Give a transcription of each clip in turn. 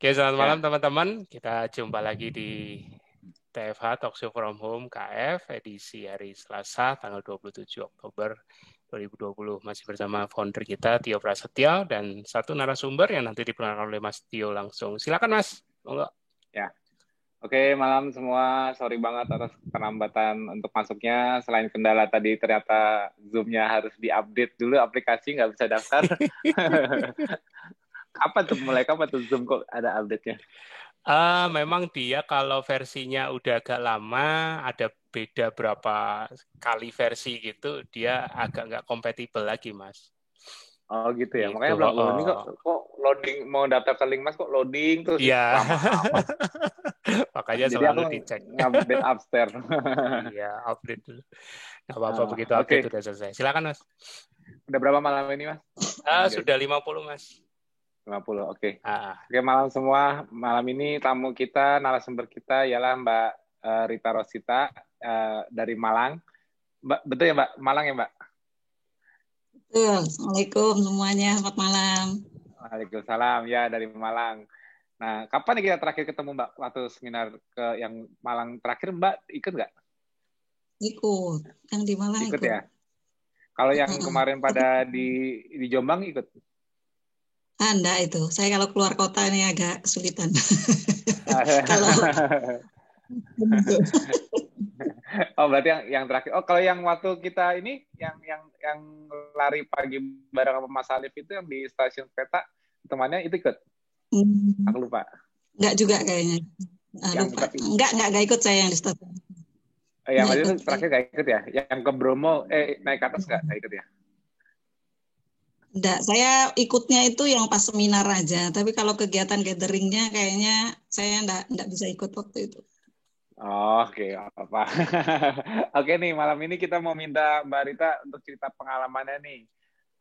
Oke, selamat malam Ya, teman-teman. Kita jumpa lagi di TFH Talk Show from Home KF edisi hari Selasa tanggal 27 Oktober 2020. Masih bersama founder kita Tio Prasetyo dan satu narasumber yang nanti diperkenalkan oleh Mas Tio langsung. Silakan Mas. Monggo. ya. Oke, malam semua. Sorry banget atas keterlambatan untuk masuknya. Selain kendala tadi, ternyata Zoom-nya harus diupdate dulu aplikasi, nggak bisa daftar. Kapan tuh Zoom kok ada update-nya? Memang dia kalau versinya udah agak lama, ada beda berapa kali versi gitu, dia agak nggak kompatibel lagi, Mas. Oh gitu ya. Gitu. Makanya bilang, loh ini Oh. kok loading, mau daftar ke link mas kok loading terus Iya. lama amat. Makanya Jadi selalu aku dicek. ngupdate upstairs. Iya, update dulu. Nggak apa-apa, begitu update Oke, udah selesai. Silakan, Mas. udah berapa malam ini mas? Guys, Sudah 50, Mas. 50, oke. Ah, Oke, malam semua. Malam ini tamu kita, narasumber kita ialah Mbak Rita Rosita dari Malang. Mbak, betul ya Mbak? Malang ya Mbak? Betul. Assalamualaikum semuanya. Selamat malam. Waalaikumsalam, ya dari Malang. Nah, kapan nih kita terakhir ketemu Mbak? Waktu seminar ke yang Malang terakhir Mbak ikut nggak? Ikut. Yang di Malang Ikut ikut. ya? Kalau yang Heeh. kemarin pada di Jombang ikut? Enggak itu. Saya kalau keluar kota ini agak kesulitan. Kalau Oh, berarti yang terakhir. Oh, kalau yang waktu kita ini yang lari pagi bareng sama Mas Alif itu yang di stasiun kereta, temannya itu ikut. Aku lupa. enggak juga kayaknya. Yang Lupa. tapi Enggak ikut saya yang di stasiun. yang Enggak waktu itu ikut. terakhir nggak ikut ya? Yang ke Bromo naik ke atas nggak ikut ya? Enggak, saya ikutnya itu yang pas seminar aja. Tapi kalau kegiatan gatheringnya kayaknya saya enggak bisa ikut waktu itu. Oh, oke, apa? Oke nih, malam ini kita mau minta Mbak Rita untuk cerita pengalamannya nih.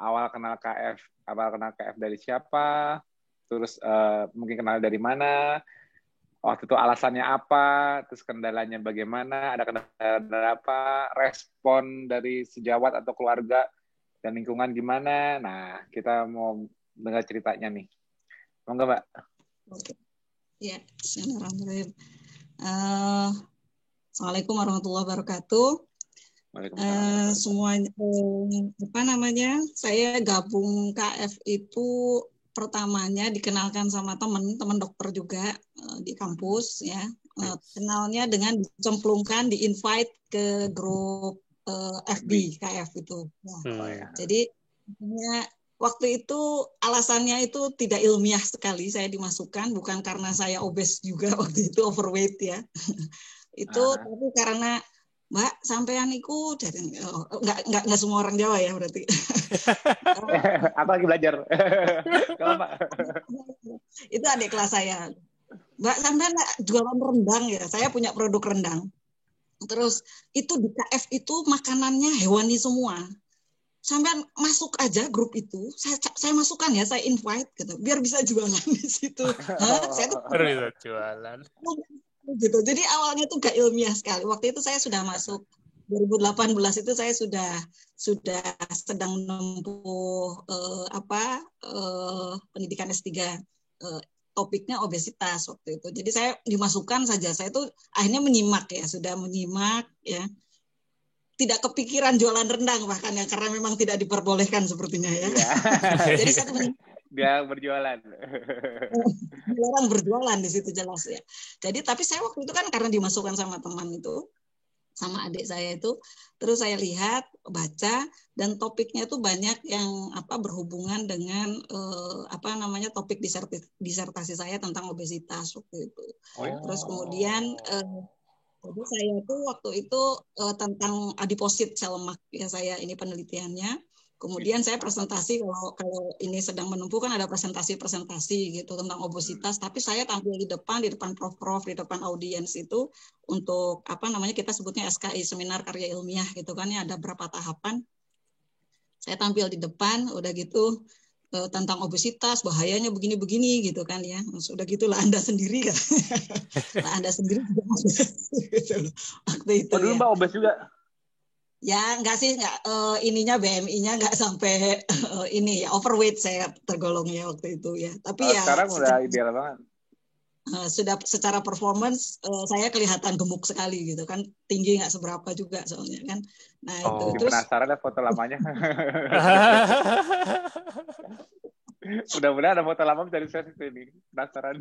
Awal kenal KF dari siapa? Terus mungkin kenal dari mana? Waktu itu alasannya apa? Terus kendalanya bagaimana? Ada kendala apa? Respon dari sejawat atau keluarga dan lingkungan gimana? Nah, kita mau dengar ceritanya nih. Mau nggak, Mbak? Oke. Ya, bismillahirrahmanirrahim. Assalamualaikum warahmatullahi wabarakatuh. Waalaikumsalam. Semuanya apa namanya? Saya gabung KF itu pertamanya dikenalkan sama teman dokter juga di kampus ya. Kenalnya dengan dicemplungkan, di-invite ke grup FB KF itu. Nah, jadi waktu itu alasannya itu tidak ilmiah sekali saya dimasukkan, bukan karena saya obes juga waktu itu, overweight ya. Itu tapi karena Mbak sampean iku jadi enggak semua orang Jawa ya berarti. Aku lagi belajar. Kalau Mbak. Itu adik kelas saya. Mbak sampean jualan rendang ya. Saya punya produk rendang. Terus itu di KF itu makanannya hewani semua. Sampean masuk aja grup itu, saya masukkan ya, saya invite gitu, biar bisa jualan di situ. Saya tuh bisa jualan. Gitu. Jadi awalnya tuh gak ilmiah sekali. Waktu itu saya sudah masuk 2018 itu saya sudah sedang menempuh pendidikan S3. Topiknya obesitas waktu itu. Jadi saya dimasukkan saja. Saya tuh akhirnya menyimak ya, sudah menyimak ya. Tidak kepikiran jualan rendang bahkan ya, karena memang tidak diperbolehkan sepertinya ya. Jadi saya dia berjualan. Orang berjualan di situ jelas ya. Jadi tapi saya waktu itu kan karena dimasukkan sama teman itu, sama adik saya itu, terus saya lihat, baca, dan topiknya itu banyak yang berhubungan dengan topik disertasi saya tentang obesitas waktu itu. Terus kemudian jadi saya itu waktu itu tentang adiposit sel lemak ya, saya ini penelitiannya. Kemudian saya presentasi, kalau ini sedang menempuh kan ada presentasi gitu tentang obesitas, tapi saya tampil di depan prof, di depan audiens itu untuk kita sebutnya SKI, seminar karya ilmiah gitu kan ya, ada berapa tahapan. Saya tampil di depan, udah gitu tentang obesitas, bahayanya begini-begini gitu kan ya. Sudah gitulah Anda sendiri kan. Lah Anda sendiri juga gitu. Waktu itu dulu Mbak obes juga? Ya enggak sih, ininya BMI-nya enggak sampai ini ya, overweight saya tergolongnya waktu itu ya. Tapi ya sekarang udah ideal banget. sudah secara performance saya kelihatan gemuk sekali gitu kan, tinggi nggak seberapa juga soalnya kan. Nah itu Jadi terus penasaran lah foto lamanya. Mudah-mudahan ada foto lama bisa di-share ini. Penasaran.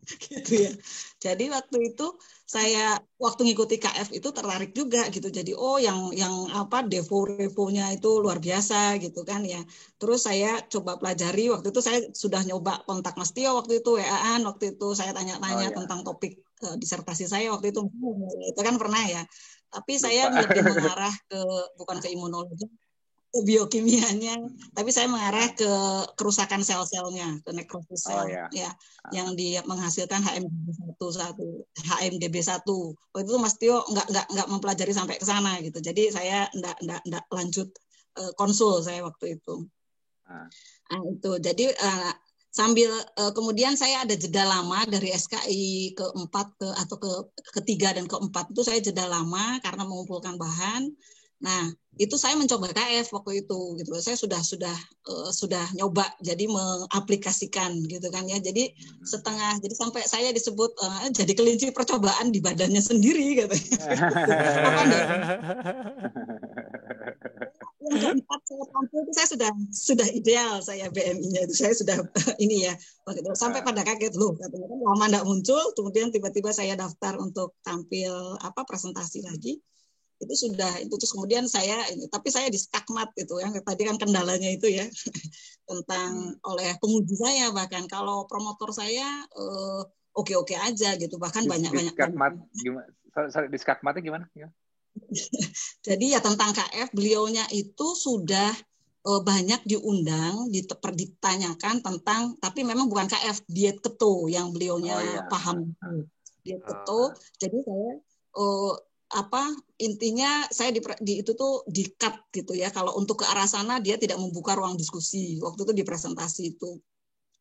gitu ya. Jadi waktu itu saya waktu ngikuti KF itu tertarik juga gitu. Jadi yang apa devo-revonya itu luar biasa gitu kan ya. Terus saya coba pelajari, waktu itu saya sudah nyoba kontak Mas Tio waktu itu WA-an, waktu itu saya tanya-tanya tentang topik disertasi saya waktu itu kan pernah ya. Tapi saya Lupa. lebih mengarah ke bukan ke imunologi, ke biokimianya, tapi saya mengarah ke kerusakan sel-selnya, ke nekrosis sel, ya, yang menghasilkan HMGB1. Waktu itu Mas Tio nggak mempelajari sampai ke sana gitu, jadi saya nggak lanjut konsul saya waktu itu. Nah, itu jadi sambil kemudian saya ada jeda lama dari SKI ke-4 atau ke-3 dan ke-4 itu saya jeda lama karena mengumpulkan bahan. Nah, itu saya mencoba KF waktu itu gitu. Saya sudah nyoba jadi mengaplikasikan gitu kan ya. Jadi setengah, jadi sampai saya disebut jadi kelinci percobaan di badannya sendiri katanya. Yang keempat saya tampil itu saya sudah ideal, saya BMI-nya itu saya sudah ini ya begitu. Sampai pada kaget loh katanya kan lama enggak muncul, kemudian tiba-tiba saya daftar untuk tampil presentasi lagi. Itu sudah itu terus kemudian saya ini, tapi saya di skakmat gitu ya, tadi kan kendalanya itu ya tentang oleh penguji saya, bahkan kalau promotor saya oke-oke aja gitu, bahkan banyak-banyak gimana? Sorry, di skakmatnya gimana? Jadi ya tentang KF beliaunya itu sudah banyak diundang, ditanyakan tentang, tapi memang bukan KF, diet keto yang beliaunya paham. Diet keto, jadi saya intinya saya di itu tuh di-cut gitu ya. Kalau untuk ke arah sana dia tidak membuka ruang diskusi. Waktu itu di presentasi itu.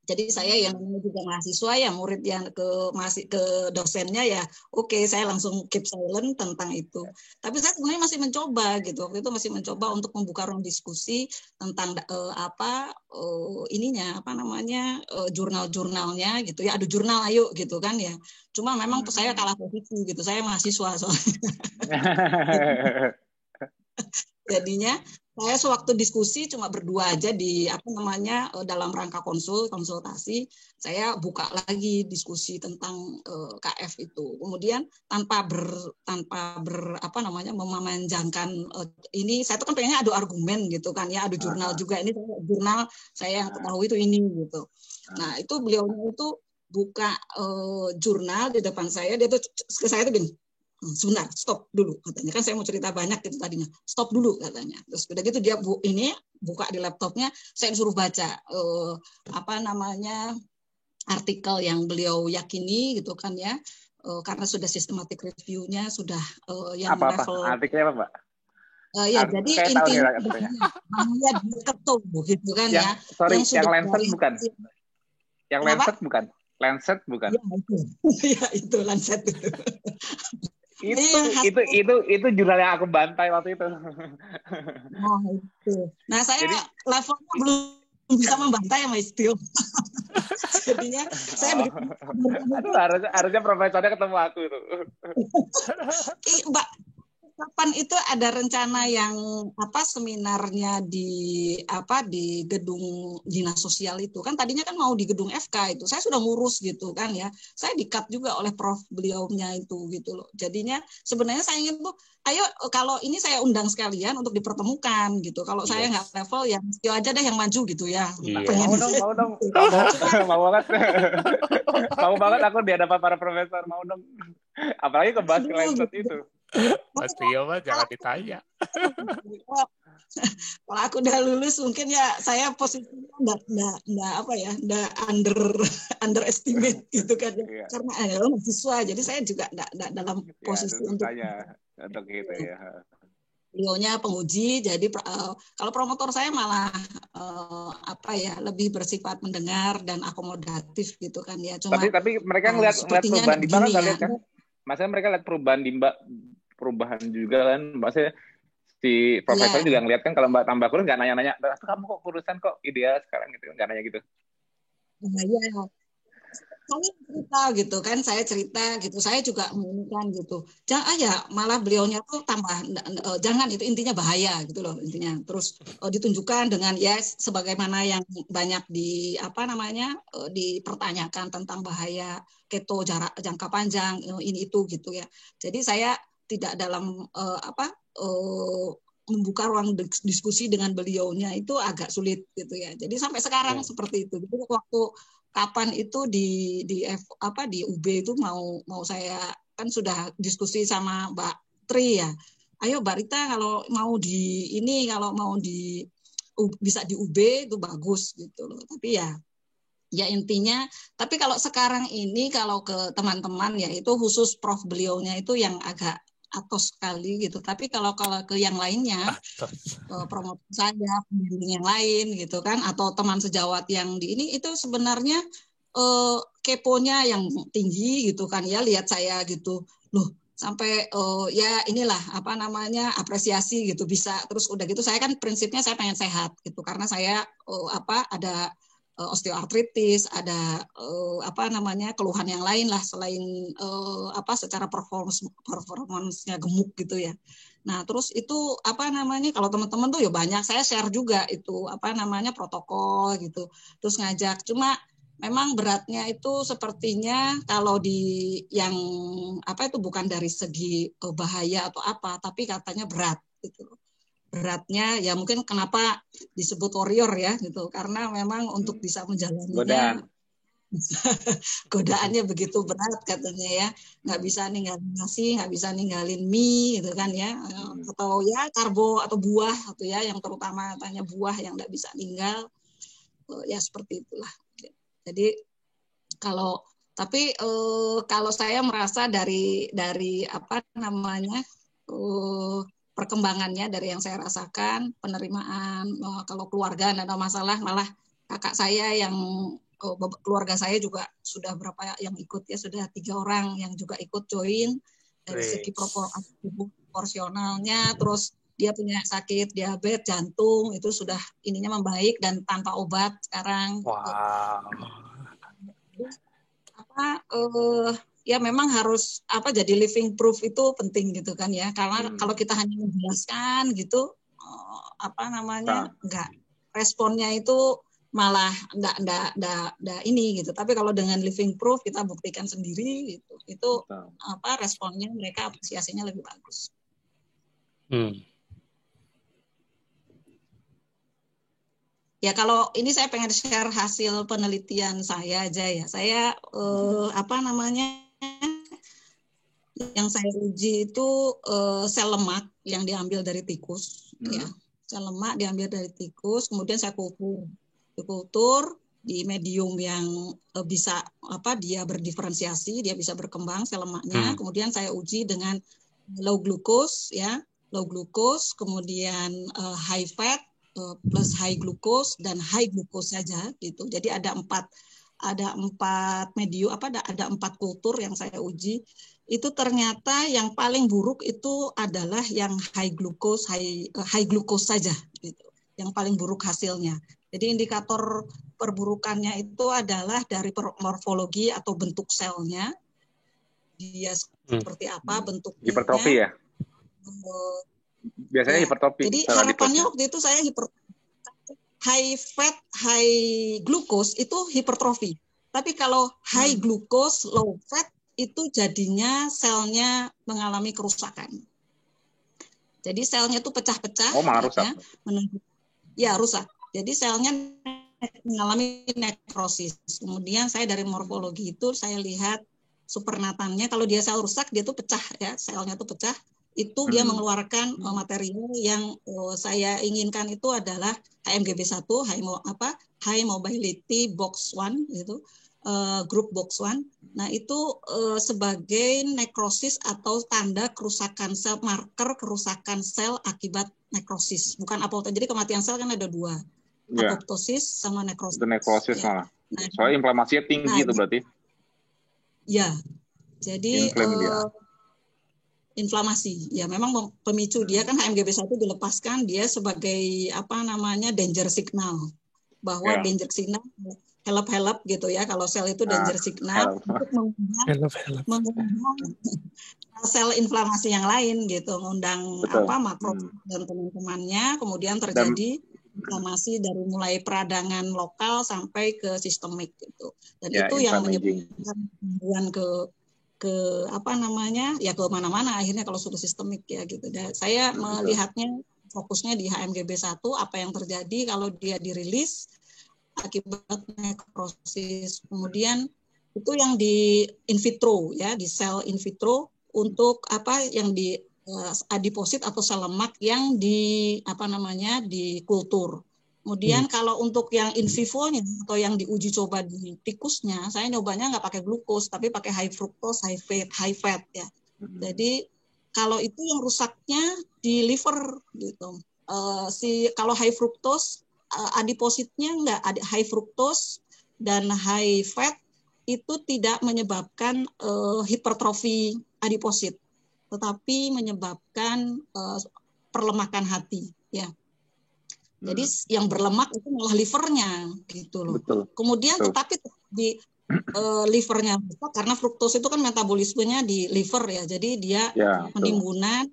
Jadi saya yang juga mahasiswa ya, murid yang ke dosennya ya, oke, saya langsung keep silent tentang itu. Tapi saya sebenarnya masih mencoba gitu. Waktu itu masih mencoba untuk membuka ruang diskusi tentang jurnal-jurnalnya gitu ya. Adu jurnal ayo gitu kan ya. Cuma memang saya kalah posisi gitu. Saya mahasiswa soalnya. Jadinya saya sewaktu diskusi cuma berdua aja di dalam rangka konsultasi, saya buka lagi diskusi tentang KF itu. Kemudian tanpa memanjangkan ini, saya tuh kan pengennya adu argumen gitu kan ya, adu jurnal juga, ini jurnal saya yang ketahui itu ini gitu. Nah, itu beliaunya itu buka jurnal di depan saya, dia tuh ke saya tuh gini, sebentar, stop dulu katanya, kan saya mau cerita banyak gitu tadinya, stop dulu katanya. Terus udah gitu dia buka di laptopnya, saya disuruh baca artikel yang beliau yakini gitu kan ya, karena sudah systematic review-nya sudah yang level artikelnya apa Mbak? Jadi intinya namanya ketum gitu kan ya. Sorry, yang Lancet bukan? Yang Lancet bukan? Lancet bukan? Ya itu Lancet itu. Itu jurnal yang aku bantai waktu itu. Nah, saya levelnya belum bisa membantai sama Istio. Jadinya saya begitu. Aduh, harusnya profesornya ketemu aku itu. Mbak, kapan itu ada rencana yang seminarnya di gedung dinas sosial itu kan, tadinya kan mau di gedung FK itu, saya sudah ngurus gitu kan ya, saya di-cut juga oleh prof beliaunya itu gitu loh. Jadinya sebenarnya saya ingin tuh, ayo kalau ini saya undang sekalian untuk dipertemukan gitu, kalau saya nggak level ya Istio aja deh yang maju gitu ya. Mau dong mau banget aku di hadapan para profesor, mau dong, apalagi ngebahas Lancet itu. Mas Tio mah jangan ditanya. Kalau aku udah lulus mungkin ya saya posisinya nggak underestimate gitu kan ya. Karena mahasiswa, jadi saya juga nggak dalam posisi untuk gitu ya. Beliaunya penguji, jadi kalau promotor saya malah lebih bersifat mendengar dan akomodatif gitu kan ya. Cuma tapi mereka ngeliat perubahan di Mbak kan, lihat kan? Maksudnya mereka lihat perubahan di Mbak, perubahan juga kan, maksudnya si profesor juga ngeliat kan, kalau Mbak tambah kurus nggak nanya-nanya, kamu kok kurusan kok ideal sekarang gitu, nggak nanya gitu. Iya. saya cerita gitu kan, saya cerita gitu, saya juga menginginkan gitu. Jangan ya, malah beliaunya tuh tambah jangan, itu intinya bahaya gitu loh intinya. Terus ditunjukkan dengan ya sebagaimana yang banyak di apa namanya dipertanyakan tentang bahaya keto jarak jangka panjang ini itu gitu ya. Jadi saya tidak dalam membuka ruang diskusi dengan beliaunya itu agak sulit gitu ya. Jadi sampai sekarang seperti itu. Jadi waktu kapan itu di UB itu mau saya kan sudah diskusi sama Mbak Tri ya. Ayo Mbak Rita kalau mau bisa di UB itu bagus gitu loh. Tapi ya intinya, tapi kalau sekarang ini kalau ke teman-teman ya itu khusus Prof beliaunya itu yang agak atos sekali gitu. Tapi kalau ke yang lainnya, promotor saya, pembimbing yang lain gitu kan, atau teman sejawat yang di ini itu sebenarnya keponya yang tinggi gitu kan ya, lihat saya gitu, loh sampai ya inilah apa namanya apresiasi gitu bisa. Terus udah gitu saya kan prinsipnya saya pengen sehat gitu karena saya ada osteoartritis, ada apa namanya keluhan yang lain lah selain secara performance-nya gemuk gitu ya. Nah, terus itu apa namanya kalau teman-teman tuh ya banyak saya share juga itu apa namanya protokol gitu. Terus ngajak cuma memang beratnya itu sepertinya kalau di yang apa itu bukan dari segi bahaya atau apa, tapi katanya berat gitu. Beratnya ya mungkin kenapa disebut warrior ya gitu karena memang untuk bisa menjalaninya godaannya begitu berat katanya ya, nggak bisa ninggalin nasi, nggak bisa ninggalin mie gitu kan ya, atau ya karbo atau buah gitu ya, yang terutama katanya buah yang nggak bisa ninggal ya seperti itulah. Jadi kalau saya merasa dari apa namanya perkembangannya dari yang saya rasakan, penerimaan kalau keluarga tidak ada masalah, malah kakak saya yang keluarga saya juga sudah berapa yang ikut ya, sudah 3 orang yang juga ikut join dari segi proporsionalnya, terus dia punya sakit diabetes jantung itu sudah ininya membaik dan tanpa obat sekarang. Wow. Ya memang harus jadi living proof itu penting gitu kan ya, karena kalau kita hanya menjelaskan gitu enggak, responnya itu malah enggak ini gitu. Tapi kalau dengan living proof kita buktikan sendiri gitu, itu responnya mereka apresiasinya lebih bagus. Ya kalau ini saya pengen share hasil penelitian saya aja ya. Saya yang saya uji itu sel lemak yang diambil dari tikus, ya. Sel lemak diambil dari tikus, kemudian saya kultur di medium yang bisa dia berdiferensiasi, dia bisa berkembang sel lemaknya. Kemudian saya uji dengan low glucose, ya, low glucose, kemudian high fat plus high glucose dan high glucose saja, gitu. Jadi ada empat medium ada 4 kultur yang saya uji. Itu ternyata yang paling buruk itu adalah yang high glucose saja gitu. Yang paling buruk hasilnya. Jadi indikator perburukannya itu adalah dari morfologi atau bentuk selnya. Dia seperti apa bentuknya. Hipertrofi ya? Biasanya hipertrofi. Jadi harapannya waktu itu saya high fat, high glucose itu hipertrofi. Tapi kalau high glucose, low fat itu jadinya selnya mengalami kerusakan. Jadi selnya itu pecah-pecah. Malah rusak. Rusak. Jadi selnya mengalami nekrosis. Kemudian saya dari morfologi itu saya lihat supernatannya, kalau dia sel rusak dia tuh pecah ya, selnya tuh pecah. Itu dia mengeluarkan material yang saya inginkan itu adalah HMGB1, High Mobility Box 1 gitu. Grup box 1. Nah, itu sebagai nekrosis atau tanda kerusakan sel, marker kerusakan sel akibat nekrosis. Bukan apoptosis. Jadi kematian sel kan ada 2. Apoptosis sama nekrosis. Itu nekrosis malah. Soalnya inflamasinya tinggi itu berarti. Ya. Jadi inflamasi. Ya, memang pemicu dia kan HMGB1 dilepaskan dia sebagai danger signal. Bahwa danger signal help gitu ya. Kalau sel itu danger signal untuk mengundang sel inflamasi yang lain gitu, mengundang makrofag dan teman-temannya, kemudian terjadi inflamasi dari mulai peradangan lokal sampai ke sistemik gitu. Dan itu yang menyebabkan gangguan ke ke mana-mana akhirnya kalau sudah sistemik ya gitu. Dan saya melihatnya fokusnya di HMGB1, apa yang terjadi kalau dia dirilis akibat nekrosis. Kemudian itu yang di in vitro ya, di sel in vitro untuk yang di adiposit atau sel lemak yang di di kultur. Kemudian kalau untuk yang in vivo-nya atau yang diuji coba di tikusnya, saya nyobanya nggak pakai glukos tapi pakai high fructose, high fat ya. Jadi kalau itu yang rusaknya di liver gitu. Kalau high fructose adipositnya nggak ada, high fructose dan high fat itu tidak menyebabkan hipertrofi adiposit, tetapi menyebabkan perlemakan hati ya. Jadi yang berlemak itu malah livernya gitu loh. Betul. Kemudian tetapi di livernya karena fruktos itu kan metabolismenya di liver ya. Jadi dia penimbunan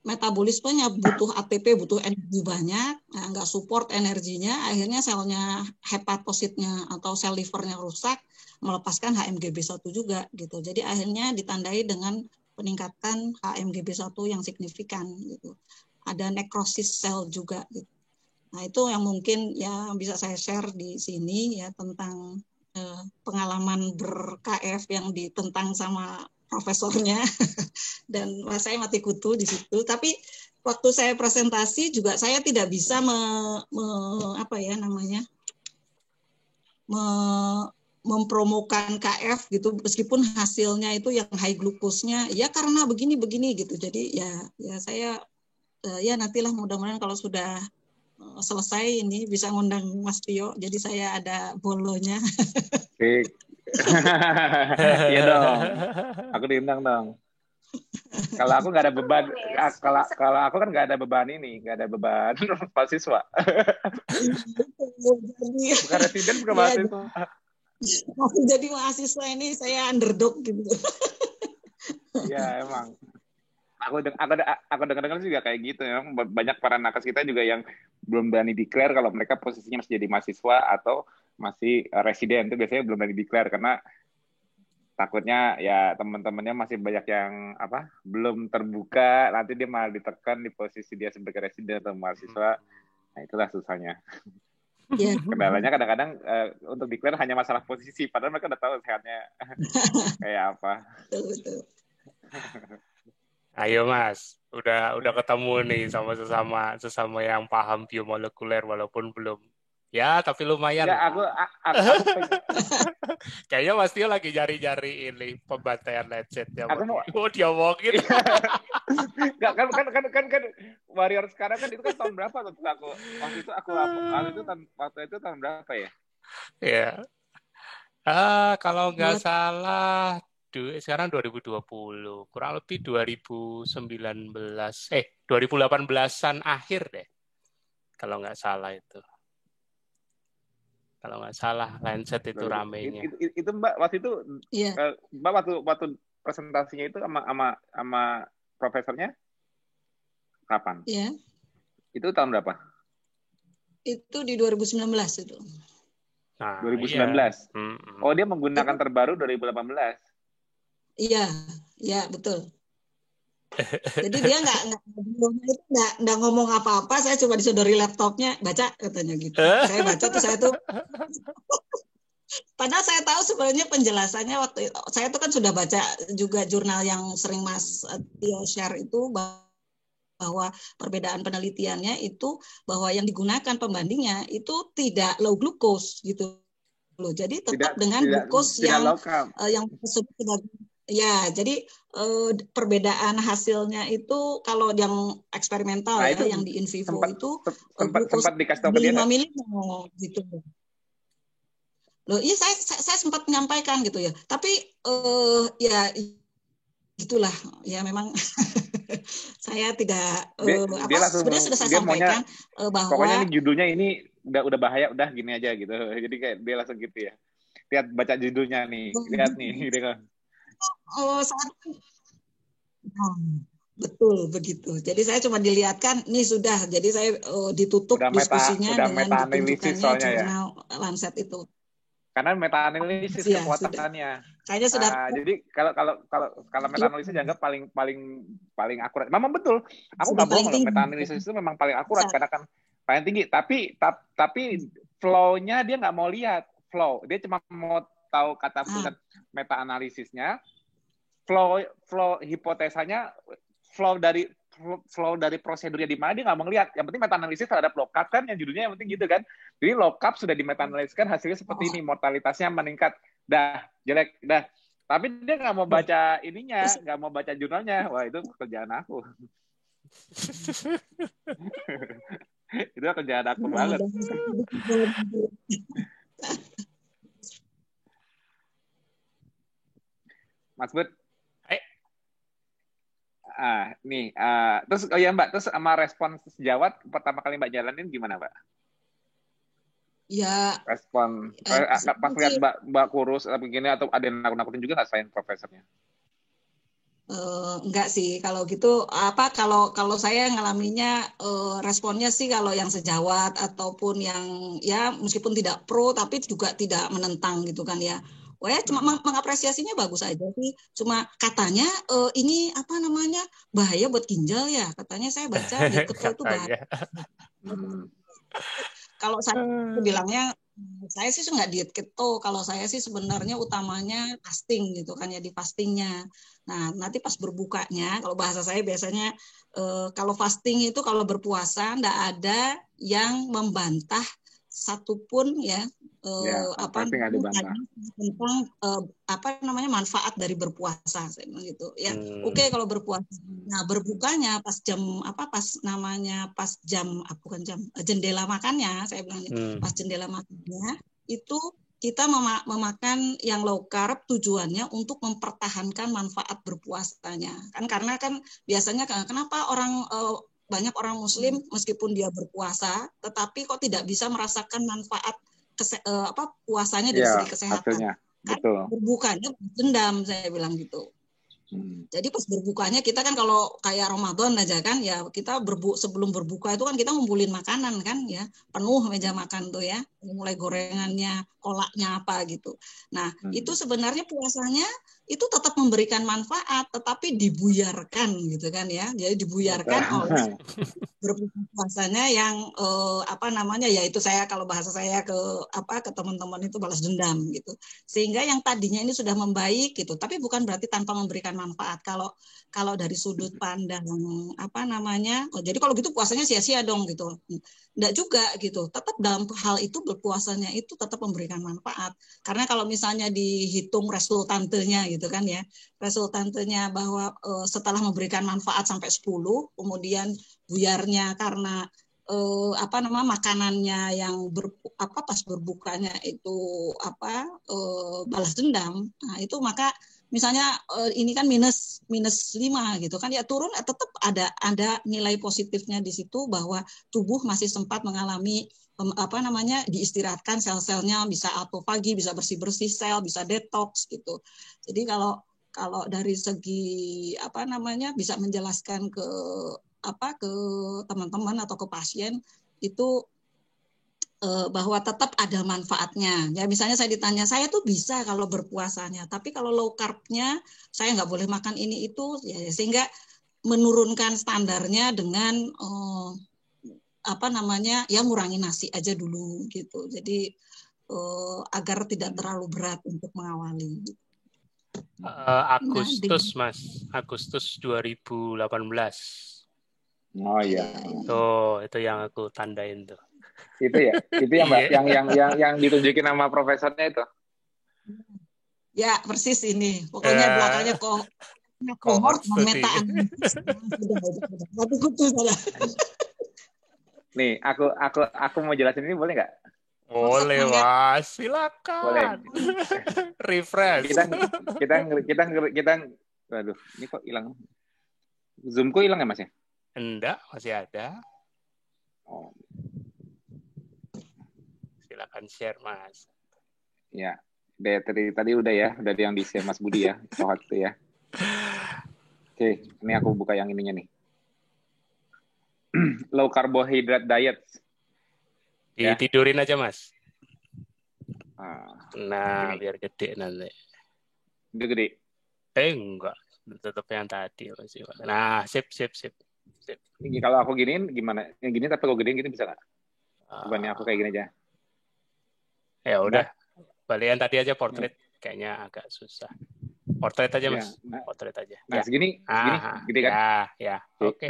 metabolismenya butuh ATP, butuh energi banyak, nggak support energinya, akhirnya selnya hepatositnya atau sel livernya rusak, melepaskan HMGB1 juga gitu. Jadi akhirnya ditandai dengan peningkatan HMGB1 yang signifikan gitu. Ada nekrosis sel juga gitu. Nah, itu yang mungkin ya bisa saya share di sini ya tentang pengalaman ber-KF yang ditentang sama profesornya dan saya mati kutu di situ. Tapi waktu saya presentasi juga saya tidak bisa mempromokan KF gitu meskipun hasilnya itu yang high glukosnya ya karena begini gitu. Jadi ya saya ya nantilah mudah-mudahan kalau sudah selesai ini bisa ngundang Mas Tio. Jadi saya ada bolonya. Iya dong. Aku diundang dong. Kalau aku nggak ada beban, kalau aku kan nggak ada beban mahasiswa. Bukan residen, bukan mahasiswa. Waktu jadi mahasiswa ini saya underdog gitu. Ya emang. Aku dengar juga kayak gitu ya. Banyak para nakes kita juga yang belum berani declare kalau mereka posisinya masih jadi mahasiswa atau masih residen. Itu biasanya belum berani declare karena takutnya ya teman-temannya masih banyak yang belum terbuka, nanti dia malah ditekan di posisi dia sebagai residen atau mahasiswa. Nah itulah susahnya. Kendalanya kadang-kadang untuk declare hanya masalah posisi, padahal mereka udah tahu sehatnya kayak apa. Betul. Ayo Mas, udah ketemu nih sama sesama yang paham biomolekuler walaupun belum. Ya, tapi lumayan. Ya, aku kayaknya Mas Tio lagi nyari ini pembantaian lecet ya. Aku mau diomongin. Enggak kan warrior sekarang kan itu kan tahun berapa tuh aku? Waktu itu tahun berapa ya? Ya. Kalau nggak salah sekarang 2020, kurang lebih 2018-an akhir deh. Kalau nggak salah itu. Kalau nggak salah Lancet itu ramenya. Itu Mbak waktu itu Mbak waktu presentasinya itu sama profesornya kapan? Iya. Itu tahun berapa? Itu di 2019 itu. Nah, 2019. Iya. Oh, dia menggunakan terbaru 2018. Iya, betul. Jadi dia nggak ngomong apa-apa, saya cuma disodori laptopnya, baca katanya gitu. Saya baca tuh saya tuh padahal saya tahu sebenarnya penjelasannya waktu itu. Saya tuh kan sudah baca juga jurnal yang sering Mas Tio share itu bahwa perbedaan penelitiannya itu bahwa yang digunakan pembandingnya itu tidak low glucose gitu loh. Jadi tetap dengan glukos yang disebut sebagai ya, jadi perbedaan hasilnya itu kalau yang eksperimental yang di in vivo sempat dikasih tahu ke dia 5 milimol gitu. Loh, iya saya sempat menyampaikan gitu ya. Tapi ya itulah ya memang saya tidak sebenarnya sudah saya sampaikan bahwa pokoknya ini judulnya ini udah bahaya, udah gini aja gitu. Jadi kayak dia langsung gitu ya. Lihat baca judulnya nih, lihat nih gitu kan. Oh, saat betul begitu. Jadi saya cuma dilihatkan, nih sudah. Jadi saya ditutup diskusinya Udah dengan meta analisis ditunjukkannya soalnya ya. jurnal Lancet itu. Karena meta analisis Ya, sudah. kekuatannya. Kayaknya sudah. Jadi kalau meta Iya, analisis dianggap paling akurat. Memang betul. Aku sudah nggak bohong paling loh, tinggi. meta analisis itu memang paling akurat Bisa. karena kan paling tinggi. Tapi flow-nya dia nggak mau lihat flow. Dia cuma mau tahu kata tulisan meta analisisnya, flow hipotesanya, flow dari prosedurnya di mana dia nggak mau ngeliat. Yang penting meta analisis terhadap lockup kan, yang judulnya yang penting gitu kan. Jadi lockup sudah di meta analisiskan, hasilnya seperti ini, mortalitasnya meningkat, dah jelek, dah. Tapi dia nggak mau baca ininya, nggak mau baca jurnalnya. Wah, itu kerjaan aku. Itu kerjaan aku banget. Mas Bud. Terus Mbak, terus sama respon sejawat pertama kali Mbak jalanin gimana, Mbak? Ya. Respon pas lihat Mbak kurus atau begini, atau ada yang nakut-nakutin juga nggak selain profesornya? Enggak sih, kalau gitu kalau saya ngalaminya responnya sih kalau yang sejawat ataupun yang ya meskipun tidak pro tapi juga tidak menentang gitu kan ya. Wah ya cuma mengapresiasinya bagus aja sih. Cuma katanya ini apa namanya bahaya buat ginjal ya. Katanya saya baca diet keto itu bahaya. Kalau saya bilangnya saya sih nggak diet keto. Kalau saya sih sebenarnya utamanya fasting gitu kan ya, di fastingnya. Nah nanti pas berbukanya, kalau bahasa saya biasanya kalau fasting itu kalau berpuasa nggak ada yang membantah satupun ya tentang manfaat dari berpuasa gitu ya. Oke, kalau berpuasa. Nah berbukanya pas bukan jam jendela makannya, saya bilang pas jendela makannya itu kita memakan yang low carb tujuannya untuk mempertahankan manfaat berpuasanya kan, karena kan biasanya kenapa banyak orang muslim meskipun dia berpuasa tetapi kok tidak bisa merasakan manfaat puasanya dari segi kesehatan. Kan berbukanya dendam, saya bilang gitu. Jadi pas berbukanya kita kan kalau kayak Ramadan aja kan ya, kita sebelum berbuka itu kan kita ngumpulin makanan kan ya, penuh meja makan tuh ya, mulai gorengannya, kolaknya apa gitu. Nah itu sebenarnya puasanya itu tetap memberikan manfaat tetapi dibuyarkan gitu kan ya, jadi dibuyarkan oleh berpuasanya yang yaitu saya kalau bahasa saya ke teman-teman itu balas dendam gitu, sehingga yang tadinya ini sudah membaik gitu, tapi bukan berarti tanpa memberikan manfaat kalau dari sudut pandang jadi kalau gitu puasanya sia-sia dong gitu, enggak juga gitu, tetap dalam hal itu berpuasanya itu tetap memberikan manfaat, karena kalau misalnya dihitung resultantenya gitu kan ya, resultantenya bahwa setelah memberikan manfaat sampai 10 kemudian buyarnya karena makanannya yang pas berbukanya itu balas dendam. Nah, itu maka misalnya ini kan minus 5 gitu kan ya, turun tetap ada nilai positifnya di situ bahwa tubuh masih sempat mengalami diistirahatkan sel-selnya, bisa autofagi, bisa bersih-bersih sel, bisa detox gitu. Jadi kalau dari segi bisa menjelaskan ke teman-teman atau ke pasien itu bahwa tetap ada manfaatnya. Ya misalnya saya ditanya, saya tuh bisa kalau berpuasanya, tapi kalau low carb-nya saya nggak boleh makan ini itu, ya sehingga menurunkan standarnya dengan ya ngurangi nasi aja dulu gitu. Jadi agar tidak terlalu berat untuk mengawali. Agustus, Mas. Agustus 2018. Oh iya. Tuh, itu yang aku tandain tuh. Itu ya, Mbak, yang ditunjukin sama profesornya itu. Ya, persis ini. Pokoknya belakangnya kohort memetaan. Nih, aku mau jelasin ini boleh nggak? Boleh, Mas. Silakan. Boleh. Refresh. Kita aduh, ini kok hilang. Zoom-ku hilang ya, Mas ya? Enggak, masih ada. Oh. silakan share Mas. Ya, tadi udah ya, dari yang di-share Mas Budi ya, soal itu ya. Oke, ini aku buka yang ininya nih. Low carbohydrate diet. Ya. Ditidurin aja Mas. Gini. Nah, biar gede nanti. Itu gede. Enggak, tetap yang tadi masih. Nah, sip. Ini kalau aku giniin gimana? Yang gini tapi kalau gedein gini bisa nggak? Bukannya aku kayak gini aja. Ya udah. Balik yang tadi aja portrait, kayaknya agak susah. Portrait aja Mas. Portrait aja. Nah, ya. segini gede kan? Ya. Oke.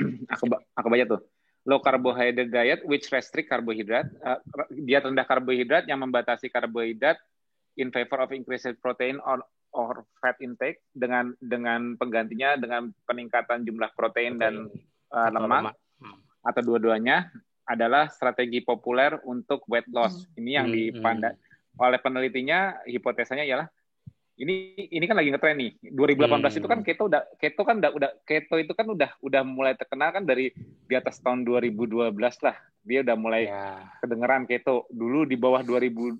Aku baca tuh. Low carbohydrate diet which restrict carbohydrate. Diet rendah karbohidrat yang membatasi karbohidrat in favor of increased protein or fat intake dengan penggantinya dengan peningkatan jumlah protein dan lemak. Atau dua-duanya adalah strategi populer untuk weight loss. Ini yang dipandang oleh penelitinya, hipotesanya ialah ini kan lagi ngetren nih. 2018 itu kan keto itu kan udah mulai terkenal kan dari di atas tahun 2012 lah. Dia udah mulai kedengeran keto. Dulu di bawah 2012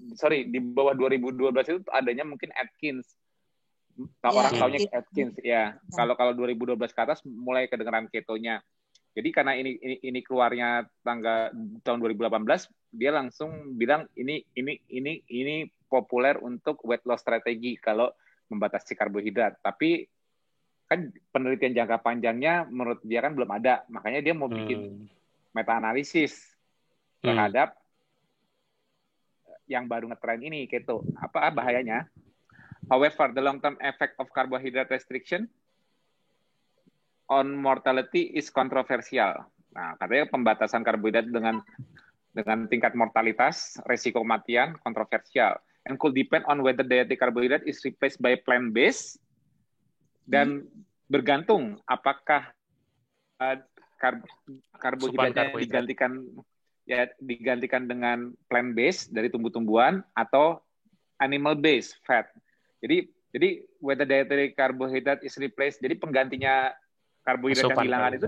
itu adanya mungkin Atkins. Orang taunya Atkins ya. Kalau 2012 ke atas mulai kedengeran ketonya. Jadi karena ini keluarnya tahun 2018, dia langsung bilang ini populer untuk weight loss strategi kalau membatasi karbohidrat. Tapi kan penelitian jangka panjangnya menurut dia kan belum ada, makanya dia mau bikin meta-analisis terhadap yang baru ngetren ini keto. Apa bahayanya? However, the long-term effect of carbohydrate restriction on mortality is controversial. Nah, katanya pembatasan karbohidrat dengan tingkat mortalitas, resiko kematian kontroversial, and could depend on whether dietary carbohydrate is replaced by plant-based, dan bergantung apakah karbohidratnya digantikan dengan plant-based dari tumbuh-tumbuhan atau animal-based fat. Jadi whether dietary carbohydrate is replaced, jadi penggantinya karbohidrat yang hilangan itu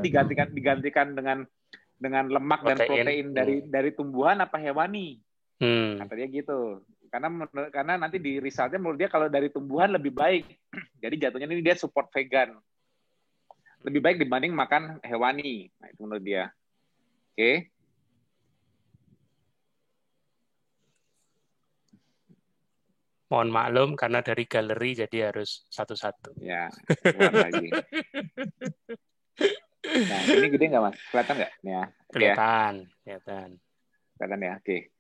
digantikan dengan lemak dan protein dari tumbuhan apa hewani. Kata dia gitu. Karena nanti di resultnya menurut dia kalau dari tumbuhan lebih baik. Jadi jatuhnya ini dia support vegan. Lebih baik dibanding makan hewani. Nah, itu menurut dia. Oke. Mohon maklum karena dari galeri jadi harus satu-satu. Ya, buat lagi. Nah, ini gede nggak Mas? Kelihatan nggak? Ya. Kelihatan. Kelihatan ya, oke.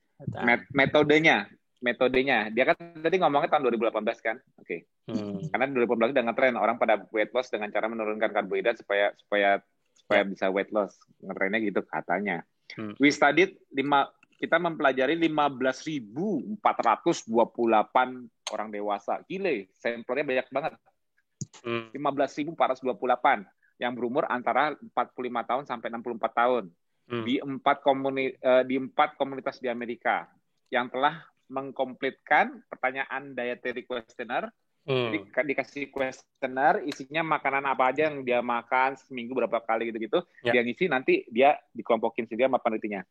Metodenya, dia kan tadi ngomongnya tahun 2018 kan? Oke. Karena 2018 udah ngetren orang pada weight loss dengan cara menurunkan karbohidrat supaya bisa weight loss. Ngetrennya gitu katanya. We studied kita mempelajari 15.428 orang dewasa. Gile, sampelnya banyak banget. 15.428 yang berumur antara 45 tahun sampai 64 tahun. Di 4 komunitas di Amerika yang telah mengkomplitkan pertanyaan dietary questionnaire. Jadi dikasih questionnaire, isinya makanan apa aja yang dia makan seminggu berapa kali gitu-gitu. Dia ngisi, nanti dia dikelompokin sendiri sama penelitinya.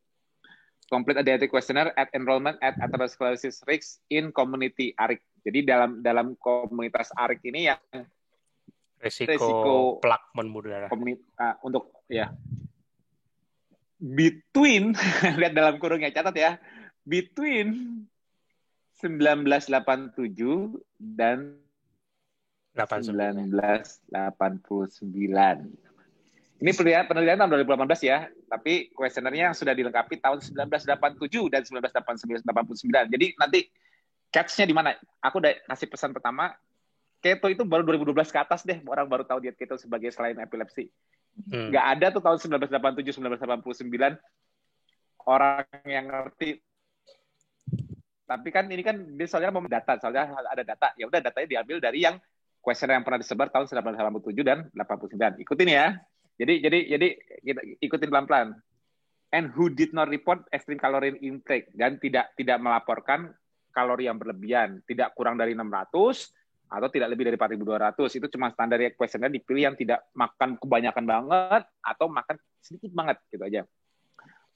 Complete a dietary questionnaire at enrollment at atherosclerosis risk in community ARIC. Jadi dalam komunitas ARIC ini yang resiko plak pembuluh darah untuk between lihat dalam kurungnya, catat ya, between 1987 dan 1989. Ini penelitian tahun 2018 ya, tapi kuesionernya yang sudah dilengkapi tahun 1987 dan 1989. Jadi nanti catch-nya di mana? Aku udah kasih pesan pertama, keto itu baru 2012 ke atas deh, orang baru tahu diet keto sebagai selain epilepsi. Nggak ada tuh tahun 1987, 1989 orang yang ngerti. Tapi kan ini kan dia soalnya mau data, soalnya ada data. Ya udah datanya diambil dari yang kuesioner yang pernah disebar tahun 1987 dan 89. Ikutin ya. Jadi kita ikutin pelan-pelan. And who did not report extreme calorie intake, dan tidak melaporkan kalori yang berlebihan, tidak kurang dari 600 atau tidak lebih dari 4.200. Itu cuma standar kuesioner, dipilih yang tidak makan kebanyakan banget atau makan sedikit banget gitu aja.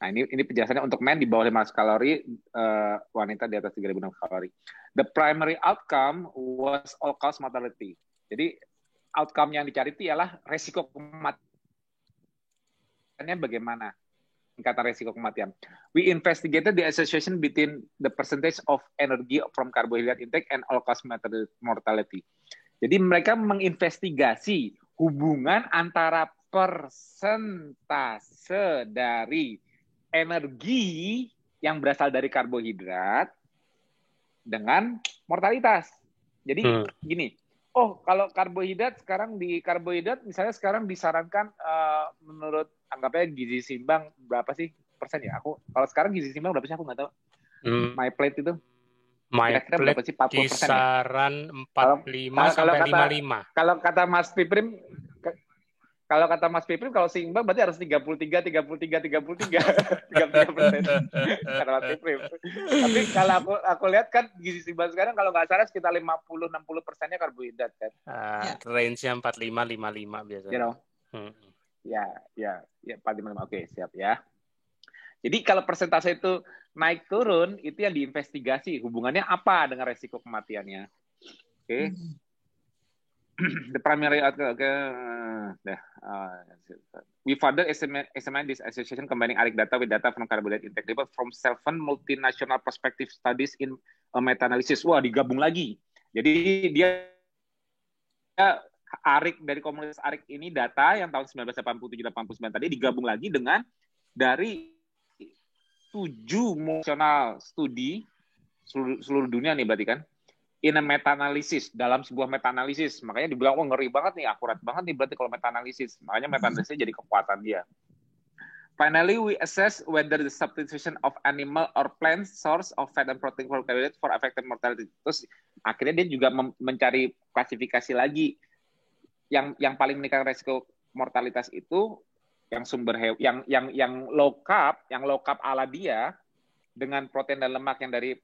Nah, ini penjelasannya untuk men di bawah 500 kalori, wanita di atas 3.600 kalori. The primary outcome was all-cause mortality. Jadi, outcome yang dicari itu ialah resiko kematiannya bagaimana. Tingkatan resiko kematian. We investigated the association between the percentage of energy from carbohydrate intake and all-cause mortality. Jadi, mereka menginvestigasi hubungan antara persentase dari energi yang berasal dari karbohidrat dengan mortalitas. Jadi gini, kalau karbohidrat sekarang misalnya sekarang disarankan menurut anggapnya gizi seimbang berapa sih persen ya? Kalau sekarang gizi seimbang berapa sih aku nggak tahu. My plate itu kira-kira berapa sih? 40% kisaran ya? 45 sampai 55. Kalau kata Mas Piprim, kalau seimbang berarti harus 33%. Kata Mas Piprim. Tapi kalau aku lihat kan gizi seimbang sekarang kalau nggak salah sekitar 50-60%-nya karbohidrat kan. Range-nya 45-55 biasanya. Ya, 45. Oke, siap ya. Jadi kalau persentase itu naik turun, itu yang diinvestigasi. Hubungannya apa dengan resiko kematiannya? Oke. The primary we further examine this association combining ARIC data with data from carbohydrate intake report from 7 multinational prospective studies in a meta-analysis. Wah, digabung lagi. Jadi dia ARIC dari komunitas ARIC ini data yang tahun 1987-89 tadi digabung lagi dengan dari 7 multinational studi seluruh dunia nih berarti kan. In a meta-analysis, dalam sebuah meta-analysis. Makanya dibilang, ngeri banget nih, akurat banget nih berarti kalau meta-analysis. Makanya meta-analysis jadi kekuatan dia. Finally, we assess whether the substitution of animal or plant source of fat and protein for carbohydrate for affected mortality. Terus akhirnya dia juga mencari klasifikasi lagi. Yang paling meningkatkan resiko mortalitas itu yang sumber yang low carb ala dia dengan protein dan lemak yang dari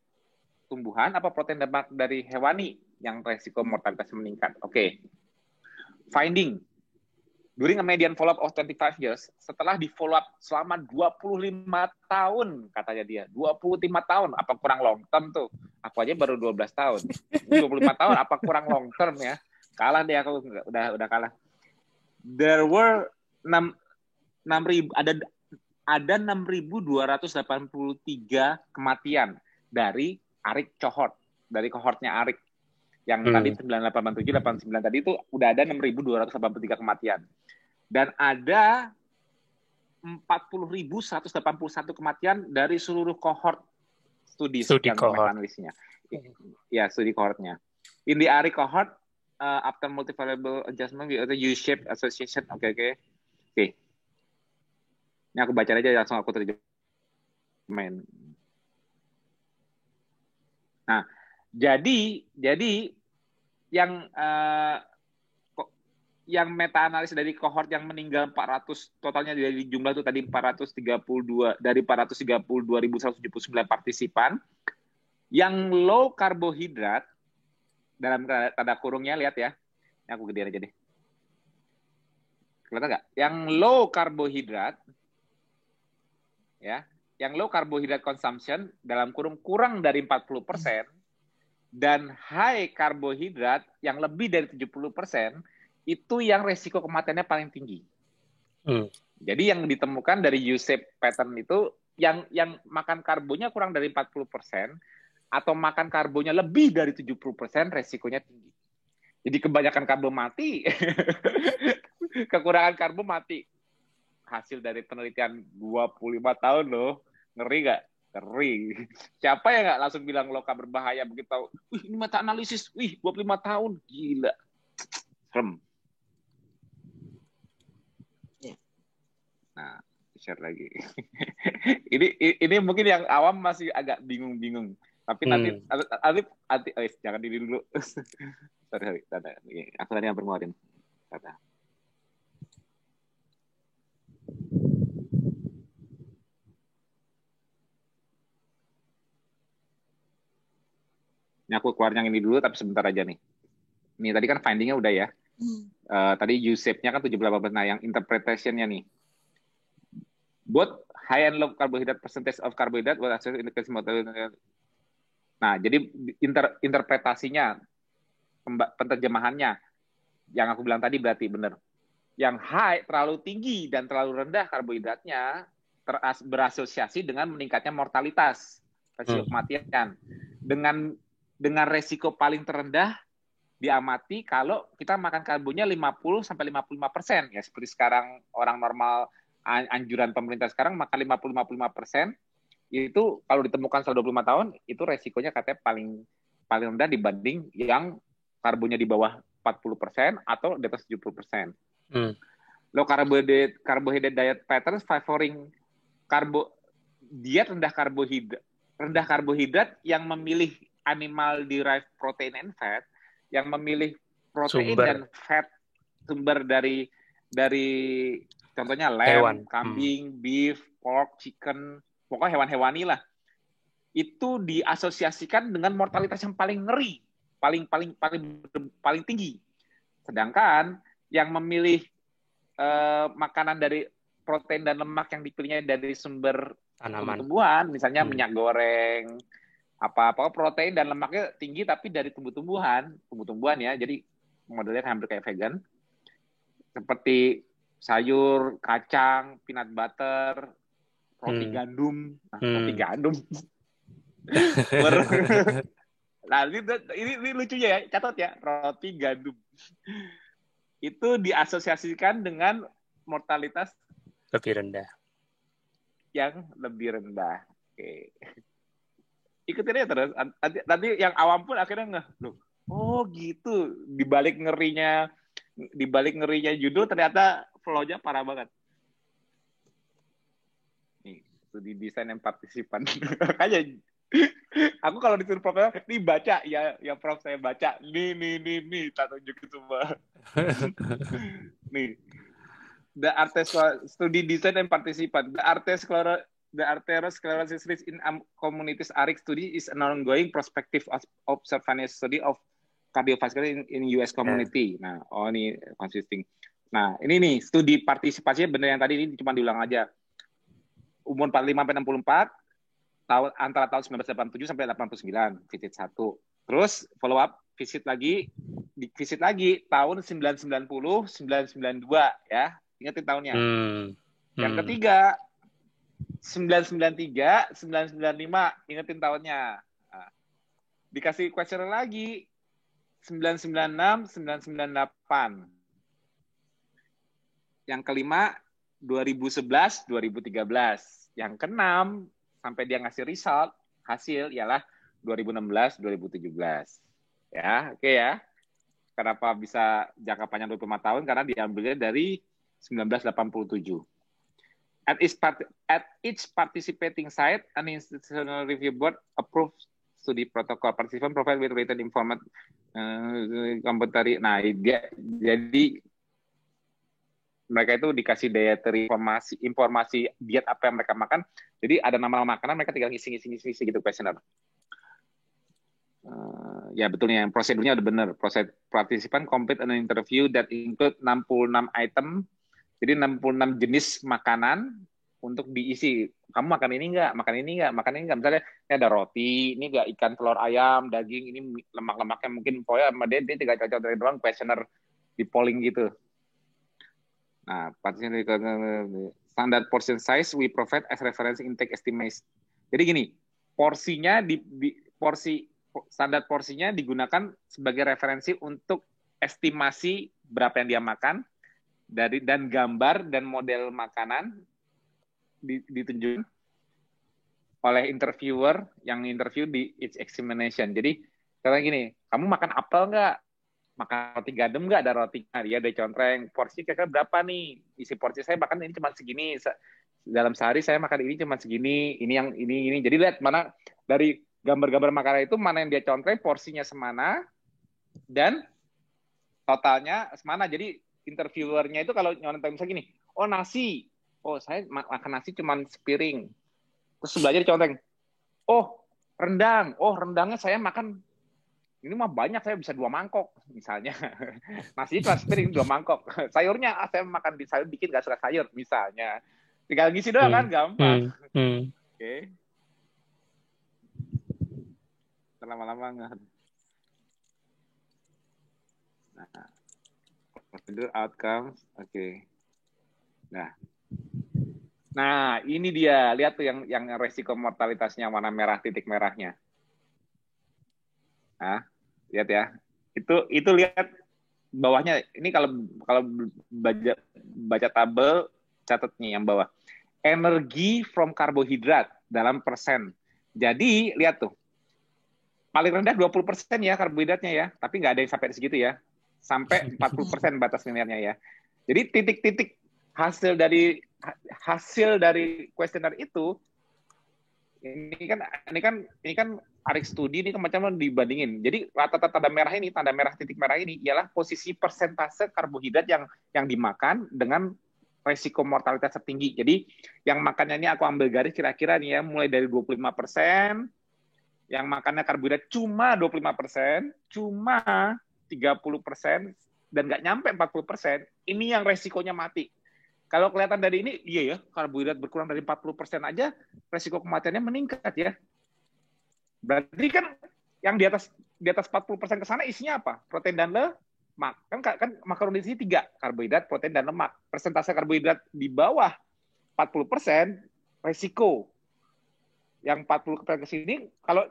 tumbuhan apa protein lemak dari hewani yang resiko mortalitas meningkat. Oke. Finding. During a median follow-up of 25 years, setelah di follow-up selama 25 tahun, katanya dia. 25 tahun, apa kurang long term tuh? Aku aja baru 12 tahun. 25 tahun, apa kurang long term ya? Kalah deh aku, udah kalah. There were 6.000, ada 6.283 kematian dari ARIC cohort, dari kohortnya ARIC yang tadi 987, 89 tadi itu udah ada 6.283 kematian dan ada 40.181 kematian dari seluruh kohort studi meta-analisisnya. Ya, studi kohortnya. In the ARIC cohort, after multivariable adjustment, we U-shaped association. Oke. Ini aku baca aja langsung aku terjemahin. Nah, jadi yang meta-analisis dari kohort yang meninggal 400 totalnya dari jumlah itu tadi 432 dari 432.179 partisipan yang low karbohidrat dalam tanda kurungnya lihat ya. Ini aku gedein aja deh. Kelihatan nggak? Yang low karbohidrat ya. Yang low carbohydrate consumption dalam kurang dari 40% dan high karbohidrat yang lebih dari 70% itu yang resiko kematiannya paling tinggi. Jadi yang ditemukan dari U-shape pattern itu yang makan karbonya kurang dari 40% atau makan karbonya lebih dari 70% resikonya tinggi. Jadi kebanyakan karbo mati, kekurangan karbo mati. Hasil dari penelitian 25 tahun loh. Ngeri nggak? Ngeri. Siapa yang nggak langsung bilang low carb berbahaya begitu tahu? Wih, ini meta analisis. Wih, 25 tahun. Gila. Serem. Nah, share lagi. ini mungkin yang awam masih agak bingung-bingung. Tapi nanti jangan diri dulu. Sorry. Aku tadi hampir ngeluarin kata. Ini aku keluar yang ini dulu, tapi sebentar aja nih. Ini tadi kan finding-nya udah ya. Tadi U-shape-nya kan 78%. Nah, yang interpretation-nya nih. Both high and low carbohydrate percentage of carbohydrate was associated in the case model. Nah, jadi interpretasinya, penterjemahannya, yang aku bilang tadi berarti benar. Yang high terlalu tinggi dan terlalu rendah karbohidratnya berasosiasi dengan meningkatnya mortalitas, resiko kematian. Dengan resiko paling terendah diamati kalau kita makan karbonya 50-55%. Ya seperti sekarang orang normal, anjuran pemerintah sekarang makan 50-55%. Itu kalau ditemukan selama 25 tahun, itu resikonya katanya paling rendah dibanding yang karbonya di bawah 40% atau di atas 70%. Low carbohydrate diet patterns favoring diet rendah karbohidrat yang memilih animal derived protein and fat, yang memilih protein dan fat sumber dari contohnya lamb, kambing, beef, pork, chicken, pokoknya hewan-hewani lah. Itu diasosiasikan dengan mortalitas yang paling ngeri, paling tinggi. Sedangkan yang memilih makanan dari protein dan lemak yang dipilihnya dari sumber tumbuhan, misalnya minyak goreng, apa protein dan lemaknya tinggi tapi dari tumbuh-tumbuhan ya, jadi modelnya hampir kayak vegan, seperti sayur, kacang, peanut butter, roti gandum. Roti gandum. Nah, ini lucunya ya, catat ya, roti gandum. Itu diasosiasikan dengan mortalitas lebih rendah. Yang lebih rendah. Oke. Ikutin aja terus. Nanti yang awam pun akhirnya loh, oh gitu. Di balik ngerinya judul ternyata flow-nya parah banget. Nih, studi desain dan partisipan. Makanya aku kalau disuruh profesor, nih baca ya prof saya baca. Nih tak tunjukin semua. Nih. The study design and participant. The arteriosclerosis risk in communities ARIC study is an ongoing prospective observational study of cardiovascular in US community. Nah, ini consisting. Nah, ini nih studi partisipasinya benar yang tadi ini cuma diulang aja. Umur 45-64, antara tahun 1987 sampai 89, visit 1. Terus follow up visit lagi tahun 1990, 992 ya. Ingatin tahunnya. Yang ketiga 993, 995, ingetin tahunnya. Nah, dikasih questionnaire lagi 996, 998. Yang kelima 2011, 2013. Yang keenam sampai dia ngasih hasil ialah 2016, 2017. Ya, oke ya. Kenapa bisa jangka panjang 25 tahun? Karena diambilnya dari 1987. At each participating site, an institutional review board approved studi protocol. Participant provide with written information commentary. Nah, jadi mereka itu dikasih dietary informasi diet apa yang mereka makan. Jadi ada nama-nama makanan, mereka tinggal ngisi gitu questionnaire. Ya betulnya, yang prosedurnya udah benar. Partisipan complete an interview that include 66 item. Jadi 66 jenis makanan untuk diisi. Kamu makan ini nggak? Makan ini nggak? Makan ini nggak? Misalnya ini ada roti, ini nggak ikan, telur ayam, daging, ini lemak-lemaknya mungkin pokoknya sama dia tinggal cocok dari doang questionnaire di polling gitu. Nah, standard portion size we provide as reference intake estimation. Jadi gini, porsinya standar porsinya digunakan sebagai referensi untuk estimasi berapa yang dia makan dan gambar dan model makanan ditunjukkan oleh interviewer yang interview di each examination. Jadi katanya gini, kamu makan apel nggak? Makan roti gandum nggak? Ada rotinya, dia ada contreng. Porsi kira-kira berapa nih? Isi porsi saya makan ini cuma segini. Dalam sehari saya makan ini cuma segini. Ini. Jadi lihat mana dari gambar-gambar makanan itu mana yang dia contreng, porsinya semana dan totalnya semana. Jadi interviewernya itu kalau nyontek misalnya gini, oh nasi, oh saya makan nasi cuma sepiring. Terus sebelahnya diconteng, oh rendangnya saya makan ini mah banyak, saya bisa 2 mangkok misalnya. Nasi cuma sepiring 2 mangkok. Sayurnya saya makan di sayur dikit, nggak suka sayur misalnya. Tinggal ngisi doang kan, gampang. Oke. Lama-lama nggak. Nah, prosedur outcomes, oke. Nah, ini dia. Lihat tuh yang resiko mortalitasnya warna merah, titik merahnya. Nah, lihat ya. Itu lihat bawahnya. Ini kalau baca tabel, catat nih yang bawah. Energi from karbohidrat dalam persen. Jadi, lihat tuh. Paling rendah 20% ya karbohidratnya ya. Tapi nggak ada yang sampai segitu ya. Sampai 40% batas linearnya ya. Jadi titik-titik hasil dari kuesioner itu ini kan Arik studi ini kan macam dibandingin. Jadi rata-rata tanda merah titik merah ini ialah posisi persentase karbohidrat yang dimakan dengan resiko mortalitas tertinggi. Jadi yang makannya ini aku ambil garis kira-kira nih ya, mulai dari 25%, yang makannya karbohidrat cuma 25%, cuma 30%, dan nggak nyampe 40%, ini yang resikonya mati. Kalau kelihatan dari ini, iya ya, karbohidrat berkurang dari 40% aja, resiko kematiannya meningkat ya. Berarti kan yang di atas 40% ke sana isinya apa? Protein dan lemak. Kan makronutrisi 3, karbohidrat, protein, dan lemak. Persentase karbohidrat di bawah 40%, resiko. Yang 40% ke sini, kalau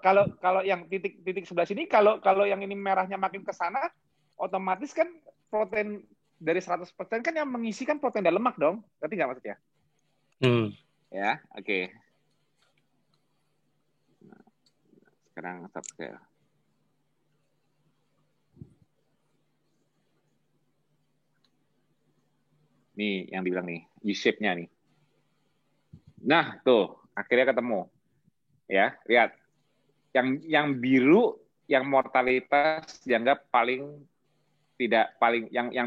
yang titik sebelah sini, kalau yang ini merahnya makin ke sana, otomatis kan protein dari 100% kan yang mengisi kan protein dan lemak dong. Ngerti nggak maksudnya? Ya, oke. Nah, sekarang subscale. Nih yang dibilang nih, U-shape-nya nih. Nah, tuh, akhirnya ketemu. Ya, lihat. Yang biru, yang mortalitas dianggap yang di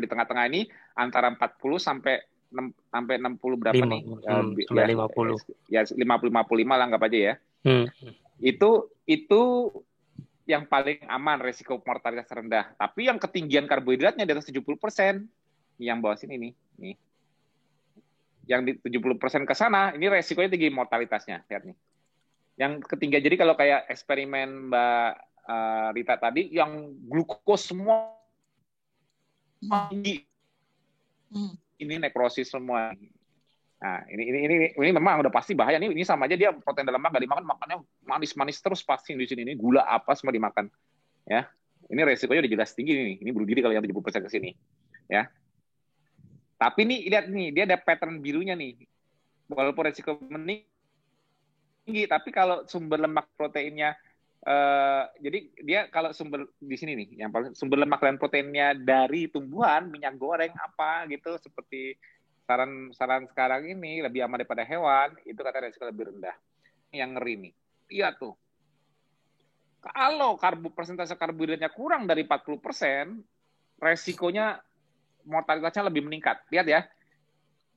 tengah-tengah ini antara 40 sampai 60 berapa nih? Sampai 50. Ya 50-55 lah anggap aja ya. Itu yang paling aman, resiko mortalitas rendah. Tapi yang ketinggian karbohidratnya di atas 70%. Yang bawah sini nih. Yang di 70% ke sana, ini resikonya tinggi mortalitasnya. Lihat nih. Yang ketinggian, jadi kalau kayak eksperimen Mbak Rita tadi, yang glukos semua tinggi. Ini nekrosis semua. Nah, ini memang udah pasti bahaya nih. Ini sama aja dia protein dalam lemak nggak dimakan, makannya manis-manis terus pasti di sini. Ini gula apa semua dimakan. Ya. Ini resikonya udah jelas tinggi nih. Ini bunuh diri kalau yang 70% ke sini. Ya. Tapi nih lihat nih, dia ada pattern birunya nih. Walaupun resiko tinggi, tapi kalau sumber lemak proteinnya jadi dia kalau sumber di sini nih, yang paling sumber lemak dan proteinnya dari tumbuhan, minyak goreng apa gitu, seperti saran sekarang ini lebih aman daripada hewan, itu kata resiko lebih rendah. Yang ngeri nih, iya tuh. Kalau persentase karbohidratnya kurang dari 40%, resikonya mortalitasnya lebih meningkat. Lihat ya.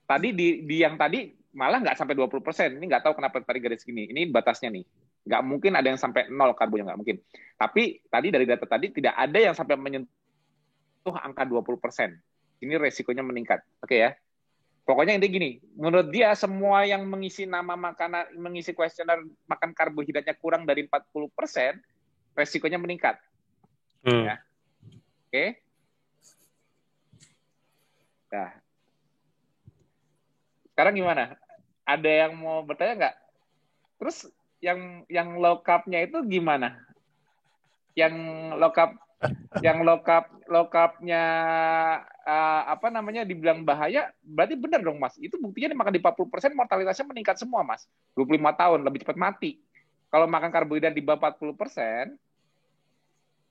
Tadi di yang tadi malah nggak sampai 20%. Ini nggak tahu kenapa tadi garis gini. Ini batasnya nih. Nggak mungkin ada yang sampai 0 karbonya, nggak mungkin. Tapi tadi dari data tadi tidak ada yang sampai menyentuh angka 20%. Ini resikonya meningkat. Oke ya. Pokoknya intinya gini, menurut dia semua yang mengisi nama makanan, mengisi kuesioner makan karbohidratnya kurang dari 40%, resikonya meningkat. Ya. Oke. Nah. Sekarang gimana? Ada yang mau bertanya nggak? Terus yang low carb-nya itu gimana? Yang low carb-nya apa namanya dibilang bahaya, berarti benar dong Mas. Itu buktinya dimakan di 40% mortalitasnya meningkat semua Mas. 25 tahun lebih cepat mati. Kalau makan karbohidrat di bawah 40%,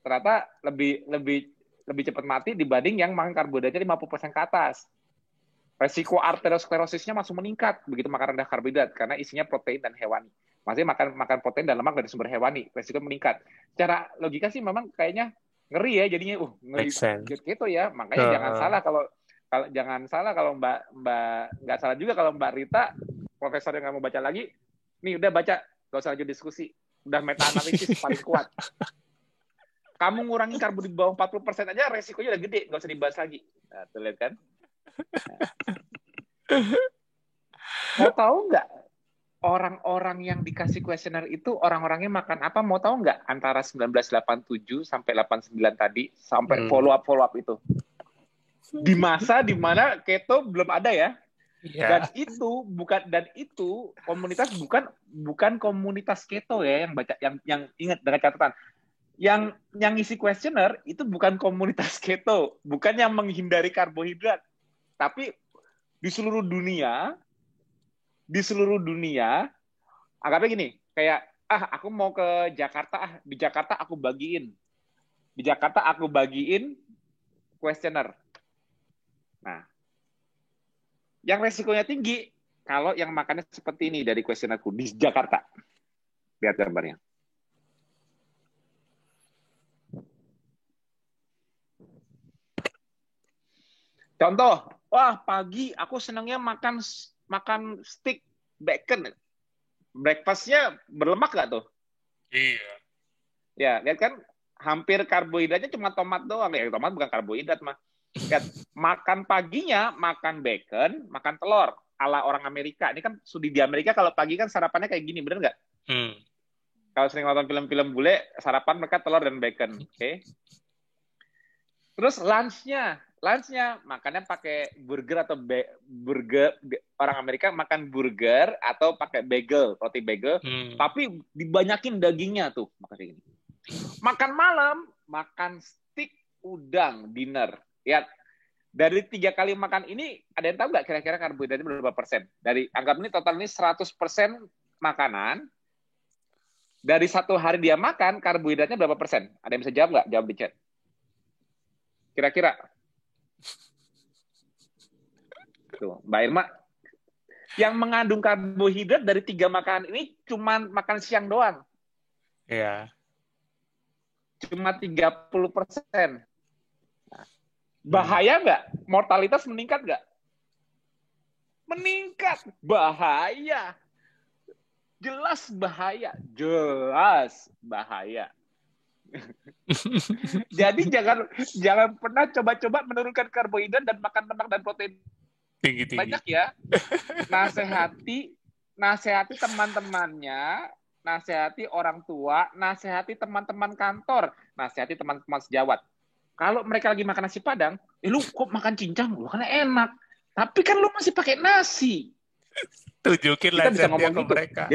ternyata lebih cepat mati dibanding yang makan karbohidratnya 50% ke atas. Resiko arteriosklerosisnya masuk meningkat begitu makan rendah karbohidrat karena isinya protein dan hewani. Maksudnya makan protein dan lemak dari sumber hewani, resiko meningkat. Secara logika sih memang kayaknya ngeri ya jadinya, ngeri gitu ya. Makanya jangan salah kalau Mbak nggak salah juga kalau Mbak Rita profesor yang nggak mau baca lagi, nih udah baca, nggak usah lanjut diskusi, udah meta analisis paling kuat. Kamu ngurangin karbo di bawah 40% aja resikonya udah gede, nggak usah dibahas lagi. Nah, tuh lihat kan. Mau tahu nggak orang-orang yang dikasih kuesioner itu orang-orangnya makan apa? Mau tahu nggak antara 1987 sampai 89 tadi sampai follow up itu di masa di mana keto belum ada ya. Dan itu komunitas bukan komunitas keto ya yang ingat dengan catatan. Yang isi kuesioner itu bukan komunitas keto, bukan yang menghindari karbohidrat, tapi di seluruh dunia, anggapnya gini, kayak aku mau ke Jakarta, di Jakarta aku bagiin kuesioner. Nah, yang resikonya tinggi kalau yang makannya seperti ini dari kuesionerku di Jakarta. Lihat gambarnya. Contoh, pagi aku senangnya makan steak bacon. Breakfast-nya berlemak nggak tuh? Iya. Ya, lihat kan hampir karbohidratnya cuma tomat doang. Ya, tomat bukan karbohidrat mah. Lihat, makan paginya makan bacon, makan telur ala orang Amerika. Ini kan studi di Amerika kalau pagi kan sarapannya kayak gini, bener nggak? Kalau sering nonton film-film bule, sarapan mereka telur dan bacon. Oke. Terus lunch-nya makannya pakai burger atau burger. Orang Amerika makan burger atau pakai bagel, roti bagel, tapi dibanyakin dagingnya tuh, makan kayak gini. Makan malam, makan steak udang dinner. Lihat, dari 3 kali makan ini, ada yang tahu nggak kira-kira karbohidratnya berapa persen? Dari anggap ini total ini 100% makanan. Dari 1 hari dia makan, karbohidratnya berapa persen? Ada yang bisa jawab nggak? Jawab di chat. Kira-kira. Tuh, Mbak Irma. Yang mengandung karbohidrat dari 3 makanan ini cuma makan siang doang. Iya. Cuma 30%. Bahaya nggak? Mortalitas meningkat nggak? Meningkat. Bahaya. Jelas bahaya. Jadi jangan pernah coba-coba menurunkan karbohidrat dan makan lemak dan protein tinggi-tinggi. Banyak ya. Nasihati teman-temannya, nasihati orang tua, nasihati teman-teman kantor, nasihati teman-teman sejawat. Kalau mereka lagi makan nasi Padang, lu kok makan cincang? Lu kan enak. Tapi kan lu masih pakai nasi. Tunjukin kita bisa ngomong ke gitu. Mereka.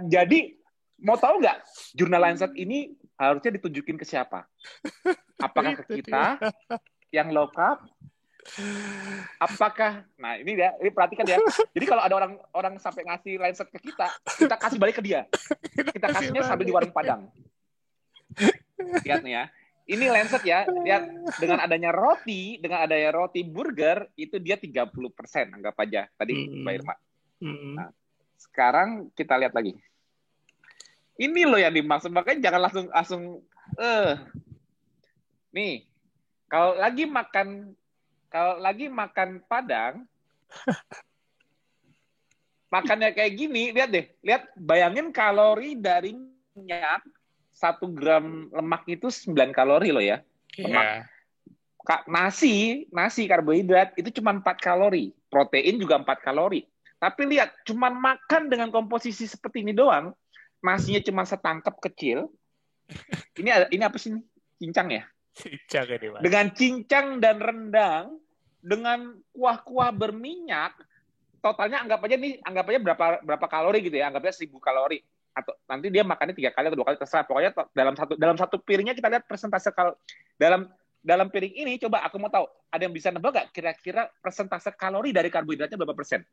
Jadi mau tahu nggak jurnal Lancet ini harusnya ditunjukin ke siapa? Apakah ke kita yang low carb? Apakah? Nah ini perhatikan ya. Jadi kalau ada orang sampai ngasih Lancet ke kita kasih balik ke dia. Kita kasihnya sambil di warung Padang. Lihat nih ya. Ini Lancet ya, lihat dengan adanya roti burger itu dia 30%, anggap aja tadi Mbak Irma. Nah, sekarang kita lihat lagi. Ini loh yang dimaksud, makanya jangan langsung nih, kalau lagi makan Padang, makannya kayak gini, lihat bayangin kalori dari minyak. 1 gram lemak itu 9 kalori loh ya. Lemak. Nasi karbohidrat itu cuma 4 kalori. Protein juga 4 kalori. Tapi lihat, cuma makan dengan komposisi seperti ini doang, nasinya cuma setangkep kecil. Ini apa sih? Cincang ya? Cincang ini, Mas. Dengan cincang dan rendang, dengan kuah-kuah berminyak, totalnya anggap aja berapa kalori gitu ya? Anggap aja 1000 kalori. Atau nanti dia makannya 3 kali atau 2 kali terserah. Pokoknya dalam satu piringnya kita lihat persentase dalam piring ini. Coba aku mau tahu, ada yang bisa nebak nggak kira-kira persentase kalori dari karbohidratnya berapa persen?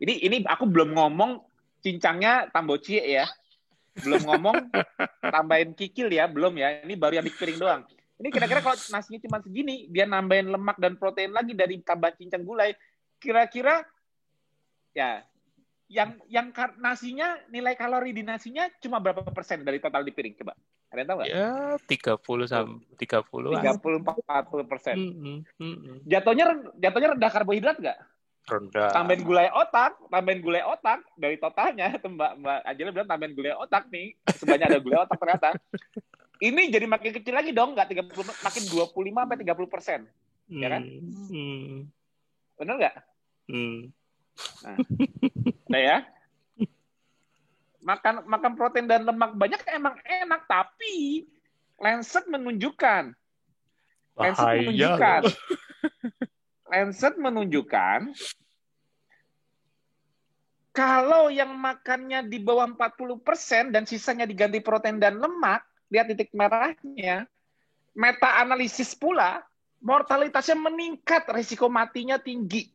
Ini aku belum ngomong cincangnya tambocie ya, belum ngomong tambahin kikil ya, belum ya. Ini baru yang di piring doang. Ini kira-kira kalau nasinya cuma segini, dia nambahin lemak dan protein lagi dari tambah cincang gulai, kira-kira ya. Yang nasinya, nilai kalori di nasinya cuma berapa persen dari total di piring? Coba. Ada yang tahu nggak? Ya, 30-40%. Jatuhnya rendah karbohidrat nggak? Rendah. Tambahin gulai otak dari totalnya. Mbak Ajela bilang tambahin gulai otak nih. Sebanyak ada gulai otak ternyata. Ini jadi makin kecil lagi dong, nggak 30, makin 25-30%. Ya kan? Hmm. Benar nggak? Nah ya, makan protein dan lemak banyak emang enak, tapi Lancet menunjukkan kalau yang makannya di bawah 40% dan sisanya diganti protein dan lemak, lihat titik merahnya, meta-analisis pula, mortalitasnya meningkat, risiko matinya tinggi.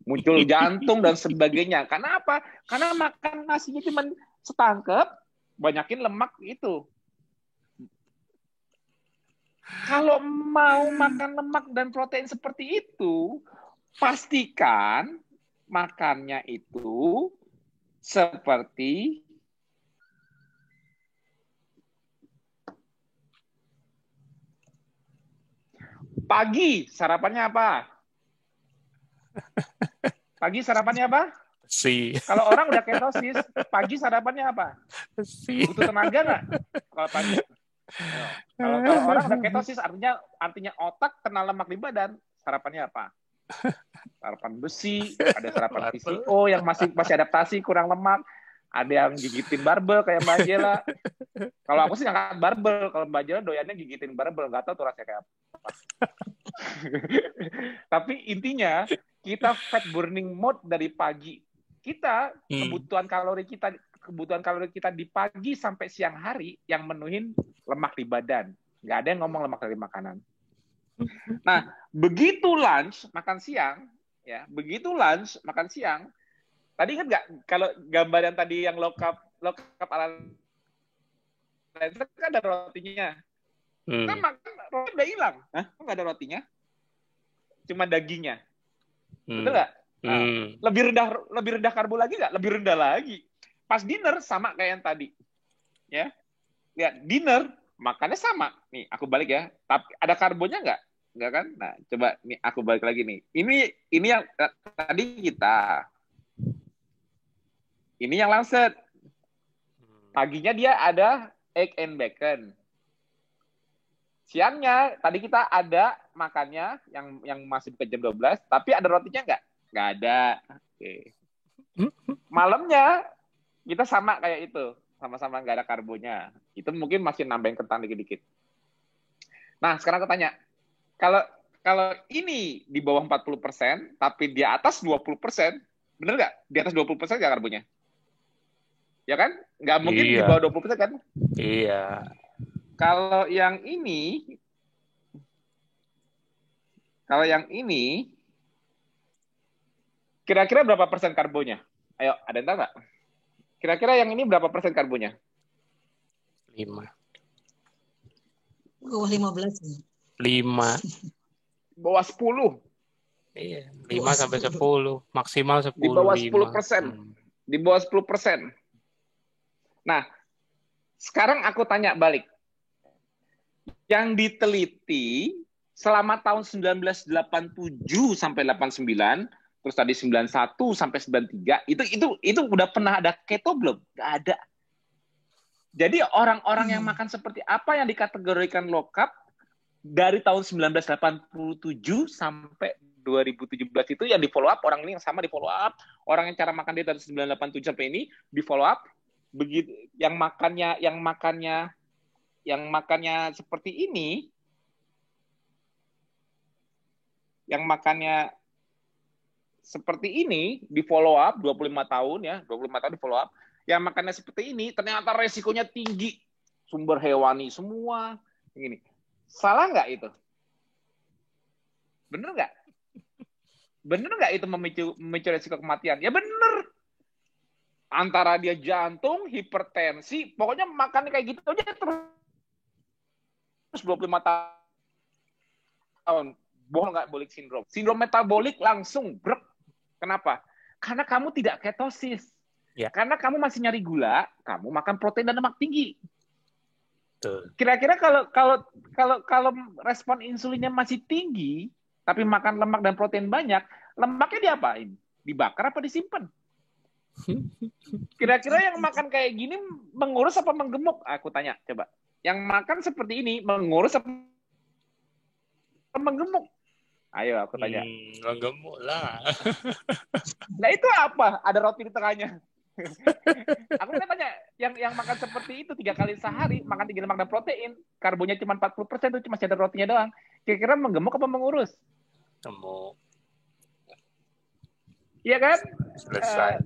Muncul jantung dan sebagainya. Karena apa? Karena makan nasinya cuma setangkep, banyakin lemak itu. Kalau mau makan lemak dan protein seperti itu, pastikan makannya itu seperti pagi. Sarapannya apa? Pagi sarapannya apa? Kalau orang udah ketosis, pagi sarapannya apa? Butuh tenaga nggak? Kalau pagi. Kalau orang udah ketosis, artinya otak kena lemak di badan, sarapannya apa? Sarapan besi, ada sarapan PCO yang masih adaptasi kurang lemak, ada yang gigitin barbel kayak Mbak Jela. Kalau aku sih ngangkat barbel, kalau Mbak Jela doyannya gigitin barbel, nggak tahu tuh rasanya kayak apa. Tapi intinya kita fat burning mode dari pagi. Kita kebutuhan kalori kita di pagi sampai siang hari yang menuhin lemak di badan. Nggak ada yang ngomong lemak dari makanan. Nah, begitu lunch makan siang, tadi ingat nggak kalau gambar yang tadi yang low carb ala Lancet kan ada rotinya. Kan makan roti udah hilang. Nggak ada rotinya. Cuma dagingnya. Betul nggak? Lebih rendah karbo lagi nggak? Lebih rendah lagi. Pas dinner sama kayak yang tadi. Ya. Lihat, dinner makannya sama. Nih, aku balik ya. Tapi ada karbonya nggak? Nggak kan? Nah, coba nih aku balik lagi nih. Ini yang tadi kita. Ini yang Lancet. Paginya dia ada egg and bacon. Siangnya tadi kita ada makannya yang masih ke jam 12, tapi ada rotinya nggak? Nggak ada. Oke. Malamnya kita sama kayak itu, sama-sama nggak ada karbonya. Itu mungkin masih nambahin kentang dikit-dikit. Nah, sekarang aku tanya, kalau ini di bawah 40%, tapi di atas 20%, bener nggak? Di atas 20% nggak karbonya? Ya kan? Nggak mungkin di bawah 20% kan? Iya. Kalau yang ini, kira-kira berapa persen karbonya? Ayo, ada yang tahu nggak? Kira-kira yang ini berapa persen karbonya? 5. Bawah 15. 5. Bawah 10. Iya, 5 sampai 10. Maksimal 10. Di bawah 10%. Di bawah 10%. Nah, sekarang aku tanya balik. Yang diteliti selama tahun 1987 sampai 89, terus tadi 91 sampai 93, itu udah pernah ada keto belum? Nggak ada. Jadi orang-orang yang makan seperti apa yang dikategorikan low carb dari tahun 1987 sampai 2017 itu yang di follow up, orang ini yang sama di follow up, orang yang cara makan dia dari 1987 sampai ini di follow up, begitu yang makannya seperti ini, di follow up 25 tahun ya, 25 tahun di follow up, yang makannya seperti ini ternyata resikonya tinggi, sumber hewani semua, begini. Salah nggak itu? Bener nggak? Bener nggak itu memicu resiko kematian? Ya bener. Antara dia jantung, hipertensi, pokoknya makan kayak gitu aja terus 25 tahun. Bohong nggak bolik sindrom. Sindrom metabolik langsung brek. Kenapa? Karena kamu tidak ketosis. Ya. Karena kamu masih nyari gula, kamu makan protein dan lemak tinggi. Betul. Kira-kira kalau respon insulinnya masih tinggi, tapi makan lemak dan protein banyak, lemaknya diapain? Dibakar apa disimpan? Kira-kira yang makan kayak gini mengurus apa menggemuk? Aku tanya, coba. Yang makan seperti ini mengurus apa menggemuk? Ayo aku tanya. Nggak gemuk lah. Nah itu apa? Ada roti di tengahnya. Aku kan tanya, yang makan seperti itu 3 kali sehari, makan tinggi lemak dan protein, karbonya cuma 40%, itu masih ada rotinya doang. Kira-kira menggemuk apa mengurus? Gemuk. Iya kan? Selesai.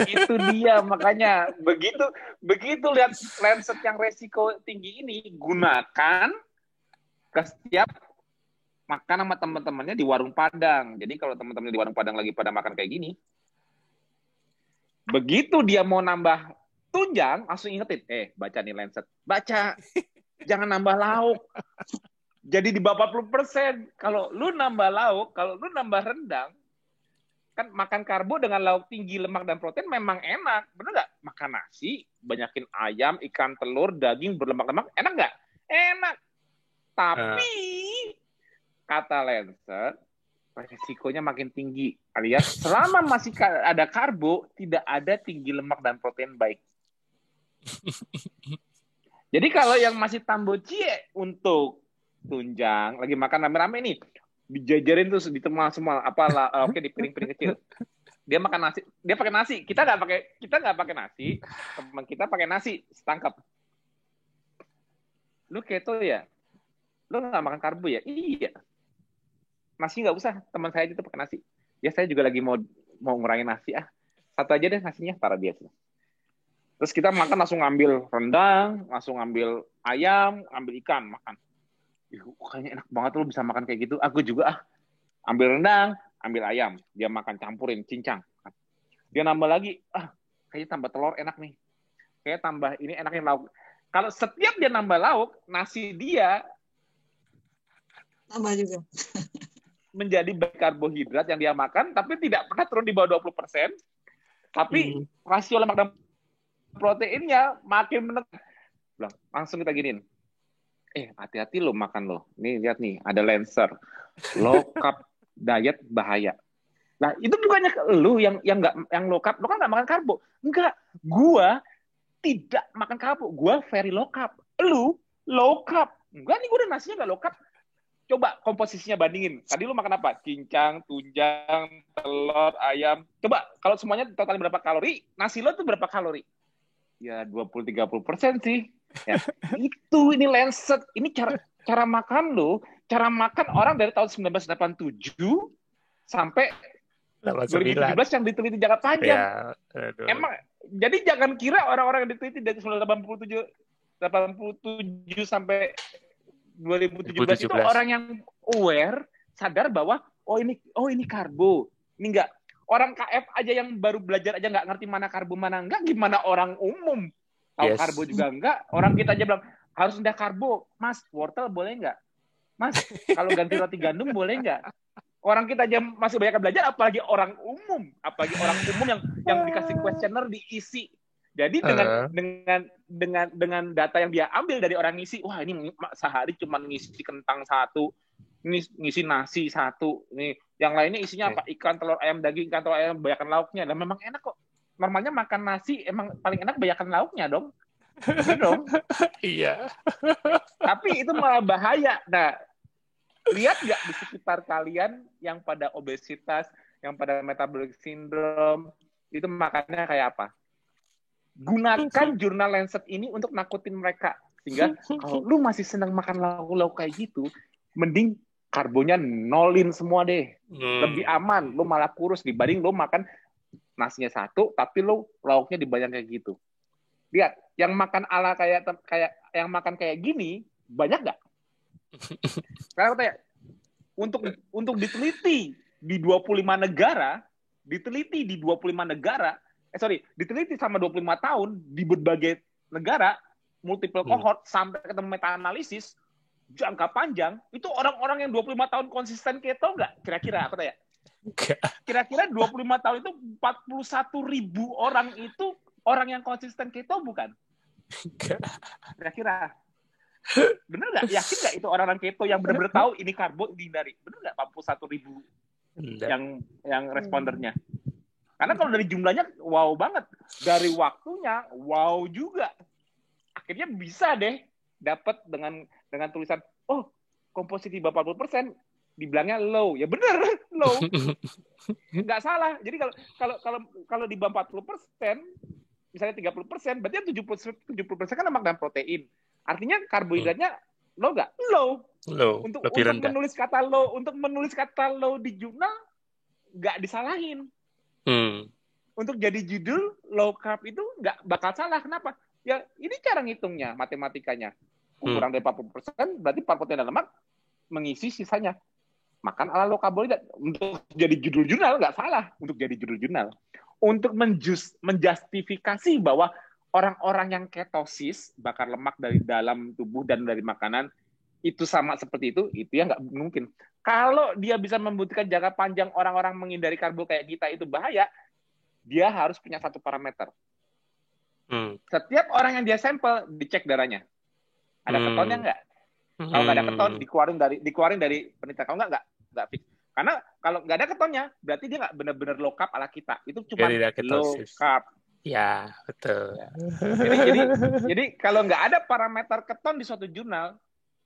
Itu dia, makanya begitu lihat Lancet yang resiko tinggi ini, gunakan ke setiap makan sama teman-temannya di warung Padang. Jadi kalau teman-temannya di warung Padang lagi pada makan kayak gini, begitu dia mau nambah tunjang, langsung ingetin, baca nih Lancet, baca, jangan nambah lauk. Jadi di bawah 40%. Kalau lu nambah lauk, kalau lu nambah rendang, kan makan karbo dengan lauk tinggi lemak dan protein memang enak, bener nggak? Makan nasi, banyakin ayam, ikan, telur, daging berlemak-lemak, enak nggak? Enak. Tapi kata Lancet, resikonya makin tinggi. Alias selama masih ada karbo, tidak ada tinggi lemak dan protein baik. Jadi kalau yang masih tambocie untuk tunjang, lagi makan rame-rame nih, dijajarin terus di semua oke di piring-piring kecil. Dia makan nasi, dia pakai nasi. Kita nggak pakai nasi. Teman kita pakai nasi setangkap. Lu keto ya? Lu nggak makan karbo ya? Iya. Nasi nggak usah, teman saya itu pakai nasi. Ya saya juga lagi mau ngurangin nasi satu aja deh nasinya, para biasa. Terus kita makan langsung ngambil rendang, langsung ngambil ayam, ambil ikan makan. Kayaknya enak banget lu bisa makan kayak gitu. Aku juga ambil rendang, ambil ayam, dia makan campurin cincang. Dia nambah lagi, kayaknya tambah telur enak nih. Kayak tambah ini enaknya lauk. Kalau setiap dia nambah lauk, nasi dia tambah juga. Menjadi baik karbohidrat yang dia makan, tapi tidak pernah turun di bawah 20%. Tapi rasio lemak dan proteinnya makin menekan. Langsung kita giniin. Hati-hati lo makan lo. Nih lihat nih, ada Lancer. Low carb diet bahaya. Nah, itu bukannya lu yang low carb, lo kan nggak makan karbo. Enggak, gua tidak makan karbo. Gua very low carb. Lu low carb. Enggak nih, gua udah nasinya nggak low carb. Coba komposisinya bandingin. Tadi lu makan apa? Cincang, tunjang, telur, ayam. Coba kalau semuanya totalnya berapa kalori, nasi lo tuh berapa kalori? Ya 20-30% sih. Ya, ini Lancet. Ini cara makan lo, cara makan orang dari tahun 1987 sampai 2017 yang diteliti jangka panjang. Ya, emang jadi jangan kira orang-orang yang diteliti dari 1987 sampai 2017 itu orang yang aware, sadar bahwa ini karbo. Ini enggak. Orang KF aja yang baru belajar aja nggak ngerti mana karbo mana enggak, gimana orang umum tahu karbo juga enggak. Orang kita aja bilang harus rendah karbo. Mas, wortel boleh enggak? Mas, kalau ganti roti gandum boleh enggak? Orang kita aja masih banyak belajar, apalagi orang umum yang dikasih kuesioner diisi. Jadi dengan data yang dia ambil dari orang ngisi, wah ini sehari cuma ngisi kentang 1, ngisi nasi 1, ini yang lainnya isinya apa? Ikan, telur, ayam, daging, ikan, telur, ayam, banyakan lauknya. Dan memang enak kok. Normalnya makan nasi emang paling enak banyakan lauknya dong. Betul dong? Iya. Tapi itu malah bahaya. Nah, lihat nggak di sekitar kalian yang pada obesitas, yang pada metabolic syndrome, itu makannya kayak apa? Gunakan jurnal Lancet ini untuk nakutin mereka. Sehingga kalau lu masih senang makan lauk-lauk kayak gitu, mending karbonya nolin semua deh. Lebih aman. Lu malah kurus dibanding lu makan nasinya 1, tapi lu lauknya dibanyak kayak gitu. Lihat, yang makan ala kayak yang makan kayak gini, banyak nggak? Sekarang aku tanya, untuk diteliti di 25 negara, diteliti sama 25 tahun di berbagai negara, multiple cohort, sampai ketemu meta-analisis, jangka panjang, itu orang-orang yang 25 tahun konsisten keto nggak? Kira-kira, aku tanya. Kira-kira 25 tahun itu 41.000 orang itu orang yang konsisten keto bukan? Kira-kira. Bener nggak? Yakin nggak itu orang-orang keto yang benar-benar tahu ini karbo dihindari? Bener nggak 41.000 yang respondernya? Karena kalau dari jumlahnya wow banget, dari waktunya wow juga. Akhirnya bisa deh dapat dengan tulisan komposisi 40%. dibilangnya low. Ya benar, low. Nggak salah. Jadi kalau di bawah 40%, misalnya 30%, berarti 70% kan lemak dan protein. Artinya karbohidratnya low nggak? Low. Untuk menulis kata low di jurnal nggak disalahin. Untuk jadi judul low carb itu nggak bakal salah. Kenapa? Ya ini cara ngitungnya, matematikanya. Kurang dari 40%, berarti protein dan lemak mengisi sisanya. Makan ala low karbohidrat. Untuk jadi judul jurnal nggak salah. Untuk jadi judul jurnal. Untuk menjustifikasi bahwa orang-orang yang ketosis, bakar lemak dari dalam tubuh dan dari makanan, itu sama seperti itu ya nggak mungkin. Kalau dia bisa membuktikan jangka panjang orang-orang menghindari karbo kayak kita itu bahaya, dia harus punya satu parameter. Setiap orang yang dia sampel, dicek darahnya. Ada ketonnya nggak? Kalau nggak ada keton, dikeluarin dari penelitian. Kalau nggak fix. Karena kalau nggak ada ketonnya, berarti dia nggak benar-benar low carb ala kita. Itu cuma low carb. Ya, betul. Ya. Jadi kalau nggak ada parameter keton di suatu jurnal,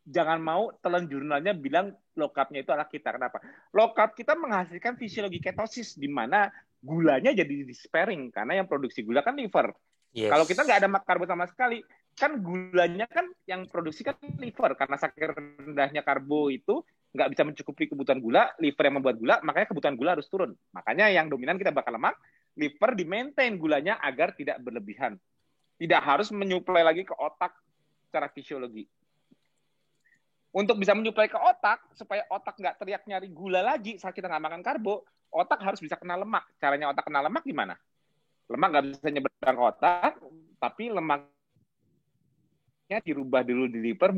jangan mau telan jurnalnya bilang low carb-nya itu ala kita. Kenapa? Low carb kita menghasilkan fisiologi ketosis, di mana gulanya jadi sparing, karena yang produksi gula kan liver. Yes. Kalau kita nggak ada karbo sama sekali, kan gulanya kan yang produksi kan liver. Karena saking rendahnya karbo itu nggak bisa mencukupi kebutuhan gula, liver yang membuat gula, makanya kebutuhan gula harus turun. Makanya yang dominan kita bakar lemak, liver di-maintain gulanya agar tidak berlebihan. Tidak harus menyuplai lagi ke otak secara fisiologi. Untuk bisa menyuplai ke otak, supaya otak nggak teriak nyari gula lagi saat kita nggak makan karbo, otak harus bisa kena lemak. Caranya otak kena lemak gimana? Lemak nggak bisa nyebrang ke otak, tapi lemaknya dirubah dulu di liver,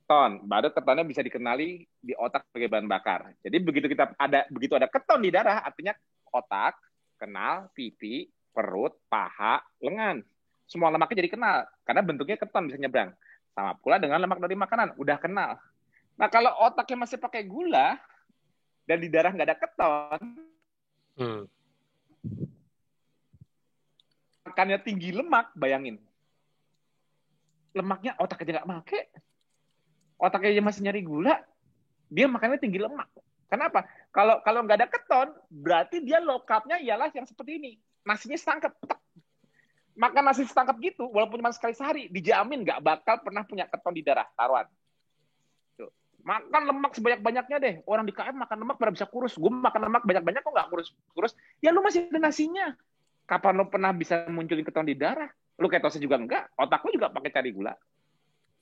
keton, baru ketonnya bisa dikenali di otak sebagai bahan bakar. Jadi begitu ada keton di darah, artinya otak kenal pipi, perut, paha, lengan. Semua lemaknya jadi kenal karena bentuknya keton bisa nyebrang. Sama pula dengan lemak dari makanan, udah kenal. Nah kalau otaknya masih pakai gula dan di darah nggak ada keton, makannya tinggi lemak, bayangin. Lemaknya otak aja nggak make. Otaknya masih nyari gula, dia makannya tinggi lemak. Kenapa? Kalau nggak ada keton, berarti dia low carb-nya ialah yang seperti ini. Nasinya setangkap. Makan nasi setangkap gitu, walaupun cuma sekali sehari, dijamin nggak bakal pernah punya keton di darah, taruhan. Tuh. Makan lemak sebanyak-banyaknya deh. Orang di KM makan lemak pada bisa kurus. Gue makan lemak banyak-banyak kok nggak kurus-kurus. Ya lu masih ada nasinya. Kapan lu pernah bisa munculin keton di darah? Lu ketosnya juga enggak. Otak lu juga pakai cari gula.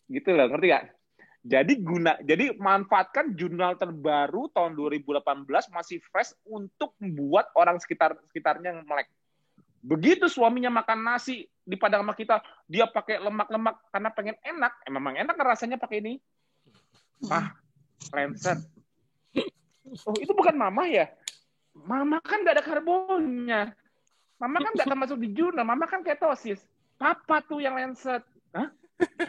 Gitu loh, ngerti nggak? Jadi manfaatkan jurnal terbaru tahun 2018 masih fresh untuk membuat orang sekitarnya melek. Begitu suaminya makan nasi di padang sama kita, dia pakai lemak-lemak karena pengen enak. Memang enak rasanya pakai ini. Lancet. Oh, itu bukan mama ya? Mama kan nggak ada karbonnya. Mama kan nggak termasuk di jurnal. Mama kan ketosis. Papa tuh yang Lancet. Hah?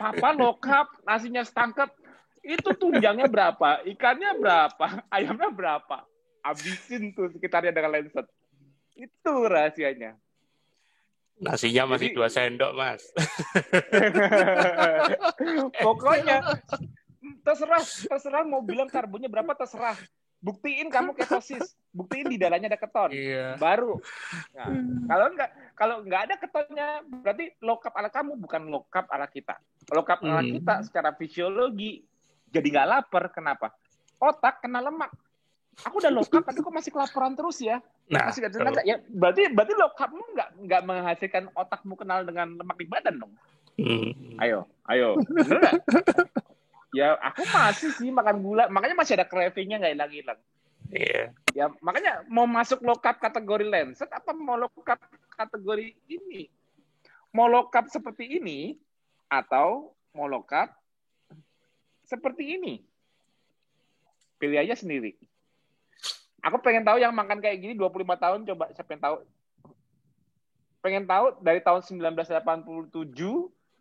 Papa low carb, nasinya setangkap. Itu tunjangnya berapa? Ikannya berapa? Ayamnya berapa? Habisin tuh sekitarnya dengan Lancet. Itu rahasianya. Nasinya masih 2 sendok, Mas. Pokoknya terserah mau bilang karbonnya berapa, terserah. Buktiin kamu ketosis. Buktiin di dalamnya ada keton. Iya. Baru. Nah, kalau nggak ada ketonnya, berarti low carb ala kamu, bukan low carb ala kita. Low carb ala kita secara fisiologi jadi nggak lapar. Kenapa? Otak kena lemak. Aku udah low carb, tapi kok masih kelaparan terus ya? Nah, masih tenaga. Ya, berarti low carbmu nggak menghasilkan otakmu kenal dengan lemak di badan dong. Ayo. Bener nggak? Ya, aku masih sih makan gula. Makanya masih ada craving-nya nggak hilang-hilang. Iya. Ya, makanya mau masuk low carb kategori Lancet apa mau low carb kategori ini? Mau low carb seperti ini atau mau low carb seperti ini? Pilih aja sendiri. Aku pengen tahu yang makan kayak gini 25 tahun, coba siapa yang tahu? Pengen tahu dari tahun 1987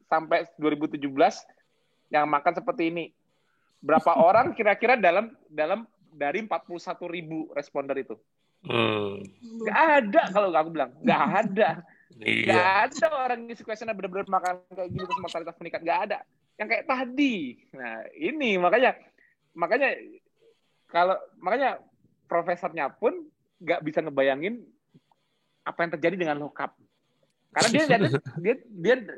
sampai 2017 yang makan seperti ini. Berapa orang kira-kira dalam dari 41.000 responder itu? Nggak ada kalau aku bilang. Nggak ada. Nggak ada orang ngisi questionnya benar-benar makan kayak gini terus mortalitas meningkat. Nggak ada. Yang kayak tadi. Nah, ini makanya makanya profesornya pun nggak bisa ngebayangin apa yang terjadi dengan low carb. Karena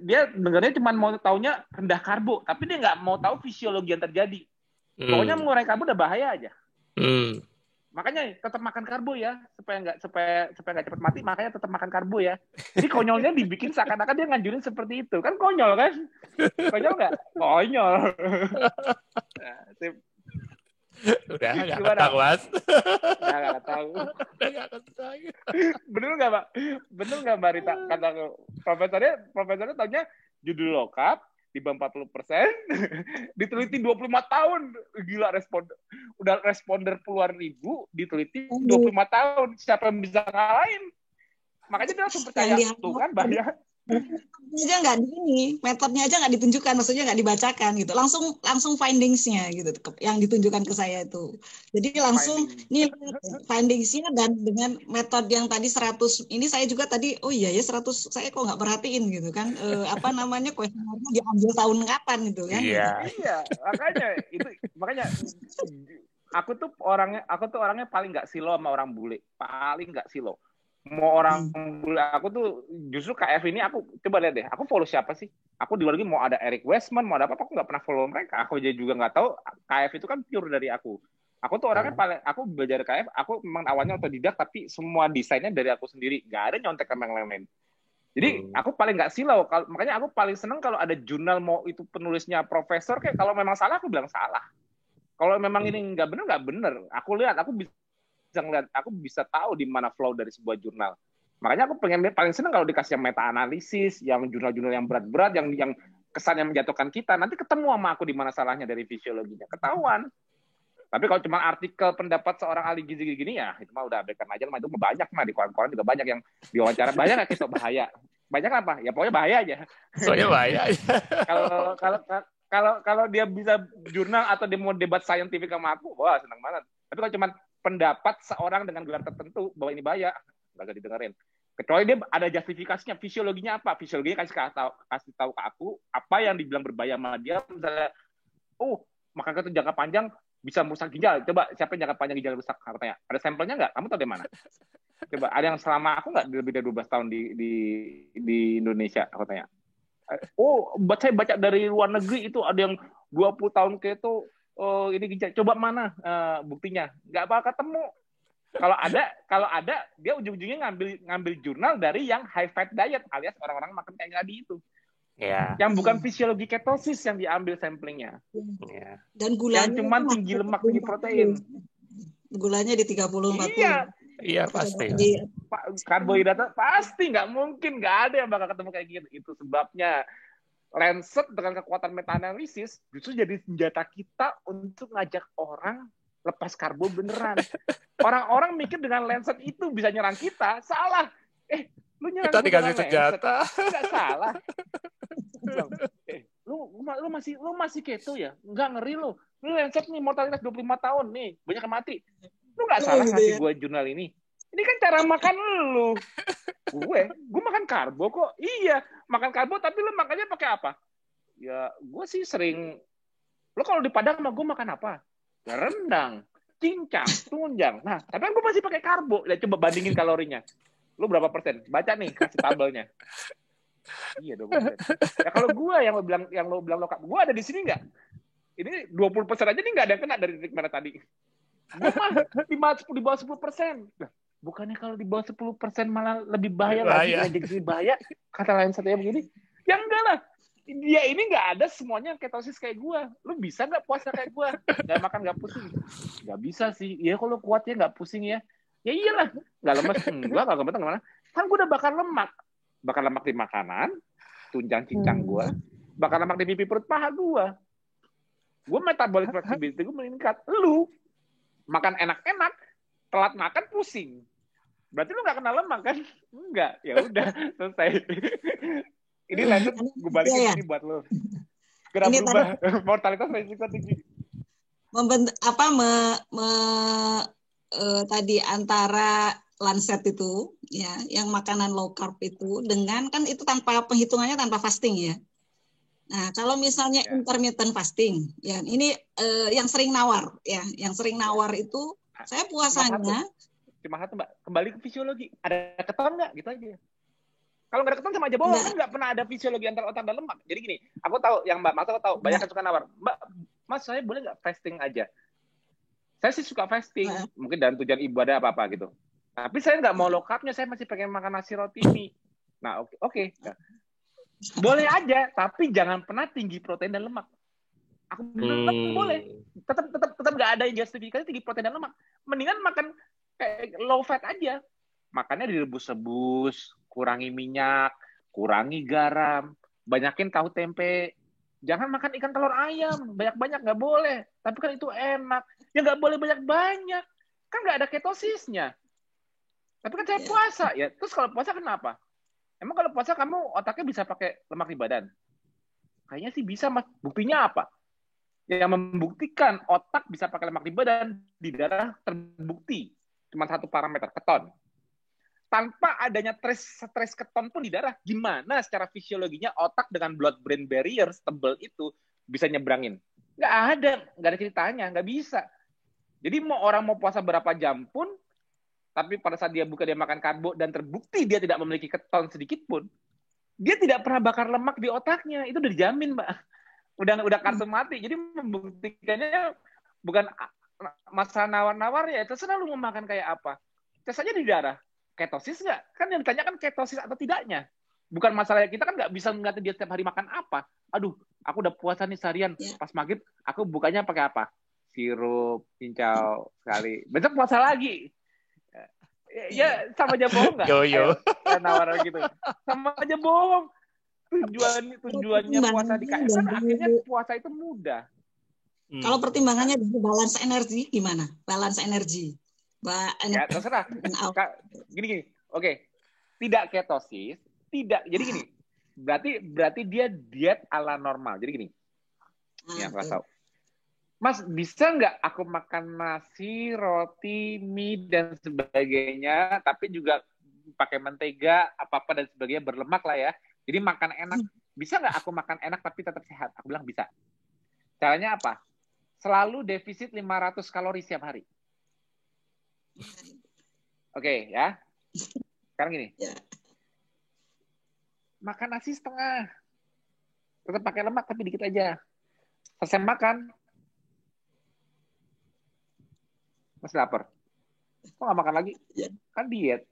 dia dengarnya cuma mau taunya rendah karbo, tapi dia nggak mau tahu fisiologi yang terjadi. Pokoknya mengurangi karbo udah bahaya aja. Makanya tetap makan karbo ya, supaya nggak cepat mati. Makanya tetap makan karbo ya. Jadi konyolnya dibikin seakan-akan dia nganjurin seperti itu, kan konyol kan? Konyol nggak? Konyol. Nah, udah nggak ketang, Mas. Nggak tahu. Bener nggak, Pak? Bener nggak, Mbak Rita? Kata profesornya taunya judul low carb di bawah 40%, diteliti 25 tahun. Gila udah responder puluhan ribu, diteliti 25 tahun. Siapa yang bisa ngalahin? Makanya dia langsung percaya tuh kan, bahaya. Aja nggak metodenya aja nggak ditunjukkan, maksudnya nggak dibacakan gitu, langsung findings-nya gitu yang ditunjukkan ke saya itu. Jadi langsung nih findings-nya, dan dengan metode yang tadi 100 ini saya juga tadi 100 saya kok nggak perhatiin gitu kan, kuesionernya diambil tahun kapan gitu kan. Iya, makanya aku tuh orangnya paling nggak silo sama orang bule, paling nggak silo. Mau orang bule, aku tuh justru KF ini aku coba lihat deh, aku follow siapa sih? Aku di luar lagi mau ada Eric Westman, mau ada apa, aku nggak pernah follow mereka. Aku juga nggak tahu KF itu kan pure dari aku. Aku tuh orangnya aku belajar KF, aku memang awalnya otodidak, tapi semua desainnya dari aku sendiri, nggak ada nyontek sama yang lain. Jadi aku paling nggak silau, makanya aku paling seneng kalau ada jurnal, mau itu penulisnya profesor, kayak kalau memang salah aku bilang salah. Kalau memang ini nggak bener. Aku lihat, aku bisa tahu di mana flow dari sebuah jurnal. Makanya aku paling seneng kalau dikasih yang meta analisis, yang jurnal-jurnal yang berat-berat, yang kesannya menjatuhkan kita. Nanti ketemu sama aku di mana salahnya dari fisiologinya, ketahuan. Tapi kalau cuma artikel pendapat seorang ahli gizi gini ya, itu mah udah abaikan aja, itu banyak mah di koran-koran juga banyak yang diwawancara. Banyak nggak kita bahaya? Banyak apa? Ya pokoknya bahaya aja. Pokoknya bahaya. Kalau dia bisa jurnal atau dia mau debat saintifik sama aku, wah senang banget. Tapi kalau cuma pendapat seorang dengan gelar tertentu bahwa ini bahaya, nggak usah didengerin. Kecuali dia ada justifikasinya, fisiologinya apa? Fisiologinya kasih tahu ke aku apa yang dibilang berbahaya sama dia. Misalnya, makan itu jangka panjang bisa merusak ginjal. Coba siapa yang jangka panjang ginjal rusak? Katanya. Ada sampelnya nggak? Kamu tahu dari mana? Coba ada yang selama aku nggak lebih dari 12 tahun di Indonesia? Aku tanya. Saya baca dari luar negeri itu ada yang 20 tahun keto. Ini ginjal. Coba mana buktinya? Nggak bakal ketemu. Kalau ada dia ujung-ujungnya ngambil jurnal dari yang high fat diet, alias orang-orang makan kayak tadi itu. Ya. Yang bukan fisiologi ketosis yang diambil samplingnya. Ya. Dan gulanya yang cuma tinggi lemak, tinggi protein. Gulanya di 30-40. Iya pasti. Karbohidrat pasti nggak mungkin, nggak ada yang bakal ketemu kayak gitu. Itu sebabnya Lancet dengan kekuatan meta-analisis justru jadi senjata kita untuk ngajak orang lepas karbo beneran. Orang-orang mikir dengan Lancet itu bisa nyerang kita, salah. Lu nyerang kita dikasih senjata. Nggak salah. Lu masih keto ya? Nggak, ngeri lu. Lu Lancet nih mortalitas 25 tahun nih, banyak yang mati. Lu nggak salah ngasih gue jurnal ini. Ini kan cara makan lu. Gue makan karbo kok. Iya, makan karbo, tapi lu makannya pakai apa? Ya, gue sih sering. Lu kalau di Padang sama gue makan apa? Ya, rendang, cincang, tunjang. Nah, tapi kan gue masih pakai karbo. Ya, coba bandingin kalorinya. Lu berapa persen? Baca nih, kasih tabelnya. Iya, 20%. Ya kalau gue yang lo bilang lokal, gue ada di sini nggak? Ini 20% aja nih nggak ada yang kena dari titik merah tadi. Gue mah di bawah 10%. Bukannya kalau di bawah 10% malah lebih bahaya lagi, jadi bahaya. Kata Lancet ya begini. Ya enggak lah. Dia ini nggak ada semuanya ketosis kayak gue. Lu bisa nggak puasa kayak gue? Nggak makan nggak pusing? Nggak bisa sih. Ya kalau kuat ya nggak pusing ya. Ya iyalah. Nggak lemes. Enggak, nggak gemeter kemana. Kan gue udah bakar lemak. Bakar lemak di makanan, tunjang cincang gue. Bakar lemak di pipi perut paha gue. Gue metabolic flexibility gue meningkat. Lu makan enak-enak, telat makan pusing. Berarti lu nggak kena lemak kan? Enggak. Ya udah, selesai. Ini lanjut, gue balikin ini buat lo. Gerak berubah, mortalitas resiko tinggi. Tadi antara Lancet itu, ya, yang makanan low carb itu dengan kan itu tanpa penghitungannya tanpa fasting ya. Nah, kalau misalnya intermittent fasting, ya ini yang sering nawar, ya, yang sering nawar itu saya puasanya. Cuma satu Mbak, kembali ke fisiologi. Ada keton nggak? Gitu aja. Kalau nggak ada keton sama aja bohong, kan nggak pernah ada fisiologi antara otak dan lemak. Jadi gini, aku tahu, yang Mbak Mas tahu, banyak yang suka nawar. Mbak, Mas saya boleh nggak fasting aja? Saya sih suka fasting, mungkin dan tujuan ibadah apa-apa gitu. Tapi saya nggak mau low carb-nya, saya masih pengen makan nasi roti mie. Nah, oke. Boleh aja, tapi jangan pernah tinggi protein dan lemak. Aku bilang boleh, tetap nggak ada yang justifikasi tinggi protein dan lemak. Mendingan makan kayak low fat aja. Makannya direbus-rebus, kurangi minyak, kurangi garam, banyakin tahu tempe. Jangan makan ikan telur ayam, banyak-banyak nggak boleh. Tapi kan itu enak. Ya nggak boleh banyak-banyak. Kan nggak ada ketosisnya. Tapi kan saya puasa ya. Terus kalau puasa kenapa? Emang kalau puasa kamu otaknya bisa pakai lemak di badan? Kayaknya sih bisa, Mas. Buktinya apa? Yang membuktikan otak bisa pakai lemak di badan, di darah terbukti. Cuma satu parameter, keton. Tanpa adanya stres keton pun di darah, gimana secara fisiologinya otak dengan blood-brain barrier tebal itu bisa nyebrangin? Nggak ada ceritanya, nggak bisa. Jadi orang mau puasa berapa jam pun, tapi pada saat dia buka, dia makan karbo, dan terbukti dia tidak memiliki keton sedikit pun, dia tidak pernah bakar lemak di otaknya. Itu udah dijamin, Mbak. Udah kartu mati. Jadi membuktikannya bukan masalah nawar-nawar ya. Terserah lu mau makan kayak apa. Tes aja di darah. Ketosis nggak? Kan yang ditanyakan ketosis atau tidaknya. Bukan masalah kita kan nggak bisa ngeliatin dia setiap hari makan apa. Aduh, aku udah puasa nih seharian. Pas maghrib, aku bukanya pakai apa? Sirup, cincau sekali. Besok puasa lagi. Ya sama aja bohong nggak? Yo. Nawar gitu. Sama aja bohong. Tujuannya puasa di KS kan akhirnya puasa itu mudah. Kalau pertimbangannya dari balance energi gimana? Balance energi. Ya terserah. Gini. Oke. Tidak ketosis, tidak. Jadi gini. Berarti dia diet ala normal. Jadi gini. Yang aku tahu. Mas, bisa nggak aku makan nasi, roti, mie, dan sebagainya, tapi juga pakai mentega, apa-apa dan sebagainya, berlemak lah ya. Jadi makan enak. Bisa nggak aku makan enak tapi tetap sehat? Aku bilang bisa. Caranya apa? Selalu defisit 500 kalori setiap hari. Oke, ya. Sekarang gini. Makan nasi setengah. Tetap pakai lemak tapi dikit aja. Selesai makan, masih lapar. Kok nggak makan lagi? Kan diet.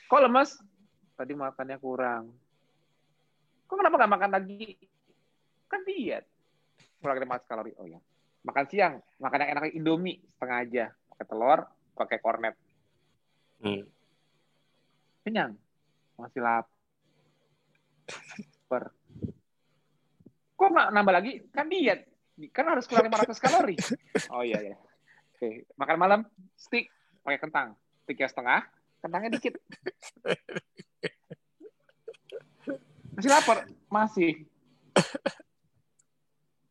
Kok lemes? Tadi makannya kurang. Kok kenapa nggak makan lagi? Kan diet. Kurang 500 kalori. Oh ya. Makan siang, makan yang enak Indomie setengah aja. Pakai telur, pakai kornet. Kenyang. Masih lapar. Kok nggak nambah lagi? Kan diet. Kan harus kurang 500 kalori. Oh iya. Oke. Makan malam, steak pakai kentang. Steaknya setengah, kentangnya dikit. Masih lapar? Masih.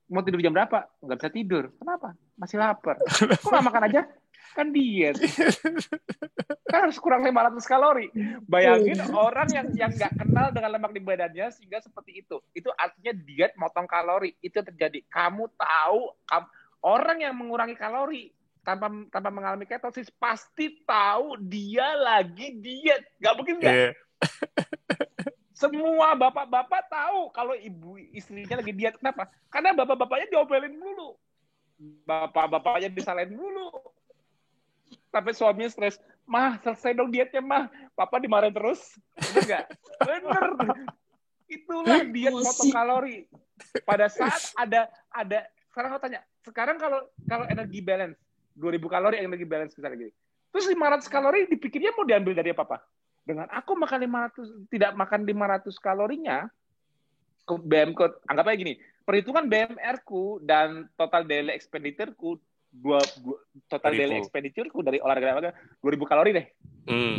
Mau tidur jam berapa? Nggak bisa tidur. Kenapa? Masih lapar. Kok nggak makan aja? Kan diet. Kan harus kurang 500 kalori. Bayangin orang yang nggak kenal dengan lemak di badannya sehingga seperti itu. Itu artinya diet motong kalori. Itu terjadi. Kamu tahu, orang yang mengurangi kalori tanpa mengalami ketosis pasti tahu dia lagi diet. Nggak mungkin nggak? Semua bapak-bapak tahu kalau ibu istrinya lagi diet. Kenapa? Karena bapak-bapaknya diomelin dulu. Bapak-bapaknya disalahin dulu. Tapi suaminya stres. Mah, selesai dong dietnya, mah. Papa dimarahin terus. Bener nggak? Bener. Itulah diet motong kalori. Pada saat ada sekarang aku tanya, sekarang kalau energi balance, 2000 kalori energi balance misalnya gini. Terus 500 kalori dipikirnya mau diambil dari apa? Dengan aku makan 500, tidak makan 500 kalorinya, anggap aja gini, perhitungan BMR-ku dan total daily expenditure-ku, total daily expenditure-ku dari olahraga 2000 kalori deh.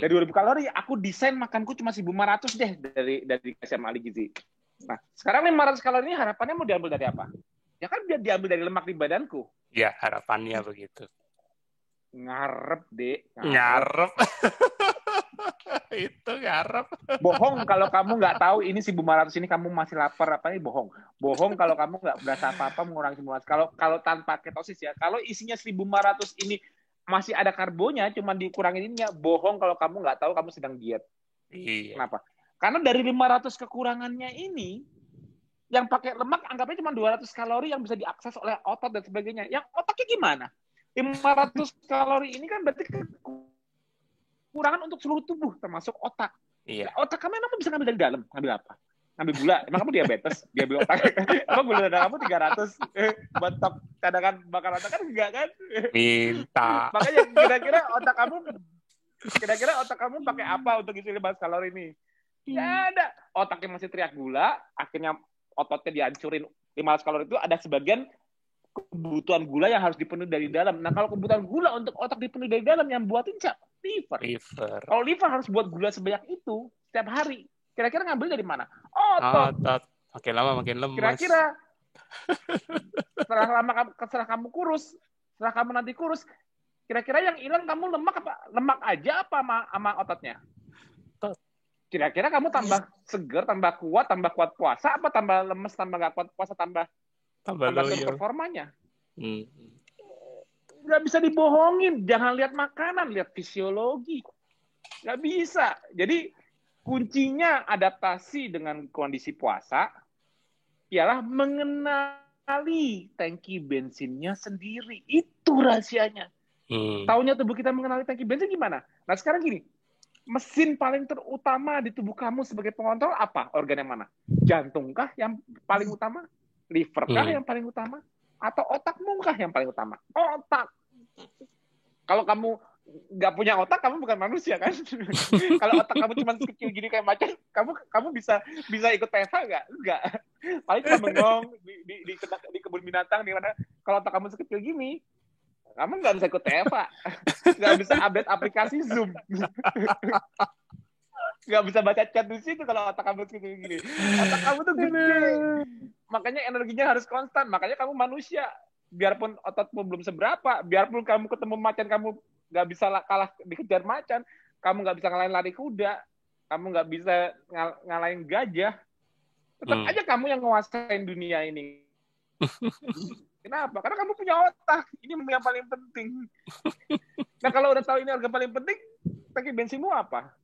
Dari 2000 kalori, aku desain makanku cuma 1500 deh dari SMA Ali Gizi. Nah, sekarang 500 kalori ini harapannya mau diambil dari apa? Ya kan biar diambil dari lemak di badanku. Ya, harapannya begitu. Ngarep, Dek. Ngarep. Itu ngarep. Bohong kalau kamu nggak tahu ini 1.500 ini kamu masih lapar apa ini bohong. Bohong kalau kamu nggak berasa apa-apa mengurangi 1.500. Kalau tanpa ketosis ya. Kalau isinya 1.500 ini masih ada karbonnya, cuma dikurangin ininya. Bohong kalau kamu nggak tahu kamu sedang diet. Iya. Kenapa? Karena dari 500 kekurangannya ini, yang pakai lemak anggapnya cuma 200 kalori yang bisa diakses oleh otot dan sebagainya. Yang otaknya gimana? 500 kalori ini kan berarti kekurangan untuk seluruh tubuh, termasuk otak. Iya. Otak kamu emang bisa ngambil dari dalam? Ngambil apa? Ngambil gula. Emang kamu diabetes? Diambil otak. Emang gula darah kamu 300? Batok cadangan bakar otak kan enggak kan? Minta. Makanya kira-kira otak kamu pakai apa untuk isi 500 kalori ini? Nggak ada. Otaknya masih teriak gula, akhirnya ototnya dihancurin. 500 kalori itu ada sebagian kebutuhan gula yang harus dipenuhi dari dalam. Nah, kalau kebutuhan gula untuk otak dipenuhi dari dalam, yang buatin siapa? Liver. Kalau liver harus buat gula sebanyak itu setiap hari. Kira-kira ngambil dari mana? Otot. Makin lama makin lemas. Kira-kira setelah kamu kurus, setelah kamu nanti kurus, kira-kira yang hilang kamu lemak apa? Lemak aja apa sama ototnya? Kira-kira kamu tambah seger, tambah kuat puasa, apa tambah lemes, tambah nggak kuat puasa, tambah performanya? Nggak bisa dibohongin. Jangan lihat makanan, lihat fisiologi. Nggak bisa. Jadi kuncinya adaptasi dengan kondisi puasa ialah mengenali tangki bensinnya sendiri. Itu rahasianya. Taunya tubuh kita mengenali tangki bensin gimana? Nah sekarang gini, mesin paling terutama di tubuh kamu sebagai pengontrol apa? Organ yang mana? Jantungkah yang paling utama? Liverkah yang paling utama? Atau otakmu kah yang paling utama? Otak. Kalau kamu nggak punya otak, kamu bukan manusia kan? Kalau otak kamu cuma kecil gini kayak macan, kamu bisa ikut PESA nggak? Nggak. Paling cuma bengong di kebun binatang di mana. Kalau otak kamu sekecil gini, kamu nggak bisa ikut TEVA, nggak bisa update aplikasi Zoom, nggak bisa baca chat di situ kalau otak kamu sekecil gini. Otak kamu tuh gede, makanya energinya harus konstan. Makanya kamu manusia, biarpun ototmu belum seberapa, biarpun kamu ketemu macan, kamu nggak bisa kalah dikejar macan, kamu nggak bisa ngalahin lari kuda, kamu nggak bisa ngalahin gajah, tetap aja kamu yang nguasain dunia ini. Kenapa? Karena kamu punya otak. Ini yang paling penting. Nah kalau udah tahu ini organ paling penting, tangki bensinmu apa?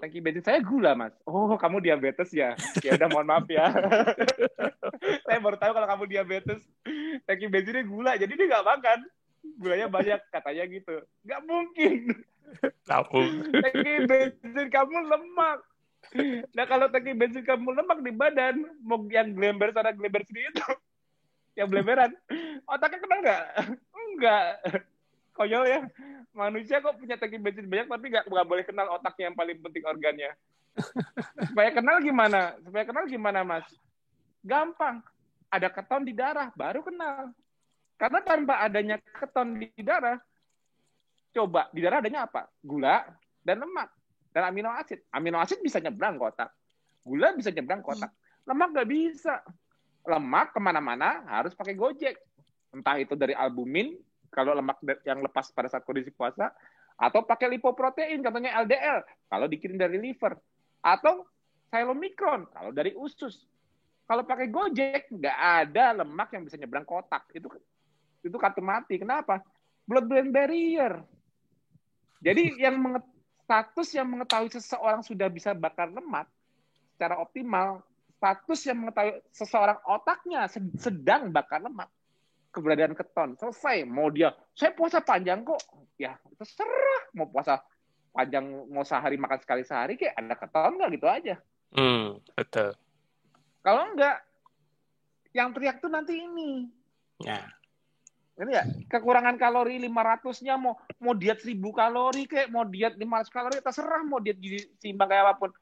Tangki bensin saya gula, Mas. Oh, kamu diabetes ya? Ya udah mohon maaf ya. Saya baru tahu kalau kamu diabetes. Tangki bensinnya gula, jadi dia nggak makan. Gulanya banyak, katanya gitu. Nggak mungkin. Tangki bensin kamu lemak. Nah kalau tangki bensin kamu lemak di badan, mau yang glember sana glember sini itu, yang beleberan, otaknya kena nggak? Enggak. Konyol ya. Manusia kok punya tangki bensin banyak, tapi nggak boleh kenal otaknya yang paling penting organnya. Supaya kenal gimana, Mas? Gampang. Ada keton di darah, baru kenal. Karena tanpa adanya keton di darah, coba, di darah adanya apa? Gula dan lemak. Dan amino asid. Amino asid bisa nyebrang ke otak. Gula bisa nyebrang ke otak. Lemak nggak bisa. Lemak kemana-mana harus pakai Gojek. Entah itu dari albumin, kalau lemak yang lepas pada saat kondisi puasa, atau pakai lipoprotein, contohnya LDL, kalau dikirim dari liver. Atau chylomicron, kalau dari usus. Kalau pakai Gojek, nggak ada lemak yang bisa nyebrang ke otak. Itu kartu mati. Kenapa? Blood-brain barrier. Jadi status yang mengetahui seseorang sudah bisa bakar lemak secara optimal, status yang mengetahui seseorang otaknya sedang bakar lemak, keberadaan keton. Selesai. Mau dia, saya puasa panjang kok. Ya, terserah. Mau puasa panjang, mau sehari makan sekali sehari, kayak ada keton nggak gitu aja. Betul. Kalau enggak, yang teriak tuh nanti ini. Ya. Ini ya, kekurangan kalori 500-nya, mau diet 1000 kalori, kayak mau diet 500 kalori, terserah mau diet seimbang kayak apapun.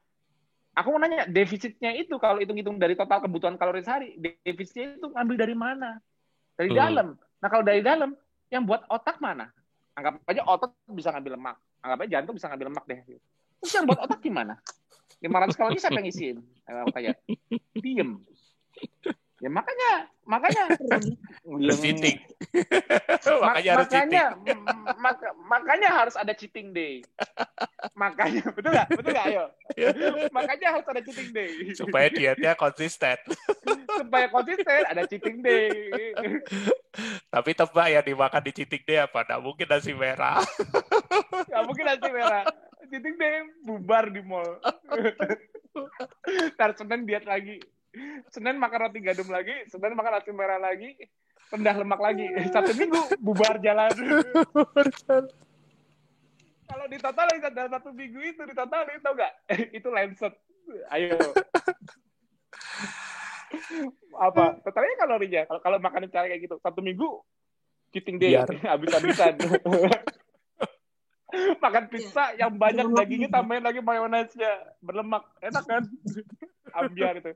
Aku mau nanya, defisitnya itu kalau hitung-hitung dari total kebutuhan kalori sehari, defisitnya itu ambil dari mana? Dari dalam. Nah kalau dari dalam, yang buat otak mana? Anggap aja otot bisa ngambil lemak. Anggap aja jantung bisa ngambil lemak deh. Terus yang buat otak gimana? 500 kalori siapa yang ngisiin? Kayak diem. Ya makanya titik. Makanya harus cheating. Makanya harus ada cheating day. Makanya betul nggak? Ayo. Makanya harus ada cheating day. Supaya dietnya konsisten. Supaya konsisten ada cheating day. Tapi tebak ya dimakan di cheating day apa? Nggak mungkin nasi merah. Nggak mungkin nasi merah. Cheating day bubar di mall. Ntar Senin diet lagi. Senin makan roti gandum lagi. Senin makan nasi merah lagi. Rendah lemak lagi. Satu minggu bubar jalan. Kalau ditotalin dalam satu minggu itu ditotalin, tau nggak? Itu Lancet. Ayo. Apa? Totalnya kalorinya. Kalau makan cara kayak gitu, satu minggu cheating day, habis-habisan. Makan pizza yang banyak dagingnya, tambahin lagi mayonesnya, berlemak, enak kan? Ambiar itu.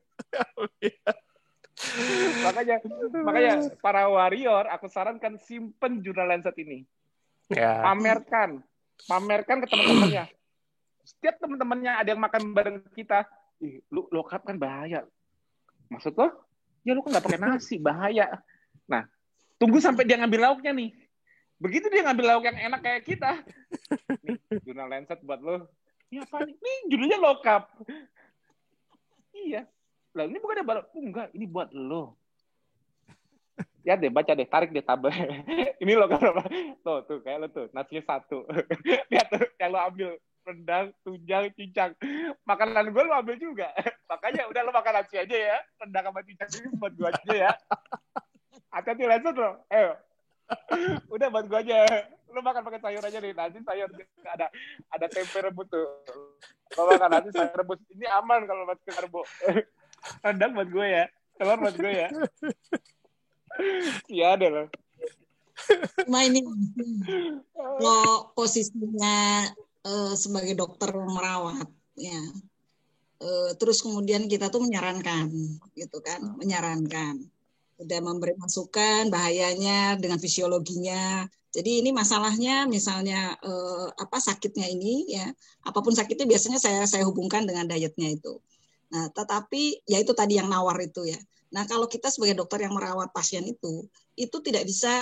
Makanya para warrior, aku sarankan simpen jurnal Lancet ini. Ya. Pamerkan ke teman-temannya. Setiap teman-temannya ada yang makan bareng kita, lu low carb kan bahaya. Maksud lo? Ya lu kan nggak pakai nasi, bahaya. Nah, tunggu sampai dia ngambil lauknya nih. Begitu dia ngambil lauk yang enak kayak kita, nih jurnal Lancet buat lo. Ini apa nih? Nih judulnya low carb. Iya. Lah ini bukan ada enggak, ini buat lo. Ya deh, baca deh, tarik deh tabel. Ini lo kan apa? Tuh kayak lo tuh, nasinya 1. Lihat tuh, yang lo ambil rendang, tunjang, cincang. Makanan gue lo ambil juga. Makanya udah lo makan nasi aja ya. Rendang sama cincang ini buat gue aja ya. Hati-hati Lancet lo. Ayo. Udah buat gue aja. Lo makan pakai sayur aja nih. Nasi sayur ada tempe rebus tuh. Lo makan nasi sayur rebus. Ini aman kalau masuk ke karbo. Rendang buat gue ya. Telur buat gue ya. Iya deh loh. Cuma ini kalau posisinya sebagai dokter merawat, ya. Terus kemudian kita tuh menyarankan, gitu kan, udah memberi masukan bahayanya dengan fisiologinya. Jadi ini masalahnya, misalnya sakitnya ini, ya, apapun sakitnya biasanya saya hubungkan dengan dietnya itu. Nah, tetapi ya itu tadi yang nawar itu ya. Nah, kalau kita sebagai dokter yang merawat pasien itu tidak bisa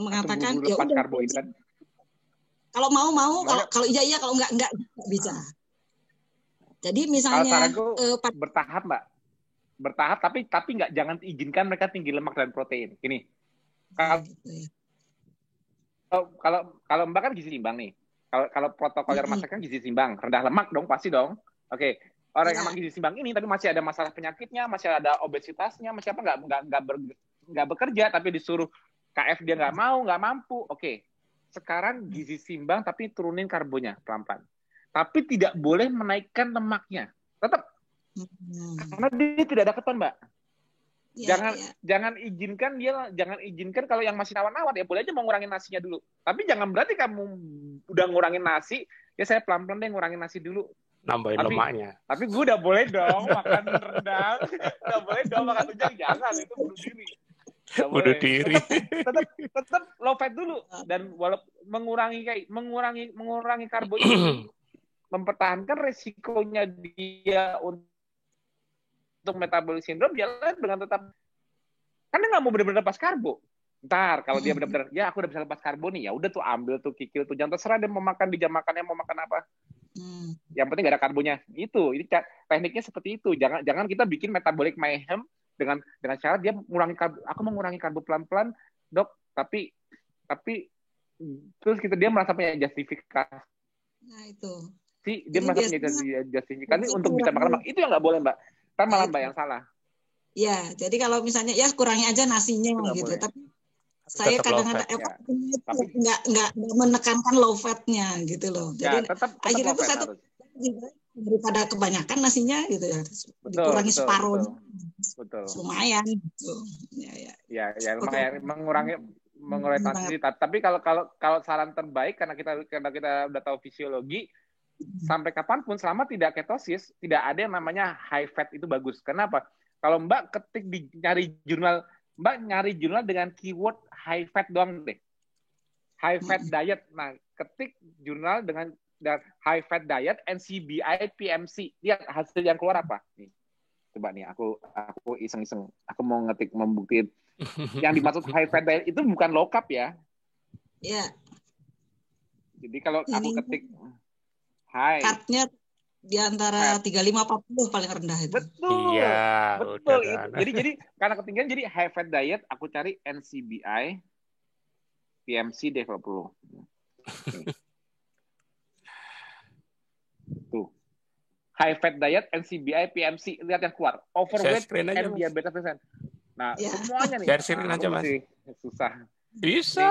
mengatakan ya udah kan. Kalau mau, kalau iya, kalau enggak bisa. Jadi misalnya bertahap, Mbak. Bertahap tapi jangan izinkan mereka tinggi lemak dan protein. Gini. Kalau Mbak kan gizi seimbang nih. Kalau protokoler masak kan gizi seimbang, rendah lemak dong, pasti dong. Oke. Orang yang gizi seimbang ini tapi masih ada masalah penyakitnya, masih ada obesitasnya, masih apa nggak bekerja tapi disuruh KF dia nggak mampu. Oke. Sekarang gizi seimbang tapi turunin karbonya pelan-pelan. Tapi tidak boleh menaikkan lemaknya. Tetap. Karena dia tidak ada keton, Mbak. Jangan izinkan kalau yang masih nawar-nawar ya boleh aja mau ngurangin nasinya dulu. Tapi jangan berarti kamu udah ngurangin nasi, ya saya pelan-pelan deh ngurangin nasi dulu. Nambahin lemaknya. Tapi gue udah boleh dong makan rendang, udah boleh dong makan tunjang, jangan itu bunuh diri. Bunuh diri. Tetap low fat dulu dan walaupun mengurangi karbo ini mempertahankan resikonya dia untuk metabolic syndrome jalan dengan tetap kan dia nggak mau benar-benar lepas karbo. Ntar kalau dia benar-benar ya aku udah bisa lepas karbo nih ya udah tuh ambil tuh kikil tuh jangan terserah dia mau makan di jam makannya mau makan apa. Yang penting gak ada karbonya. Ini tekniknya seperti itu. Jangan kita bikin metabolic mayhem dengan cara dia mengurangi karbo. Aku mau mengurangi karbo pelan-pelan, Dok, tapi terus dia merasa punya justifikasi. Nah, itu. Dia merasa punya justifikasi untuk bisa makan lemak. Itu yang nggak boleh, Mbak. Kan malah Mbak yang salah. Ya, jadi kalau misalnya ya kurangi aja nasinya gitu. Tapi saya kadang-kadang nggak menekankan low fatnya gitu loh. Jadi tetap akhirnya itu satu daripada kebanyakan nasinya gitu ya. Dikurangi separuh. Betul. Lumayan gitu. Ya lumayan mengurangi nasi. Tapi kalau saran terbaik karena kita udah tahu fisiologi sampai kapanpun selama tidak ketosis tidak ada yang namanya high fat itu bagus. Kenapa? Kalau Mbak ketik nyari jurnal dengan keyword high fat doang deh. High fat diet. Nah, ketik jurnal dengan high fat diet NCBI PMC. Lihat hasil yang keluar apa? Nih. Coba nih aku iseng-iseng. Aku mau membuktiin Yang dimaksud high fat diet itu bukan low carb ya. Ya, Jadi kalau aku ini ketik high carbnya di antara fat, 35-40 paling rendah itu. betul, Iya, udah betul itu. kan. Jadi karena ketinggian jadi high fat diet, aku cari NCBI, PMC develop. Tuh. High fat diet, NCBI, PMC, lihat yang keluar. Share Overweight screen aja, and Mas. diabetes present. Nah, Ya. semuanya nih. Share screen Nah, aja, aku Mas. masih susah. Bisa.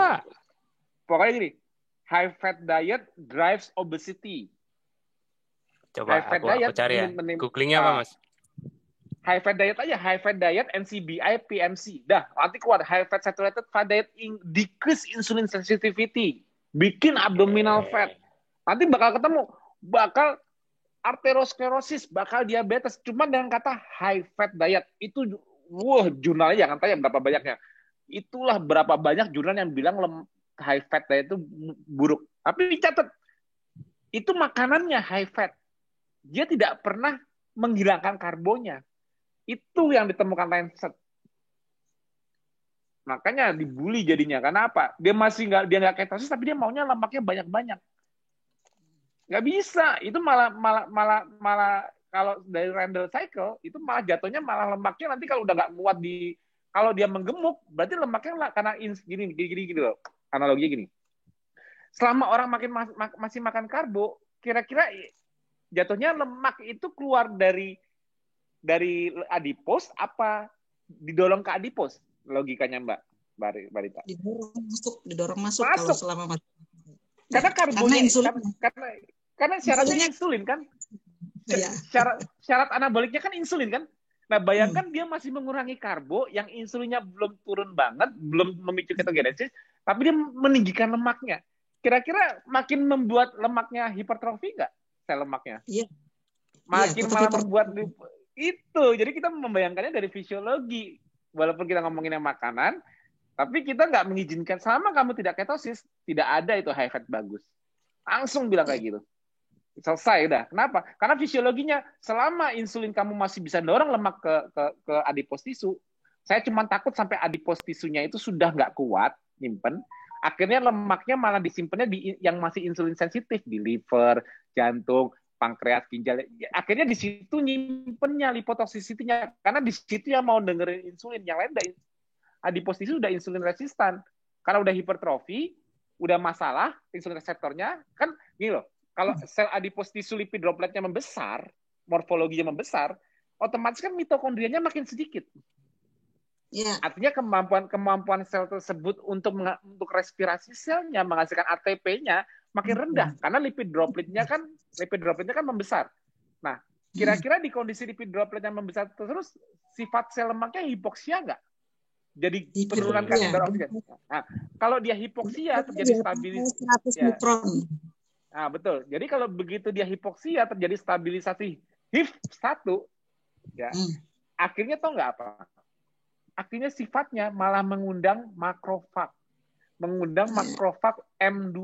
Pokoknya gini, high fat diet drives obesity. Coba High fat aku diet cari ya. Googlingnya apa, Mas? High fat diet aja, high fat diet, NCBI, PMC. Dah, nanti keluar high fat saturated fat diet decrease insulin sensitivity, bikin abdominal fat. Nanti bakal ketemu, bakal arteriosklerosis, bakal diabetes. Cuma dengan kata high fat diet itu, jurnalnya jangan tanya berapa banyaknya. Itulah berapa banyak jurnal yang bilang high fat diet itu buruk. Tapi dicatat, itu makanannya high fat. Dia tidak pernah menghilangkan karbonya. Itu yang ditemukan Lancet. Makanya dibully jadinya. Karena apa? Dia masih nggak ketosis, tapi dia maunya lemaknya banyak-banyak. Nggak bisa. Itu malah kalau dari Randall cycle itu malah jatuhnya malah lemaknya nanti kalau udah nggak muat kalau dia menggemuk berarti lemaknya karena gini loh. Analoginya gini. Selama orang masih makan karbo, kira-kira jatuhnya lemak itu keluar dari adipos apa didorong ke adipos? Logikanya Mbak Rita. Didorong masuk kalau selama karena karbonya karena syaratnya insulin kan. Ya. Syarat anaboliknya kan insulin kan. Nah, bayangkan dia masih mengurangi karbo yang insulinnya belum turun banget, belum memicu ketogenesis, tapi dia meninggikan lemaknya. Kira-kira makin membuat lemaknya hipertrofi nggak sel lemaknya? Iya. Makin malah membuat itu. Jadi kita membayangkannya dari fisiologi. Walaupun kita ngomongin makanan, tapi kita nggak mengizinkan selama kamu tidak ketosis, tidak ada itu high fat bagus. Langsung bilang kayak gitu. Selesai udah. Kenapa? Karena fisiologinya selama insulin kamu masih bisa dorong lemak ke adipos tisu, saya cuma takut sampai adipos tisunya itu sudah nggak kuat nyimpen, akhirnya lemaknya malah disimpannya di yang masih insulin sensitif di liver, jantung, pankreas, ginjal. Akhirnya di situ nyimpennya lipotoxicity-nya karena di situ yang mau dengerin insulin, yang lain udah adipos tisu udah insulin resistan. Karena udah hipertrofi, udah masalah insulin reseptornya kan gini loh. Kalau sel adipos tisu lipid dropletnya membesar, morfologinya membesar, otomatis kan mitokondrianya makin sedikit. Ya. Artinya kemampuan sel tersebut untuk respirasi selnya menghasilkan ATP-nya makin rendah karena lipid dropletnya kan membesar. Nah, kira-kira di kondisi lipid dropletnya membesar terus sifat sel lemaknya hipoksia nggak? Jadi penurunan kadar oksigen. Nah, kalau dia hipoksia terjadi stabilisasi. Ya. Nah, betul. Jadi kalau begitu dia hipoksia terjadi stabilisasi HIF1 ya. Akhirnya tau nggak apa? Akhirnya sifatnya malah mengundang makrofag. Mengundang makrofag M2.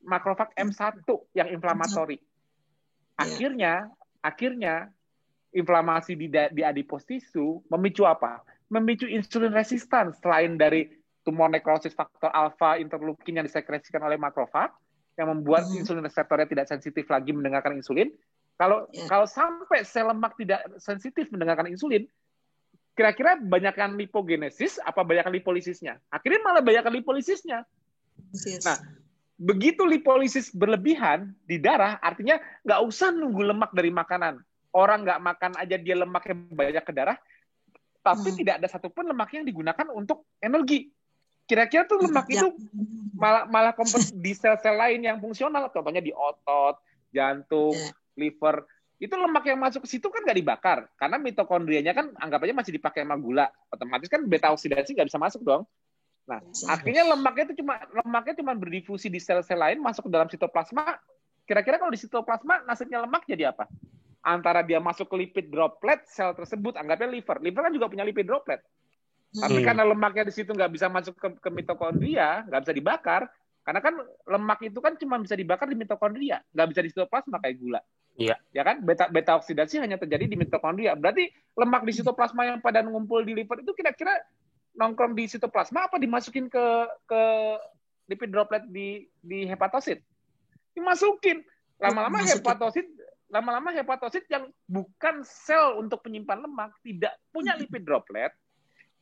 Makrofag M1 yang inflamatori. Akhirnya inflamasi di adipos tisu memicu apa? Memicu insulin resistan selain dari tumor nekrosis faktor alfa interleukin yang disekresikan oleh makrofag yang membuat insulin reseptornya tidak sensitif lagi mendengarkan insulin. Kalau sampai sel lemak tidak sensitif mendengarkan insulin, kira-kira banyakkan lipogenesis apa banyakkan lipolisisnya? Akhirnya malah banyakkan lipolisisnya. Nah, begitu lipolisis berlebihan di darah, artinya nggak usah nunggu lemak dari makanan. Orang nggak makan aja dia lemaknya banyak ke darah, tapi tidak ada satupun lemak yang digunakan untuk energi. Kira-kira tuh lemak itu malah kompet di sel-sel lain yang fungsional, contohnya di otot, jantung, liver. Itu lemak yang masuk ke situ kan nggak dibakar, karena mitokondrianya kan anggap aja masih dipakai sama gula. Otomatis kan beta oksidasi nggak bisa masuk dong. Nah, akhirnya lemaknya cuma berdifusi di sel-sel lain, masuk ke dalam sitoplasma. Kira-kira kalau di sitoplasma nasibnya lemak jadi apa? Antara dia masuk ke lipid droplet sel tersebut, anggapnya liver. Liver kan juga punya lipid droplet. Tapi karena lemaknya di situ nggak bisa masuk ke mitokondria, nggak bisa dibakar, karena kan lemak itu kan cuma bisa dibakar di mitokondria, nggak bisa di sitoplasma kayak gula. Iya. Ya kan? Beta oksidasi hanya terjadi di mitokondria. Berarti lemak di sitoplasma yang pada ngumpul di liver itu kira-kira nongkrong di sitoplasma apa dimasukin ke lipid droplet di hepatosit? Dimasukin. Lama-lama hepatosit yang bukan sel untuk penyimpan lemak, tidak punya lipid droplet,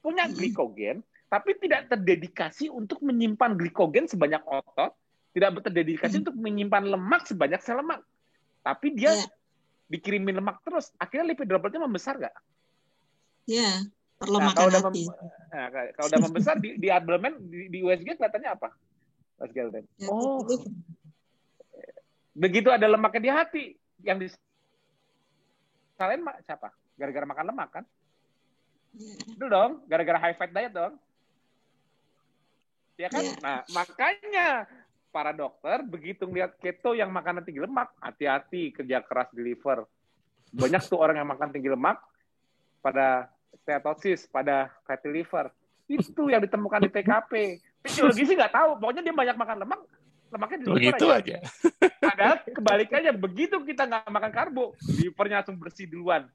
punya glikogen, tapi tidak terdedikasi untuk menyimpan glikogen sebanyak otot, tidak terdedikasi untuk menyimpan lemak sebanyak sel lemak. Tapi dia dikirimin lemak terus. Akhirnya lipid dropletnya membesar nggak? Ya, perlemakan hati. Kalau udah membesar di abdomen, di USG kelihatannya apa? Mas Gelden. Begitu ada lemaknya di hati, yang disalahin siapa? Gara-gara makan lemak kan? Itu dong, gara-gara high fat diet dong. Ya kan? Nah, makanya para dokter begitu ngeliat keto yang makanan tinggi lemak, hati-hati kerja keras di liver. Banyak tuh orang yang makan tinggi lemak pada steatosis, pada fatty liver. Itu yang ditemukan di TKP. Fisiologi sih nggak tahu, pokoknya dia banyak makan lemak, lemaknya di liver Begitu aja. Padahal kebalikannya, begitu kita nggak makan karbo, livernya langsung bersih duluan.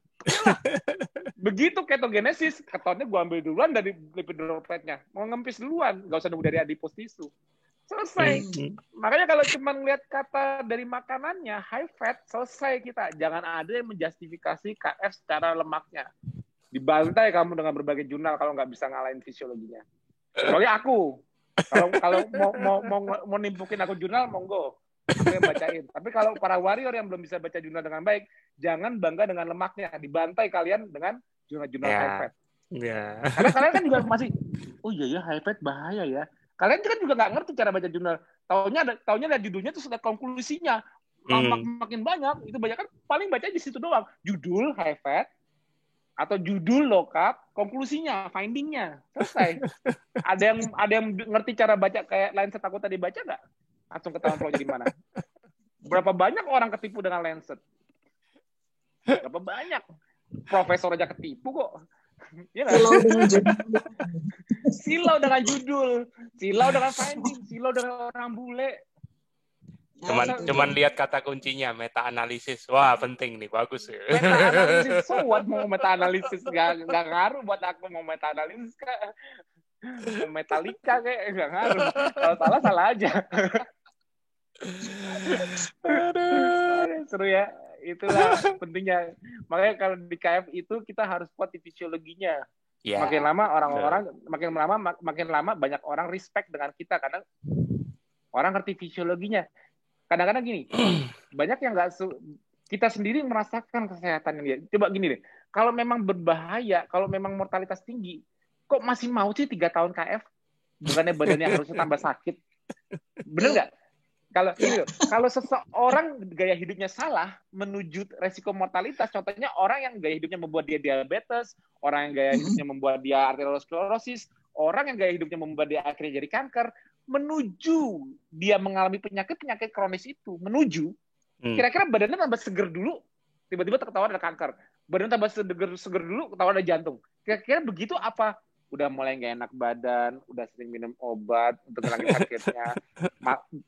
Begitu ketogenesis, ketonnya gue ambil duluan dari lipid dropletnya, mau ngempis duluan, nggak usah nunggu dari adipose tisu. Selesai. Makanya kalau cuma ngeliat kata dari makanannya, high fat, selesai kita. Jangan ada yang menjustifikasi KF secara lemaknya. Dibantai kamu dengan berbagai jurnal kalau nggak bisa ngalahin fisiologinya. Soalnya aku, kalau mau nimpukin aku jurnal, monggo. Aku yang bacain. Tapi kalau para warrior yang belum bisa baca jurnal dengan baik, jangan bangga dengan lemaknya. Dibantai kalian dengan jurnal-jurnal high fat. Karena kalian kan juga masih, oh iya ya high fat bahaya ya. Kalian kan juga nggak ngerti cara baca jurnal. Taunya ada judulnya terus ada konklusinya. Makin banyak, itu banyak kan paling baca di situ doang. Judul high fat atau judul low carb, konklusinya, findingnya, selesai. Ada yang ngerti cara baca kayak Lancet aku tadi baca nggak? Langsung ketahuan pro jadi mana? Berapa banyak orang ketipu dengan Lancet? Berapa banyak? Profesor aja ketipu kok. Ya silau dengan judul, silau dengan finding, silau dengan orang bule. Cuman lihat kata kuncinya, meta analisis. Wah, penting nih, bagus ya. Meta analisis, so what mau meta analisis? Gak ngaruh buat aku mau meta analisis kak. Mau Metallica kayak gak ngaruh. Kalau salah aja. Seru ya. Itulah pentingnya. Makanya kalau di KF itu kita harus kuat di fisiologinya. Yeah. Makin lama banyak orang respect dengan kita karena orang ngerti fisiologinya. Kadang-kadang gini, banyak yang kita sendiri merasakan kesehatan dia. Coba gini deh, kalau memang berbahaya, kalau memang mortalitas tinggi, kok masih mau sih 3 tahun KF? Bukannya badannya harusnya tambah sakit. Bener nggak? Kalau seseorang gaya hidupnya salah menuju resiko mortalitas, contohnya orang yang gaya hidupnya membuat dia diabetes, orang yang gaya hidupnya membuat dia arteriosklerosis, orang yang gaya hidupnya membuat dia akhirnya jadi kanker, menuju dia mengalami penyakit kronis itu, kira-kira badannya tambah seger dulu, tiba-tiba ketahuan ada kanker. Badan tambah seger dulu, ketahuan ada jantung. Kira-kira begitu apa? Udah mulai nggak enak badan, udah sering minum obat untuk ngilangin sakitnya,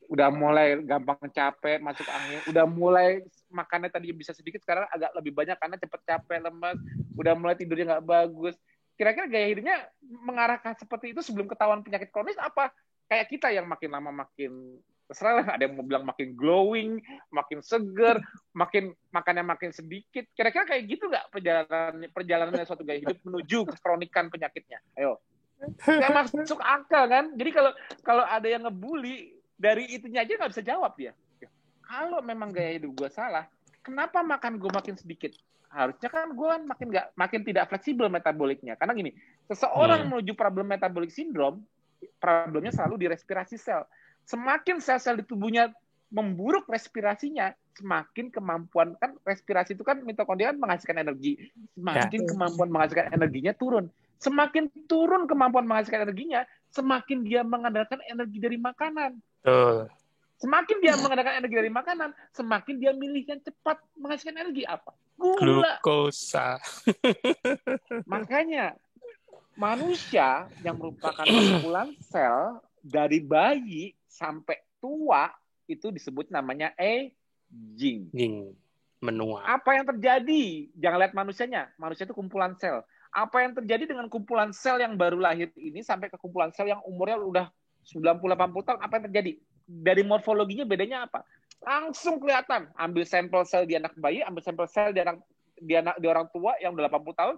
udah mulai gampang capek, masuk angin, udah mulai makannya tadi bisa sedikit, sekarang agak lebih banyak karena cepet capek, lemas, udah mulai tidurnya nggak bagus. Kira-kira gaya hidupnya mengarahkan seperti itu sebelum ketahuan penyakit kronis apa? Kayak kita yang makin lama makin terserah lah, ada yang mau bilang makin glowing, makin seger, makannya makin sedikit. Kira-kira kayak gitu nggak perjalanannya suatu gaya hidup menuju kekronikan penyakitnya? Ayo. Nggak masuk akal kan? Jadi kalau ada yang ngebully, dari itunya aja nggak bisa jawab dia. Kalau memang gaya hidup gue salah, kenapa makan gue makin sedikit? Harusnya kan gue makin tidak fleksibel metaboliknya. Karena gini, seseorang menuju problem metabolic syndrome, problemnya selalu di respirasi sel. Semakin sel-sel di tubuhnya memburuk respirasinya, semakin kemampuan, kan respirasi itu kan mitokondria kan menghasilkan energi, semakin kemampuan menghasilkan energinya turun. Semakin turun kemampuan menghasilkan energinya, semakin dia mengandalkan energi dari makanan. Semakin dia mengandalkan energi dari makanan, semakin dia milih yang cepat menghasilkan energi apa? Gula. Glukosa. Makanya manusia yang merupakan kumpulan sel dari bayi sampai tua itu disebut namanya aging. Menua. Apa yang terjadi? Jangan lihat manusianya. Manusia itu kumpulan sel. Apa yang terjadi dengan kumpulan sel yang baru lahir ini sampai ke kumpulan sel yang umurnya udah 90-80 tahun? Apa yang terjadi? Dari morfologinya bedanya apa? Langsung kelihatan. Ambil sampel sel di anak bayi, ambil sampel sel di orang tua yang udah 80 tahun,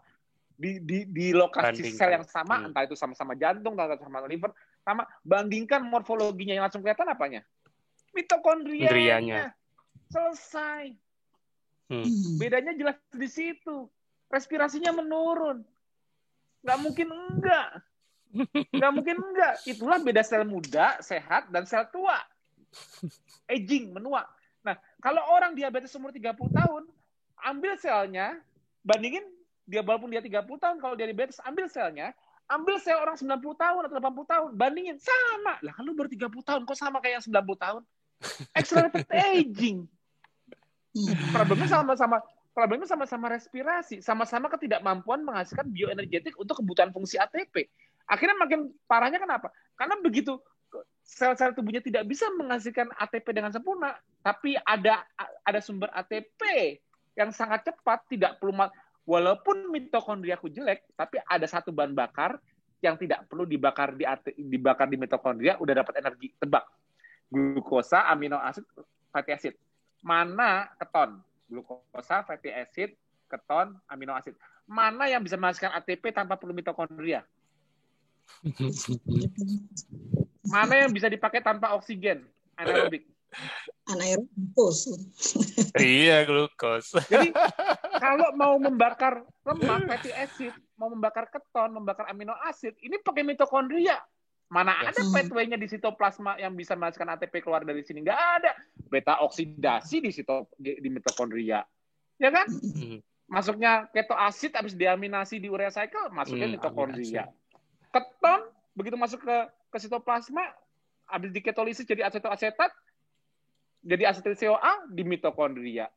di lokasi Bandingkan. sel yang sama, entah itu sama-sama jantung, entah itu sama liver, sama, bandingkan morfologinya, yang langsung kelihatan apanya? Mitokondrianya. Selesai. Bedanya jelas di situ. Respirasinya menurun. Nggak mungkin enggak. Nggak mungkin enggak. Itulah beda sel muda, sehat, dan sel tua. Aging, menua. Nah, kalau orang diabetes umur 30 tahun, ambil selnya, bandingin, dia walaupun dia 30 tahun, kalau dia diabetes, ambil selnya, ambil sel orang 90 tahun atau 80 tahun, bandingin, sama. Lah, kalau baru 30 tahun, kok sama kayak yang 90 tahun? Accelerated aging. Problemnya sama-sama respirasi, sama-sama ketidakmampuan menghasilkan bioenergetik untuk kebutuhan fungsi ATP. Akhirnya makin parahnya kenapa? Karena begitu sel-sel tubuhnya tidak bisa menghasilkan ATP dengan sempurna, tapi ada sumber ATP yang sangat cepat, tidak perlu, walaupun mitokondriaku jelek, tapi ada satu bahan bakar yang tidak perlu dibakar di mitokondria, udah dapat energi. Tebak. Glukosa, amino asid, fatty acid. Mana keton? Glukosa, fatty acid, keton, amino asid. Mana yang bisa menghasilkan ATP tanpa perlu mitokondria? Mana yang bisa dipakai tanpa oksigen? Anaerobik. Anaerobik. Iya, glukos. Jadi kalau mau membakar lemak, fatty acid, mau membakar keton, membakar amino asid, ini pakai mitokondria. Mana ada pathway-nya di sitoplasma yang bisa menghasilkan ATP keluar dari sini? Nggak ada. Beta oksidasi di mitokondria. Ya kan? Masuknya keto asid habis diaminasi di urea cycle, masuknya mitokondria. Keton begitu masuk ke sitoplasma, habis diketolisis jadi asetoasetat, jadi asetil CoA di mitokondria.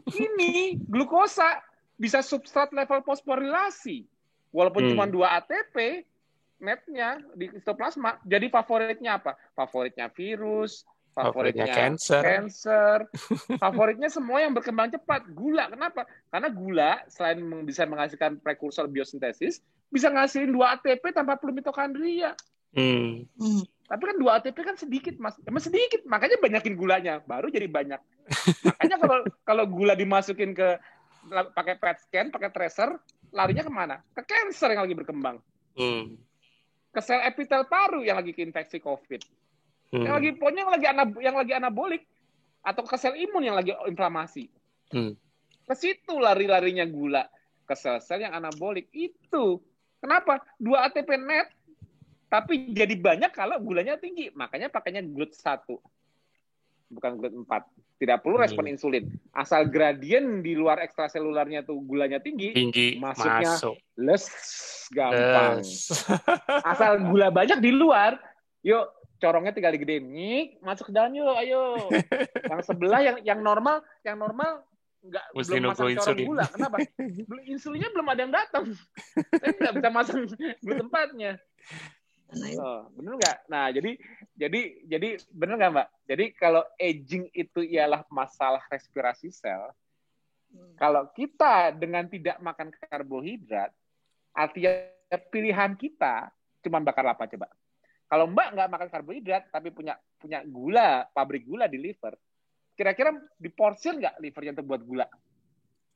Ini glukosa bisa substrat level fosforilasi. Walaupun cuma 2 ATP, netnya di sitoplasma, jadi favoritnya apa? Favoritnya virus, favoritnya cancer, favoritnya semua yang berkembang cepat. Gula, kenapa? Karena gula selain bisa menghasilkan prekursor biosintesis, bisa ngasilin 2 ATP tanpa perlu mitokondria. Tapi kan 2 ATP kan sedikit, Mas. Emang sedikit, makanya banyakin gulanya, baru jadi banyak. Makanya kalau gula dimasukin ke pakai PET scan, pakai tracer, larinya kemana? Ke cancer yang lagi berkembang. Ke sel epitel paru yang lagi keinfeksi COVID. Yang lagi pokoknya yang lagi anabolik, atau ke sel imun yang lagi inflamasi. Ke situ lari-larinya gula, ke sel-sel yang anabolik. Itu kenapa 2 ATP net tapi jadi banyak kalau gulanya tinggi. Makanya pakainya GLUT1, bukan GLUT4. Tidak perlu respon insulin. Asal gradien di luar ekstraselularnya tuh gulanya tinggi masuknya gampang. Asal gula banyak di luar, yuk corongnya tinggal digedein, masuk ke dalam yuk, ayo. Yang sebelah yang normal nggak, belum masang corong gula. Kenapa? Insulinnya belum ada yang datang. Saya nggak bisa masang GLUT4-nya. Bener nggak? Nah, jadi bener nggak, Mbak? Jadi kalau aging itu ialah masalah respirasi sel, kalau kita dengan tidak makan karbohidrat, artinya pilihan kita cuma bakar apa coba? Kalau Mbak nggak makan karbohidrat tapi punya gula, pabrik gula di liver, kira-kira diporsir nggak livernya untuk buat gula?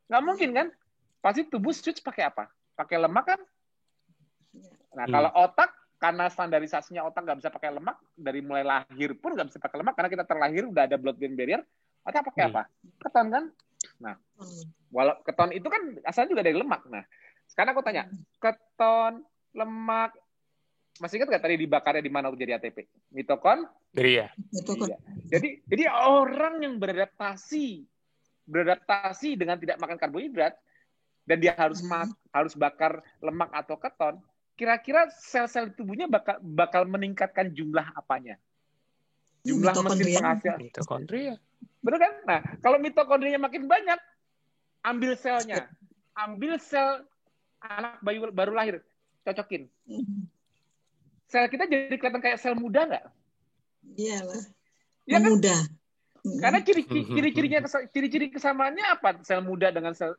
Nggak mungkin kan? Pasti tubuh switch pakai apa? Pakai lemak kan? Nah, kalau otak, karena standarisasinya otak nggak bisa pakai lemak, dari mulai lahir pun nggak bisa pakai lemak, karena kita terlahir udah ada blood-brain barrier, otak pakai apa? Keton kan? Nah, walau keton itu kan asalnya juga dari lemak. Nah, sekarang aku tanya, keton, lemak, masih ingat nggak tadi dibakarnya di mana untuk jadi ATP? Mitokondria. Iya. Jadi orang yang beradaptasi dengan tidak makan karbohidrat, dan dia harus bakar lemak atau keton, kira-kira sel-sel tubuhnya bakal meningkatkan jumlah apanya? Jumlah mesin penghasil mitokondria. Benar kan? Nah, kalau mitokondrianya makin banyak, ambil selnya. Ambil sel anak bayi baru lahir, cocokin. Sel kita jadi kelihatan kayak sel muda nggak? Iya lah. Ya kan? Muda. Karena ciri-ciri kesamaannya apa? Sel muda dengan sel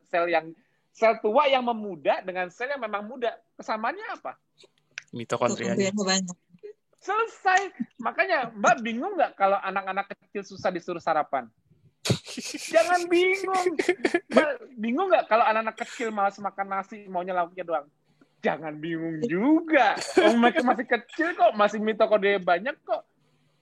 tua yang memuda dengan sel yang memang muda. Kesamaannya apa? Mitokondrianya banyak. Selesai. Makanya Mbak bingung nggak kalau anak-anak kecil susah disuruh sarapan? Jangan bingung. Mbak bingung nggak kalau anak-anak kecil malas makan nasi, maunya lauknya doang? Jangan bingung juga. Mereka masih kecil kok, masih mitokondria banyak kok.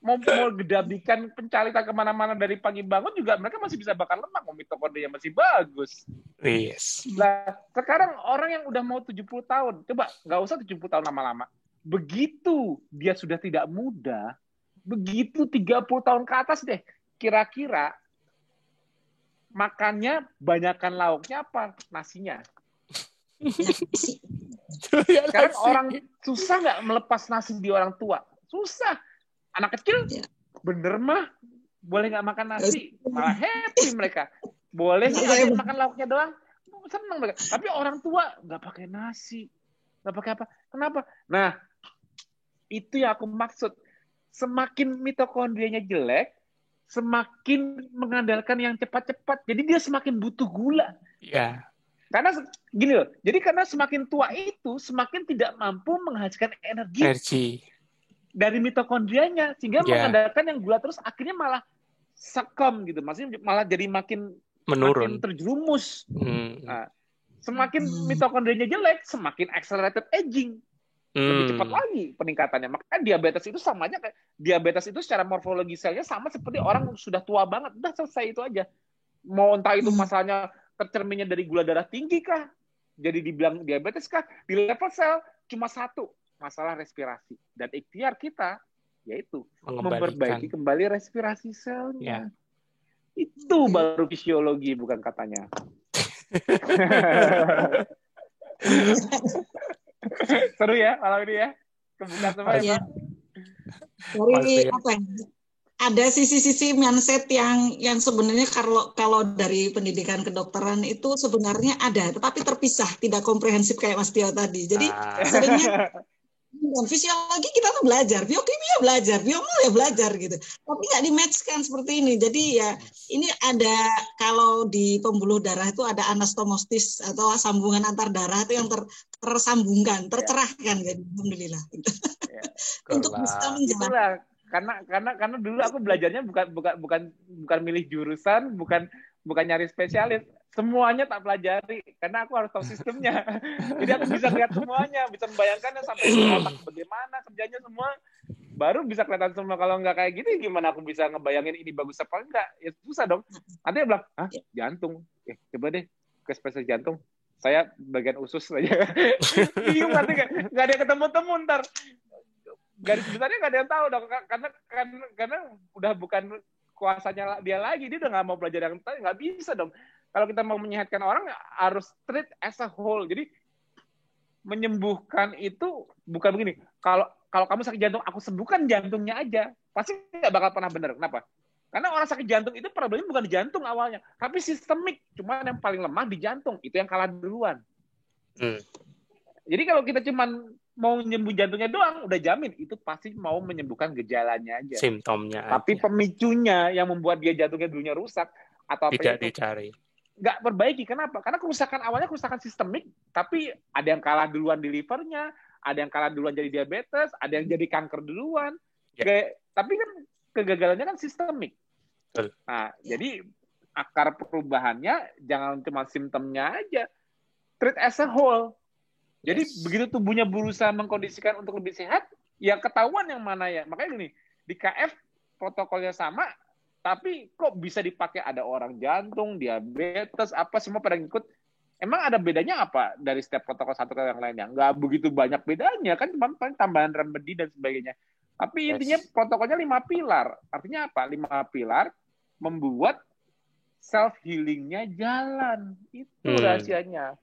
Mau gedabikan pencalitan kemana-mana dari pagi bangun juga mereka masih bisa bakar lemak, mitokondria masih bagus. Yes. Nah, sekarang orang yang udah mau 70 tahun, coba nggak usah 70 tahun lama-lama. Begitu dia sudah tidak muda, begitu 30 tahun ke atas deh, kira-kira makannya banyakkan lauknya apa nasinya? Sekarang orang susah nggak melepas nasi di orang tua? Susah. Anak kecil, bener mah, boleh nggak makan nasi, malah happy mereka. Boleh nggak makan lauknya doang, seneng mereka. Tapi orang tua nggak pakai nasi, nggak pakai apa? Kenapa? Nah, itu yang aku maksud. Semakin mitokondrianya jelek, semakin mengandalkan yang cepat-cepat. Jadi dia semakin butuh gula. Iya. Karena gini loh, jadi karena semakin tua itu semakin tidak mampu menghasilkan energi. Dari mitokondrianya, sehingga mengandalkan yang gula terus, akhirnya malah sekom gitu, maksudnya malah jadi makin menurun, makin terjerumus. Nah, semakin mitokondrianya jelek, semakin accelerated aging, lebih cepat lagi peningkatannya. Makanya diabetes itu sama aja kayak diabetes itu secara morfologi selnya sama seperti orang sudah tua banget, udah selesai itu aja. Mau entah itu masalahnya tercerminnya dari gula darah tinggi kah, jadi dibilang diabetes kah, di level sel cuma satu, masalah respirasi. Dan ikhtiar kita yaitu memperbaiki kembali respirasi selnya. Itu baru fisiologi, bukan katanya. Seru ya malam ini ya. Kebuka semua ya, Pak. Dari apa ya? Ada sisi-sisi mindset yang sebenarnya kalau dari pendidikan kedokteran itu sebenarnya ada, tetapi terpisah, tidak komprehensif kayak Mas Tio tadi. Jadi sebenarnya fisiologi kita tuh belajar, biokimia belajar, biomol ya belajar gitu. Tapi nggak di-match-kan seperti ini. Jadi ya ini ada, kalau di pembuluh darah itu ada anastomostis atau sambungan antar darah itu yang tersambungkan, tercerahkan kan. Alhamdulillah. Untuk bisa menjelaskan. Karena dulu aku belajarnya bukan milih jurusan, bukan nyari spesialis. Semuanya tak pelajari karena aku harus tahu sistemnya. Jadi aku bisa lihat semuanya, bisa membayangkannya sampai otak bagaimana kerjanya semua. Baru bisa kelihatan semua. Kalau nggak kayak gitu gimana aku bisa ngebayangin ini bagus apa enggak? Ya susah dong. Nanti dia bilang, jantung. Coba deh ke spesialis jantung. Saya bagian usus aja. Bingung nanti nggak ada yang ketemu-temu ntar. Garis besarnya nggak ada yang tahu dong, karena udah bukan kuasanya dia lagi, dia udah nggak mau belajar yang tadi, nggak bisa dong. Kalau kita mau menyehatkan orang harus treat as a whole. Jadi menyembuhkan itu bukan begini. Kalau kamu sakit jantung, aku sembuhkan jantungnya aja, pasti nggak bakal pernah benar. Kenapa? Karena orang sakit jantung itu problemnya bukan di jantung awalnya, tapi sistemik. Cuma yang paling lemah di jantung, itu yang kalah duluan. Jadi kalau kita cuman mau nyembuh jantungnya doang, udah jamin itu pasti mau menyembuhkan gejalanya aja, simptomnya tapi aja. Pemicunya yang membuat dia jantungnya dulunya rusak atau tidak dicari, nggak perbaiki. Kenapa? Karena kerusakan awalnya kerusakan sistemik, tapi ada yang kalah duluan di livernya, ada yang kalah duluan jadi diabetes, ada yang jadi kanker duluan. Tapi kan kegagalannya kan sistemik. Nah, jadi akar perubahannya jangan cuma simptomnya aja, treat as a whole. Jadi begitu tubuhnya berusaha mengkondisikan untuk lebih sehat, ya ketahuan yang mana ya. Makanya gini, di KF protokolnya sama, tapi kok bisa dipakai, ada orang jantung, diabetes, apa semua pada ngikut. Emang ada bedanya apa dari setiap protokol satu ke yang lainnya? Nggak begitu banyak bedanya, kan cuma tambahan remedi dan sebagainya. Tapi intinya protokolnya 5 pilar. Artinya apa? 5 pilar membuat self-healingnya jalan. Itu rahasianya.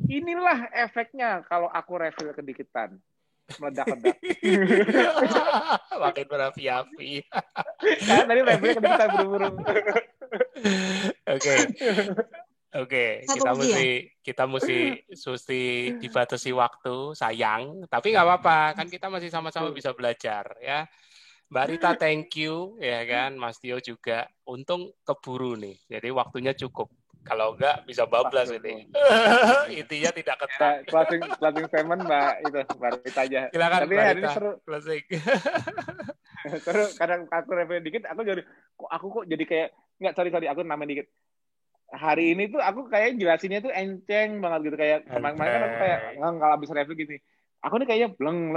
Inilah efeknya kalau aku refill kedikitan. Meledak-ledak. Makin berapi-api. Karena tadi refillnya kedikitan buru-buru. Oke. Kita mesti dibatasi waktu, sayang. Tapi nggak apa-apa, kan kita masih sama-sama bisa belajar ya. Mbak Rita thank you ya kan, Mas Tio juga. Untung keburu nih, jadi waktunya cukup. Kalau enggak bisa bablas ini. Intinya tidak ketat. Closing statement Mbak itu baru itu aja. Silakan Tapi Mbak hari ini Rita, seru. closing. Seru kadang aku review dikit aku kok jadi kayak nggak sorry aku namain dikit. Hari ini tuh aku kayak jelasinnya tuh enceng banget gitu kayak kemarin kan aku kayak kalau habis review gini. Aku nih kayaknya bleng.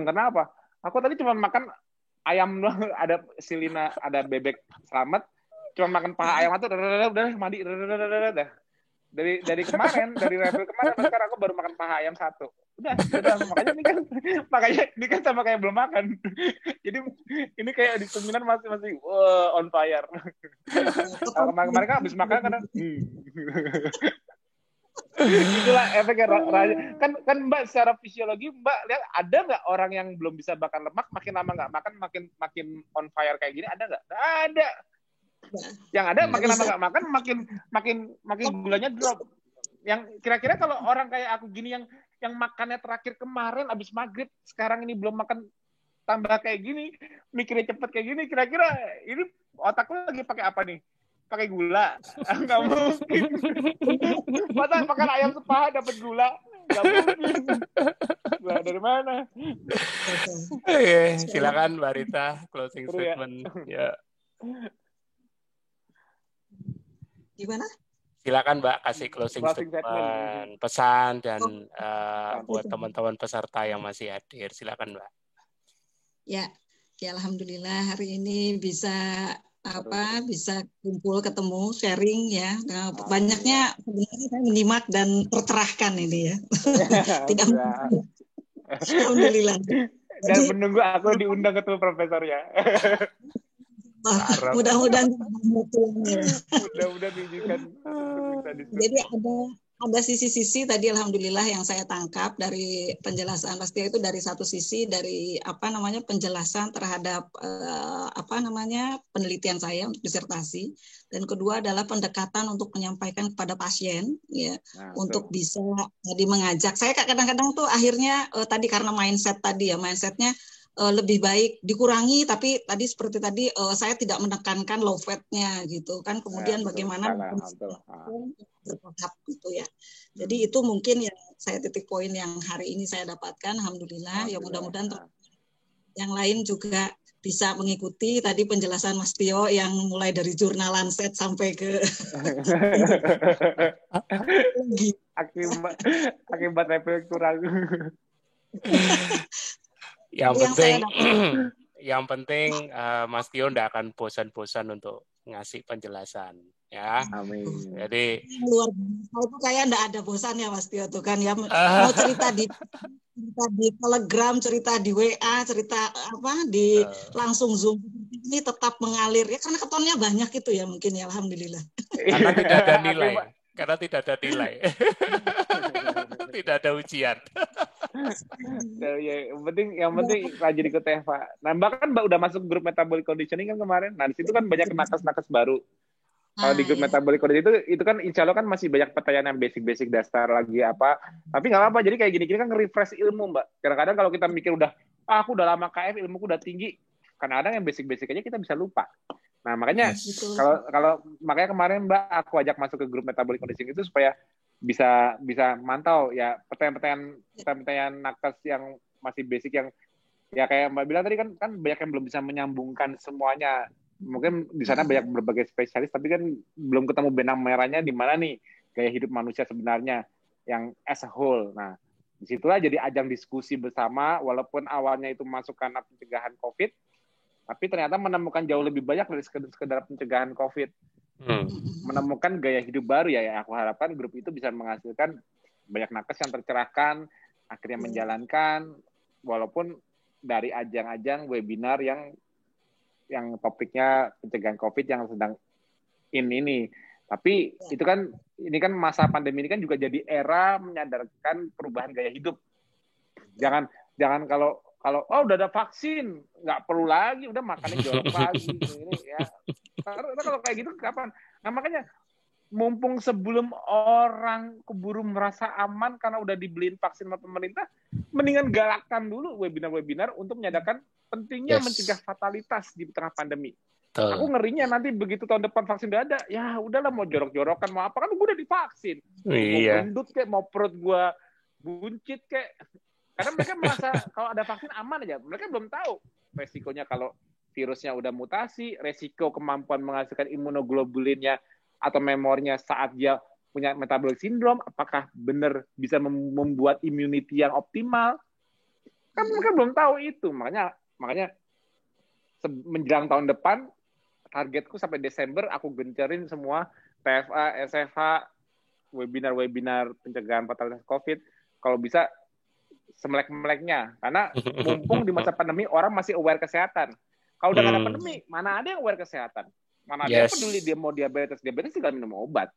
Kenapa? Aku tadi cuma makan ayam doang, ada silina, ada bebek selamat, cuma makan paha ayam itu udah mandi udah. Dari kemarin, dari review kemarin sekarang aku baru makan paha ayam satu. Udah makanya ini kan sama kayak belum makan. Jadi ini kayak di seminar masih on fire. Kemarin kan habis makan itulah efeknya kan Mbak secara fisiologi Mbak lihat ada nggak orang yang belum bisa bakar lemak makin lama nggak makan makin on fire kayak gini, ada nggak? Nggak ada. Yang ada makin lama nggak makan makin gulanya drop. Yang kira-kira kalau orang kayak aku gini yang makannya terakhir kemarin abis maghrib sekarang ini belum makan tambah kayak gini, mikirnya cepet kayak gini, kira-kira ini otaknya lagi pakai apa nih? Pakai gula? Nggak mungkin. Masa makan ayam sepaha dapat gula? Nggak mungkin. Gula dari mana? Silakan Mbak Rita, closing statement. Ya. Gimana? Silakan Mbak kasih closing statement, pesan dan buat teman-teman peserta yang masih hadir. Silakan Mbak. Ya alhamdulillah hari ini bisa kumpul ketemu sharing ya. Nah, banyaknya sebenarnya saya menyimak dan tercerahkan ini ya. Tidak alhamdulillah. Dan menunggu aku diundang ketemu profesornya. Mudah-mudahan diizinkan. Jadi ada sisi-sisi tadi alhamdulillah yang saya tangkap dari penjelasan Mas Tio itu dari satu sisi dari penjelasan terhadap penelitian saya untuk disertasi, dan kedua adalah pendekatan untuk menyampaikan kepada pasien ya, untuk bisa jadi mengajak. Saya kadang-kadang tuh akhirnya tadi karena mindsetnya lebih baik dikurangi, tapi tadi seperti tadi saya tidak menekankan low fat-nya gitu kan, kemudian bagaimana bertahap gitu ya. Jadi itu mungkin yang saya titik poin yang hari ini saya dapatkan, alhamdulillah. Ya mudah-mudahan yang lain juga bisa mengikuti tadi penjelasan Mas Tio yang mulai dari jurnal Lancet sampai ke akibat review kurang. Yang penting Mas Tio tidak akan bosan-bosan untuk ngasih penjelasan ya. Amin. Jadi luar biasa itu kayak enggak ada bosan ya Mas Tio tuh kan ya, mau cerita di Telegram, cerita di WA, cerita di langsung Zoom ini tetap mengalir ya, karena ketonnya banyak itu ya mungkin ya, alhamdulillah. Karena tidak ada nilai. Tidak ada ujian. Yang penting rajin ikut Eva. Nah, bahkan Mbak udah masuk grup metabolic conditioning kan kemarin. Nah, di situ kan banyak nakes-nakes baru. Kalau di grup metabolic conditioning itu kan insya Allah kan masih banyak pertanyaan yang basic dasar lagi apa. Tapi nggak apa-apa. Jadi kayak gini-gini kan nge-refresh ilmu, Mbak. Kadang-kadang kalau kita mikir aku udah lama KF, ilmuku udah tinggi. Kadang-kadang yang basic aja kita bisa lupa. Nah, makanya kalau makanya kemarin Mbak aku ajak masuk ke grup metabolic conditioning itu supaya bisa mantau ya pertanyaan nakes yang masih basic, yang ya kayak Mbak bilang tadi kan banyak yang belum bisa menyambungkan semuanya. Mungkin di sana banyak berbagai spesialis tapi kan belum ketemu benang merahnya di mana nih gaya hidup manusia sebenarnya yang as a whole. Nah, disitulah jadi ajang diskusi bersama, walaupun awalnya itu masuk karena pencegahan COVID, tapi ternyata menemukan jauh lebih banyak dari sekedar pencegahan COVID. Menemukan gaya hidup baru ya. Aku harapkan grup itu bisa menghasilkan banyak nakes yang tercerahkan, akhirnya menjalankan, walaupun dari ajang-ajang webinar yang topiknya pencegahan COVID yang sedang ini. Tapi itu kan ini kan masa pandemi ini kan juga jadi era menyadarkan perubahan gaya hidup. Jangan kalau udah ada vaksin nggak perlu lagi, udah makannya jorok lagi ini ya. Karena kalau kayak gitu kapan? Nah, makanya mumpung sebelum orang keburu merasa aman karena udah dibeliin vaksin sama pemerintah, mendingan galakkan dulu webinar-webinar untuk menyadarkan Pentingnya Yes. mencegah fatalitas di tengah pandemi. Betul. Aku ngerinya nanti begitu tahun depan vaksin udah ada, ya udahlah mau jorok-jorokan mau apa kan gue udah divaksin. Mau Iya. gendut kayak mau perut gue buncit kayak. Karena mereka merasa kalau ada vaksin aman aja. Mereka belum tahu resikonya kalau virusnya udah mutasi, resiko kemampuan menghasilkan imunoglobulinnya atau memorinya saat dia punya metabolic syndrome, apakah benar bisa membuat immunity yang optimal? Kan mereka belum tahu itu. Makanya menjelang tahun depan, targetku sampai Desember aku gencarin semua TFA, SFH, webinar-webinar pencegahan fatalitas COVID. Kalau bisa semelek-meleknya. Karena mumpung di masa pandemi orang masih aware kesehatan. Kalau udah nggak ada pandemi, mana ada yang aware kesehatan? Mana ada yang peduli dia mau diabetes tinggal minum obat.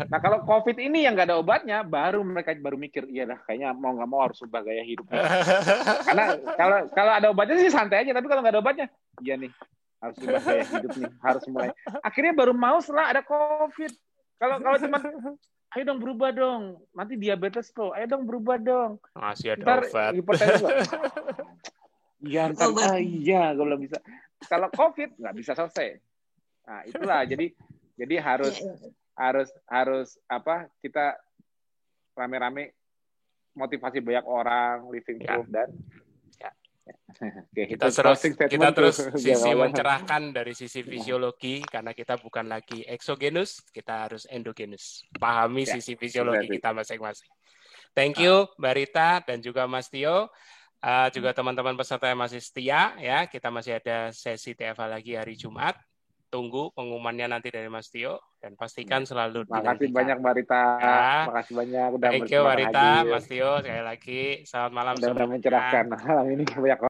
Nah kalau COVID ini yang nggak ada obatnya, mereka baru mikir, iya dah kayaknya mau nggak mau harus ubah gaya hidup. Karena kalau ada obatnya sih santai aja, tapi kalau nggak ada obatnya, iya nih harus ubah gaya hidup nih, harus mulai. Akhirnya baru mau setelah ada COVID. Kalau cuma ayo dong berubah dong, nanti diabetes loh, ayo dong berubah dong. Masih ada Ntar obat. hipertensi iya, iya, gue belum bisa. Kalau COVID nggak bisa selesai. Nah itulah, jadi harus apa? Kita rame-rame motivasi banyak orang, living proof dan. Oke, kita terus sisi mencerahkan dari sisi fisiologi karena kita bukan lagi exogenus, kita harus endogenus. Pahami sisi fisiologi kita masing-masing. Thank you Mbak Rita dan juga Mas Tio, juga teman-teman peserta yang masih setia ya. Kita masih ada sesi TFA lagi hari Jumat. Tunggu pengumumannya nanti dari Mas Tio dan pastikan selalu dinantikan. Makasih banyak Mbak Rita. Ya. Makasih banyak udah Thank you Mbak Rita, Mas Tio sekali lagi. Selamat malam semuanya. Udah mencerahkan malam ini banyak